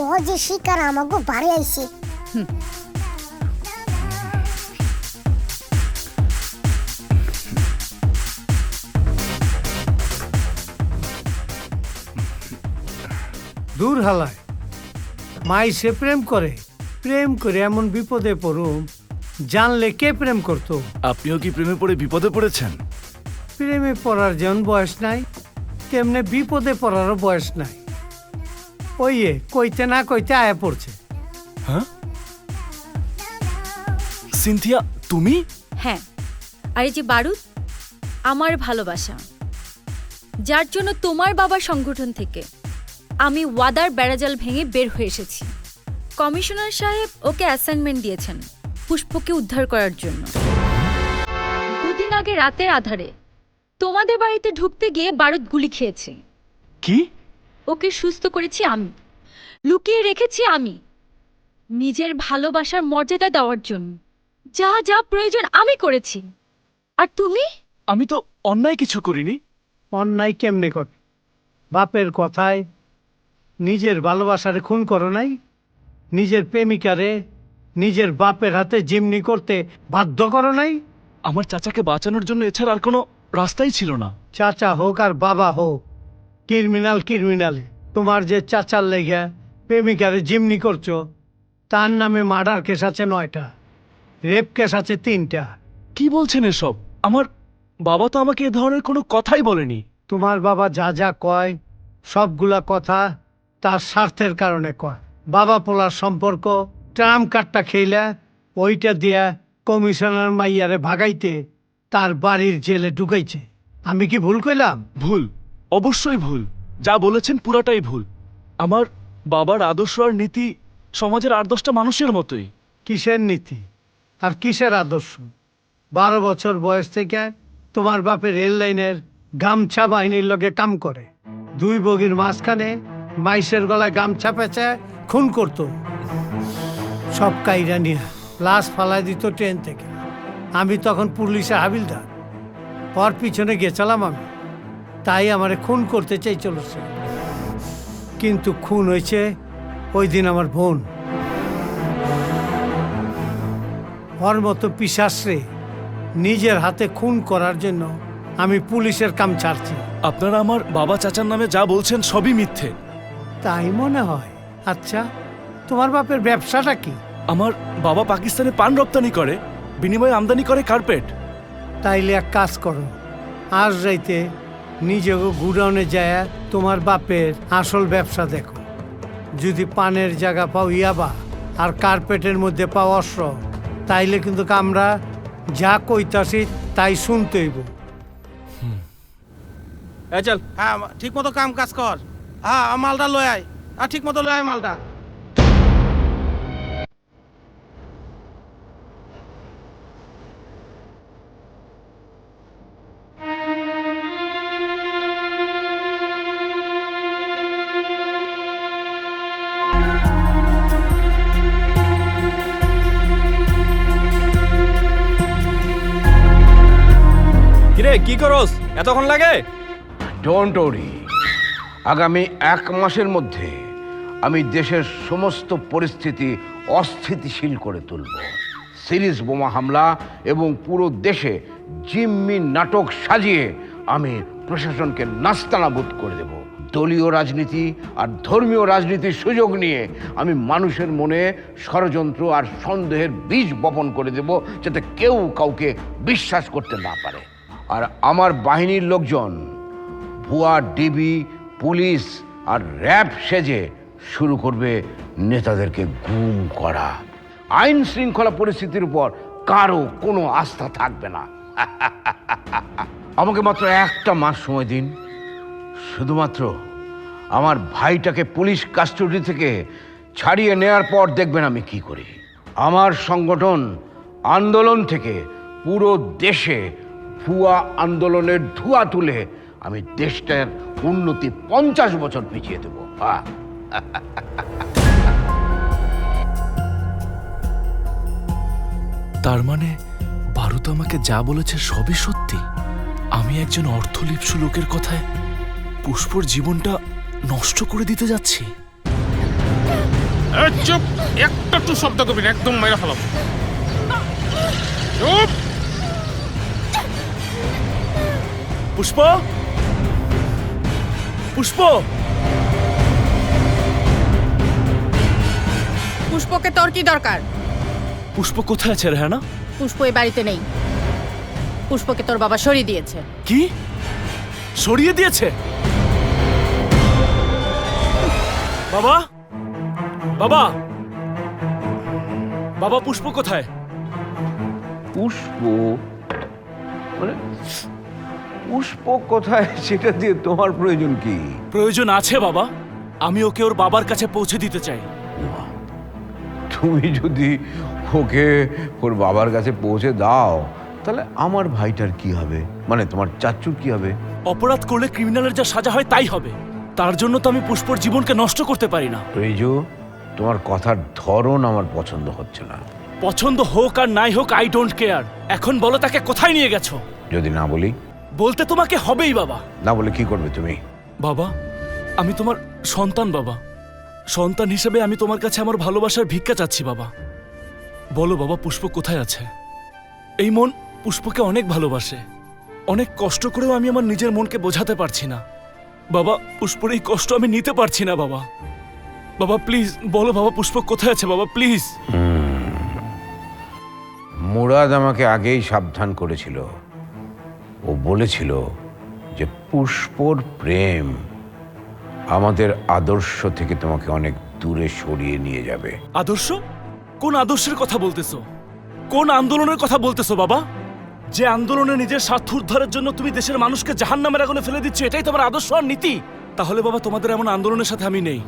ও যে শিকার আমাকে বাড়ি আইছে। দূর হালায় মাই সে প্রেম করে, প্রেম করে এমন বিপদে পড়ুম জানলে কে প্রেম করতো? আপনিও কি প্রেমে পড়ে বিপদে পড়েছেন? প্রেমে পড়ার যেমন বয়স নাই তেমনি বিপদে পড়ারও বয়স নাই। ওই কইতে না কইতে আয়া পড়ছে। হ্যাঁ সিনথিয়া, তুমি? হ্যাঁ, আর এই যে বারুদ, আমার ভালোবাসা। যার জন্য তোমার বাবার সংগঠন থেকে আমি ওয়াদার বেড়াজাল ভেঙে বের হয়ে এসেছি। কমিশনার সাহেব ওকে অ্যাসাইনমেন্ট দিয়েছেন পুষ্পকে উদ্ধার করার জন্য। দুদিন আগে রাতের আধারে তোমাদের বাড়িতে ঢুকতে গিয়ে বারুদ গুলি খেয়েছে। কি? ওকে সুস্থ করেছি আমি, লুকিয়ে রেখেছি আমি, নিজের ভালোবাসার মর্যাদা দেওয়ার জন্য যা যা প্রয়োজন আমি করেছি। আর তুমি? আমি তো অন্যায় কিছু করিনি। অন্যায় কেমনে কর? বাপের কথায় নিজের ভালোবাসারে খুন করো নাই? নিজের প্রেমিকারে নিজের বাপের হাতে জিম্মি করতে বাধ্য করো নাই? আমার চাচাকে বাঁচানোর জন্য এছাড়া আর কোনো রাস্তাই ছিল না। চাচা হোক আর বাবা হোক, ক্রিমিনাল। তোমার যে চাচার লেগে প্রেমিকারে জিম্মি করছো, তার নামে মার্ডার কেস আছে 9টা, রেপ কেস আছে 3টা। কি বলছেন এসব? আমার বাবা তো আমাকে এ ধরনের কোনো কথাই বলেনি। তোমার বাবা যা যা কয় সবগুলা কথা তার স্বার্থের কারণে কয়। বাবা পোলার সম্পর্ক ট্রাম কাটটা খেইলা ওইটা দিয়া কমিশনার মাইয়ারে ভাগাইতে তার বাড়ির জেলে ঢুকাইছে। আমি কি ভুল কইলাম? ভুল, অবশ্যই ভুল। যা বলেছেন পুরাটাই ভুল। আমার বাবার আদর্শ আর নীতি সমাজের 8-10টা মানুষের মতোই। কিসের নীতি আর কিসের আদর্শ? 12 বছর বয়স থেকে তোমার বাপের রেল লাইনের গামছা বাহিনীর লগে কাম করে, 2 বগির মাঝখানে মাইসের গলায় গামছা পেঁচে খুন করত, সব কাইরা নিয়ে লাশ ফালাই দিত ট্রেন থেকে। আমি তখন পুলিশে হাবিলদার, ওর পিছনে গেছিলাম আমি, তাই আমারে খুন করতে চাই চলেছে। কিন্তু খুন হয়েছে ওই দিন আমার বোন। ওর মতো পিশাচরে নিজের হাতে খুন করার জন্য আমি পুলিশের কাম ছাড়ছি। আপনারা আমার বাবা চাচার নামে যা বলছেন সবই মিথ্যে। তাই মনে হয়? আচ্ছা, তোমার বাপের ব্যবসাটা কি? আমার বাবা পাকিস্তানে পান রপ্তানি করে, বিনিময়ে আমদানি করে কার্পেট। তাইলে এক কাজ করো, আজ রাইতে নিজেকে গুডাউনে যায় তোমার বাপের আসল ব্যবসা দেখো। যদি পানের জায়গা পাও ইয়াবা আর কার্পেটের মধ্যে পাও অস্ত্র, তাইলে কিন্তু আমরা যা কইতাছি তাই শুনতে হইব। চল। হ্যাঁ, ঠিক মতো কাম কাজ কর। হ্যাঁ, মালটা লয় আয়। ঠিক মতো লয় আয় মালটা। কিরে, কি করস? এতক্ষণ লাগে? ডোন্ট ওরি, আগামী 1 মাসের মধ্যে আমি দেশের সমস্ত পরিস্থিতি অস্থিতিশীল করে তুলব। সিরিজ বোমা হামলা এবং পুরো দেশে জিম্মি নাটক সাজিয়ে আমি প্রশাসনকে নাস্তানাবুদ করে দেব। দলীয় রাজনীতি আর ধর্মীয় রাজনীতির সুযোগ নিয়ে আমি মানুষের মনে ষড়যন্ত্র আর সন্দেহের বীজ বপন করে দেব, যাতে কেউ কাউকে বিশ্বাস করতে না পারে। আর আমার বাহিনীর লোকজন ভুয়া ডিবি, পুলিশ আর র্যাব সেজে শুরু করবে নেতাদেরকে গুম করা। আইন শৃঙ্খলা পরিস্থিতির উপর কারো কোনো আস্থা থাকবে না। আমাকে মাত্র 1টা মাস সময় দিন, শুধুমাত্র আমার ভাইটাকে পুলিশ কাস্টডি থেকে ছাড়িয়ে নেয়ার পর দেখবেন আমি কি করি। আমার সংগঠন আন্দোলন থেকে পুরো দেশে ভুয়া আন্দোলনের ধোঁয়া তুলে আমি দেশটার উন্নতি 50 বছর পিছিয়ে দেব। তার মানে বারুদ আমাকে যা বলেছে সবই সত্যি। আমি একজন অর্থলিপ্সু লোকের কথায় পুষ্পর জীবনটা নষ্ট করে দিতে যাচ্ছি। চুপ, একটু শব্দ করবি না, একদম মেরে ফেলাম। চুপ। পুষ্প, পুষ্প, পুষ্পকে তোর কি দরকার? পুষ্প কোথায় আছে রেহানা? পুষ্প এই বাড়িতে নেই। পুষ্পকে তোর বাবা সরিয়ে দিয়েছে। কি সরিয়ে দিয়েছে? বাবা, বাবা, বাবা, পুষ্প কোথায়? পুষ্প মানে পুষ্প কোথায় সেটা দিয়ে তোমার প্রয়োজন কি? প্রয়োজন আছে বাবা, আমি ওকে ওর বাবার কাছে পৌঁছে দিতে চাই। তুমি যদি ওকে ওর বাবার কাছে পৌঁছে দাও তাহলে আমার ভাইটার কি হবে, মানে তোমার চাচ্চুর কি হবে? অপরাধ করলে ক্রিমিনালের যা সাজা হয় তাই হবে, তার জন্য তো আমি পুষ্পর জীবনকে নষ্ট করতে পারি না। রিজু, তোমার কথার ধরন আমার পছন্দ হচ্ছে না। পছন্দ হোক আর নাই হোক, আই ডোন্ট কেয়ার। এখন বলো তাকে কোথায় নিয়ে গেছো? যদি না বলি? বলতে তোমাকে হবেই বাবা। না বলে কি করবে তুমি? বাবা, আমি তোমার সন্তান বাবা, সন্তান হিসেবে আমি তোমার কাছে আমার ভালোবাসার ভিক্ষা চাচ্ছি বাবা। বলো বাবা, পুষ্প কোথায় আছে? এই মন পুষ্পকে অনেক ভালোবাসে, অনেক কষ্ট করেও আমি আমার নিজের মনকে বোঝাতে পারছি না বাবা। পুষ্পর এই কষ্ট আমি নিতে পারছি না বাবা। বাবা প্লিজ বলো বাবা, পুষ্প কোথায় আছে বাবা, প্লিজ। মুরাদ আমাকে আগেই সাবধান করেছিল। ও বলেছিল যে পুষ্পর প্রেম আমাদের আদর্শ থেকে তোমাকে অনেক দূরে সরিয়ে নিয়ে যাবে। আদর্শ? কোন আদর্শের কথা বলতেছো? কোন আন্দোলনের কথা বলতেছো বাবা? যে আন্দোলনে নিজের স্বার্থ উদ্ধারের জন্য তুমি দেশের মানুষকে জাহান্নামের আগুনে ফেলে দিচ্ছ, এটাই তোমার আদর্শ আর নীতি? তাহলে বাবা তোমাদের এমন আন্দোলনের সাথে আমি নেই।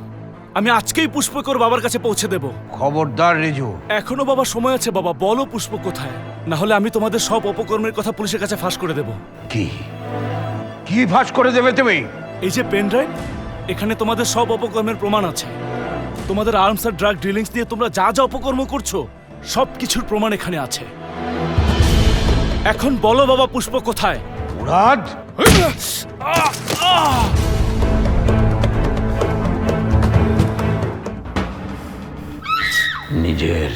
আমি আজকেই পুষ্পকে ওর বাবার কাছে পৌঁছে দেব। খবরদার রিজু। এখনো বাবা সময় আছে বাবা, বলো পুষ্প কোথায়, না হলে আমি তোমাদের সব অপকর্মের কথা পুলিশের কাছে ফাঁস করে দেব। কি কি ফাঁস করে দেবে তুমি? এই যে পেন ড্রাইভ, এখানে তোমাদের সব অপকর্মের প্রমাণ আছে। তোমাদের আর্মস আর ড্রাগ ডিলিংস নিয়ে তোমরা যা যা অপকর্ম করছো সব কিছুর প্রমাণ এখানে আছে। এখন বলো বাবা, পুষ্প কোথায়? মুরাদ, নিজের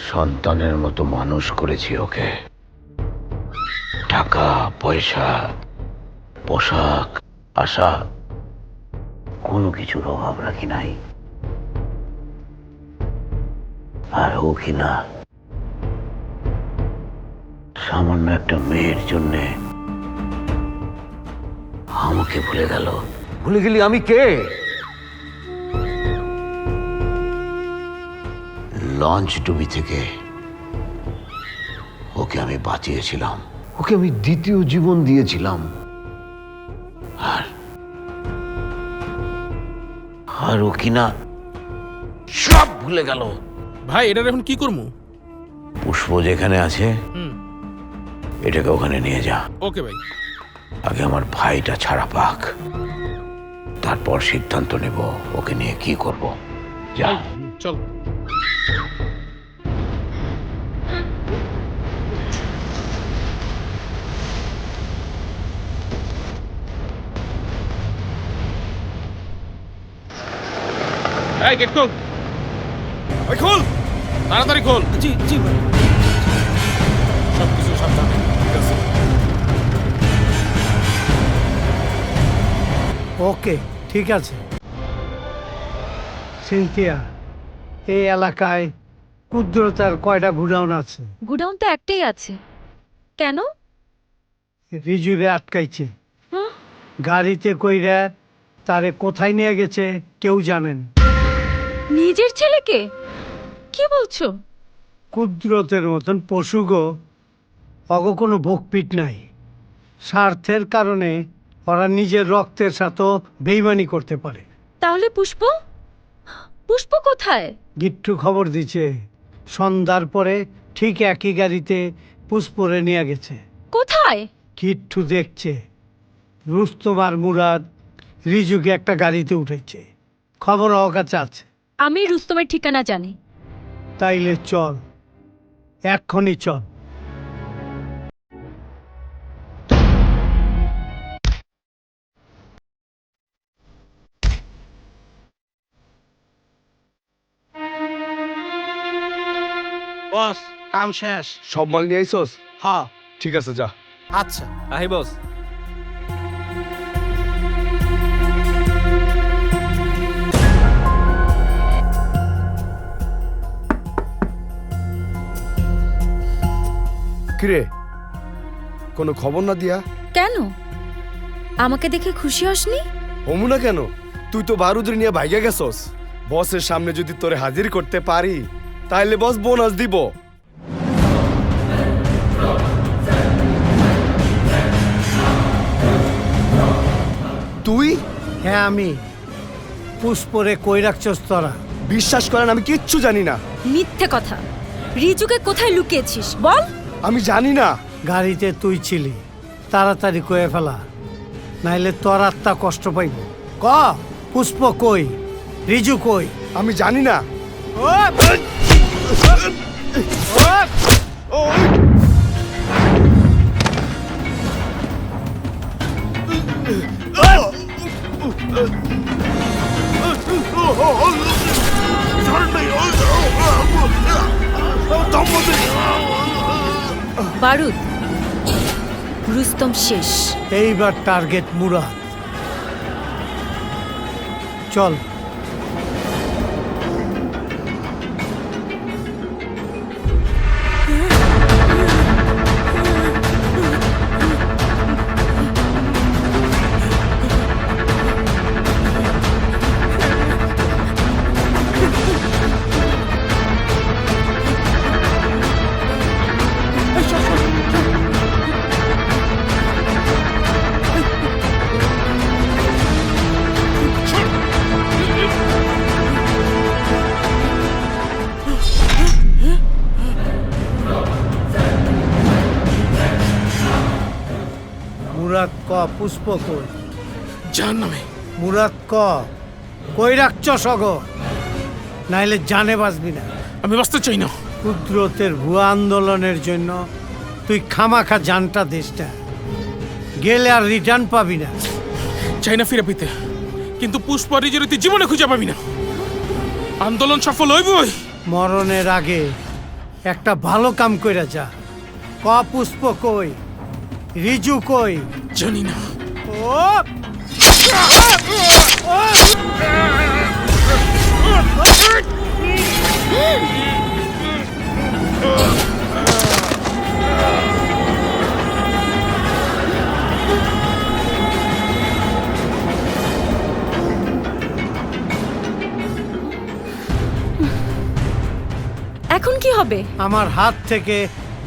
সন্তানের মতো মানুষ করেছি ওকে। টাকা পয়সা, পোশাক, আশা, কোনো কিছুর অভাব রাখি নাই। আর ও কিনা সামান্য একটা মেয়ের জন্যে আমাকে ভুলে গেল। ভুলে গেলি আমি কে? লঞ্চ ডুবি থেকে ওকে আমি বাঁচিয়েছিলাম, ওকে আমি দ্বিতীয় জীবন দিয়েছিলাম, আর ও কিনা সব ভুলে গেল। ভাই এটা এখন কি করবো? পুষ্প যেখানে আছে এটাকে ওখানে নিয়ে যা। ওকে ভাই। আগে আমার ভাইটা ছাড়া পাক, তারপর সিদ্ধান্ত নেব ওকে নিয়ে কি করব। যা চল। এই গেট খোল, ওই খোল, তাড়াতাড়ি খোল। জি জি ভাই। সবকিছু সাবধানে। ঠিক আছে। ওকে, ঠিক আছে। সিনথিয়া, এই এলাকায় ক্ষুদ্রতার কয়টা গুডাউন আছে? গুডাউন তো একটাই আছে। কেন? রিজুরে আটকাইছে। গাড়িতে কইরা তারে কোথায় নিয়ে গেছে কেউ জানেন? নিজের ছেলেকে? কি বলছো? কুদরতের মতন পশুগো, অগ কোনো ভোগপিট নাই। স্বার্থের কারণে ওরা নিজের রক্তের সাথেও বেইমানি করতে পারে। তাহলে পুষ্প? পুষ্প কোথায়? গিট্টু খবর দিছে, সন্ধ্যার পরে ঠিক একই গাড়িতে পুষ্পরে নিয়ে গেছে। কোথায়? গিট্টু দেখছে রুস্তম আর মুরাদ রিজুকে একটা গাড়িতে উঠেছে, খবর ওর কাছে আছে। আমি রুস্তমের ঠিকানা জানি। তাইলে চল, এক্ষুনি চল। বস, কাম শেষ। সব মাল নিয়ে আইসোস? হ্যাঁ। ঠিক আছে, যা। আচ্ছা। আহি বস। কিরে, কোনো খবর না দিয়া? কেন? আমাকে দেখে খুশি হসনি? হমু না কেন, তুই তো বারুদের নিয়ে ভাইগা গেছস। বসের সামনে যদি তোরে হাজির করতে পারি তাহলে বস বোনাস দিব। তুই? হ্যাঁ আমি। পুষ্পরে কই রাখছস তোরা? বিশ্বাস করেন আমি কিচ্ছু জানি না। মিথ্যে কথা। রিজুকে কোথায় লুকিয়েছিস বল? আমি জানি না। গাড়িতে তুই ছিলি, তাড়াতাড়ি কয়ে ফেলা, নাইলে তোর আত্মা কষ্ট পাইব। ক পুষ্প কই, রিজু কই? আমি জানি না। বারুদ, রুস্তম শেষ। এইবার টার্গেট মুরাদ। চল। মুরাদ ক পুষ্প কই? জাহান্নামে। মুরাদ ক কই রাখছস অগ? নাইলে জানে বাঁচবি না। আমি বাঁচতে চাই না। কুদরতের ভুয়া আন্দোলনের জন্য তুই খামাখা জানটা দেশটা গেলে আর রিটার্ন পাবি না। চাই না ফিরে পেতে, কিন্তু পুষ্প আর রিজুর তুই জীবনে খুঁজে পাবি না। আন্দোলন সফল হইবই। মরণের আগে একটা ভালো কাম কইরা যা। ক পুষ্প কই, রিজু কই? জানি না। এখন কি হবে? আমার হাত থেকে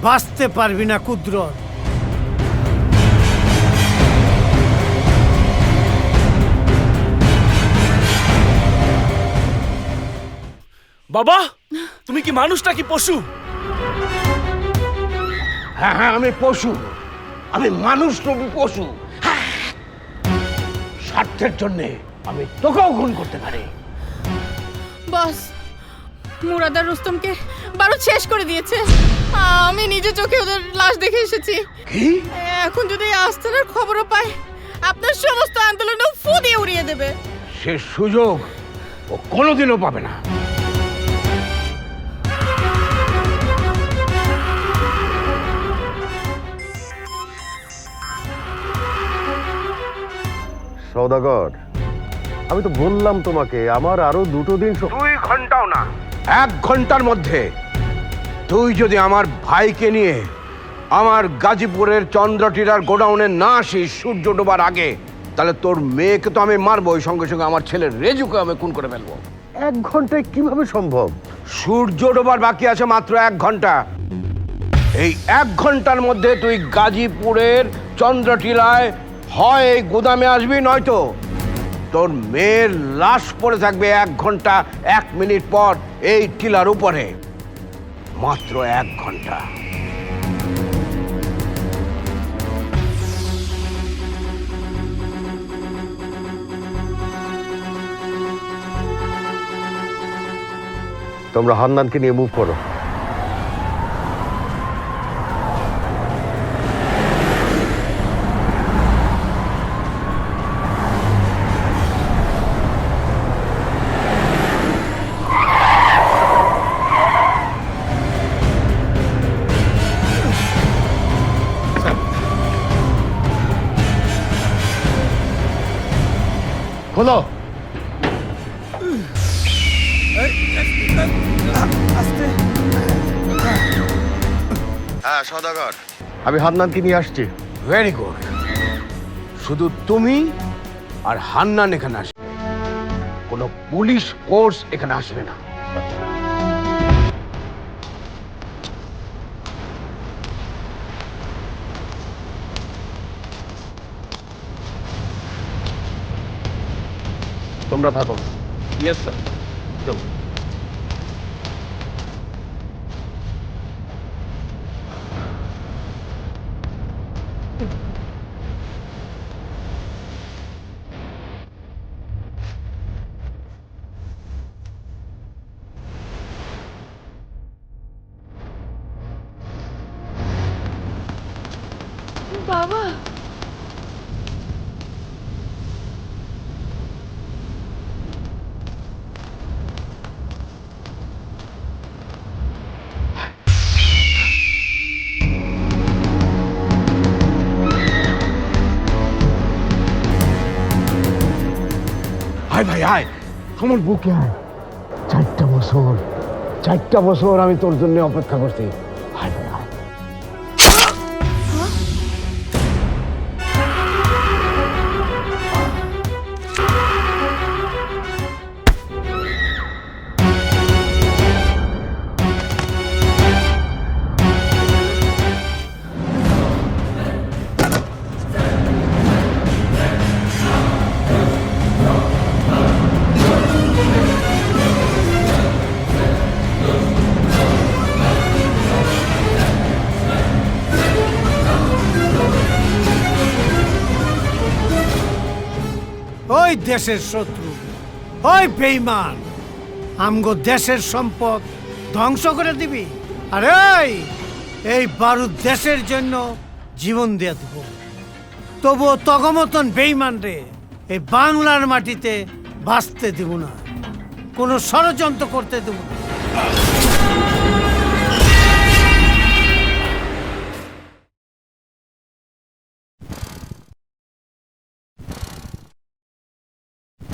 বাঁচতে পারবি না কুদরত। বাবা, তুমি কি মানুষ নাকি পশু? হ্যাঁ হ্যাঁ, আমি পশু। আমি মানুষ নবী, পশু। হ্যাঁ। স্বার্থের জন্যে আমি তোকেও খুন করতে পারি। বস, মুরাদ আর রুস্তমকে বারুদ শেষ করে দিয়েছে। আমি নিজে চোখে ওদের লাশ দেখে এসেছি। কি? এখন যদি আস্তানার খবরও পায়, আপনার সমস্ত আন্দোলনও ফু দিয়ে উড়িয়ে দেবে। সে সুযোগ ও কোনোদিনও পাবে না। সওদাগর, আমি তো বললাম তোমাকে আমার আরো 2 দিন 2 ঘন্টাও না, 1 ঘন্টার মধ্যে তুই যদি আমার ভাইকে নিয়ে আমার গাজীপুরের চন্দ্রটিরার গোডাউনে না আসিস সূর্য ডোবার আগে, তাহলে তোর মেয়েকে তো আমি মারবো, ওই সঙ্গে সঙ্গে আমার ছেলের রেজুকে আমি খুন করে ফেলবো। 1 ঘন্টায় কিভাবে সম্ভব? সূর্য ডোবার বাকি আছে মাত্র 1 ঘন্টা। এই 1 ঘন্টার মধ্যে তুই গাজীপুরের চন্দ্রটিলায় হয় এই গুদামে আসবি, নয়তো তোর মেয়ের লাশ পড়ে থাকবে 1 ঘন্টা 1 মিনিট পর এই টিলার উপরে। মাত্র 1 ঘন্টা। তোমরা হান্নানকে নিয়ে মুভ করো। খোলো। হ্যাঁ সওদাগর, আমি হান্নানকে নিয়ে আসছি। Very good. শুধু তুমি আর হান্নান এখানে আসবে, কোনো পুলিশ ফোর্স এখানে আসবে না। তোমরা থাকো। Yes sir. চলো। বাবা আয় ভাই আয়, আমার বুকে আয়। 4টা বছর আমি তোর জন্য অপেক্ষা করছি। আয় ভাই আয়। ওই দেশের শত্রু, ওই বেঈমান, আমগো দেশের সম্পদ ধ্বংস করে দিবি? আরে এই বারুদ দেশের জন্য জীবন দিয়ে দেব, তবুও তগমতন বেঈমান রে এই বাংলার মাটিতে বাঁচতে দেব না, কোনো ষড়যন্ত্র করতে দেব না।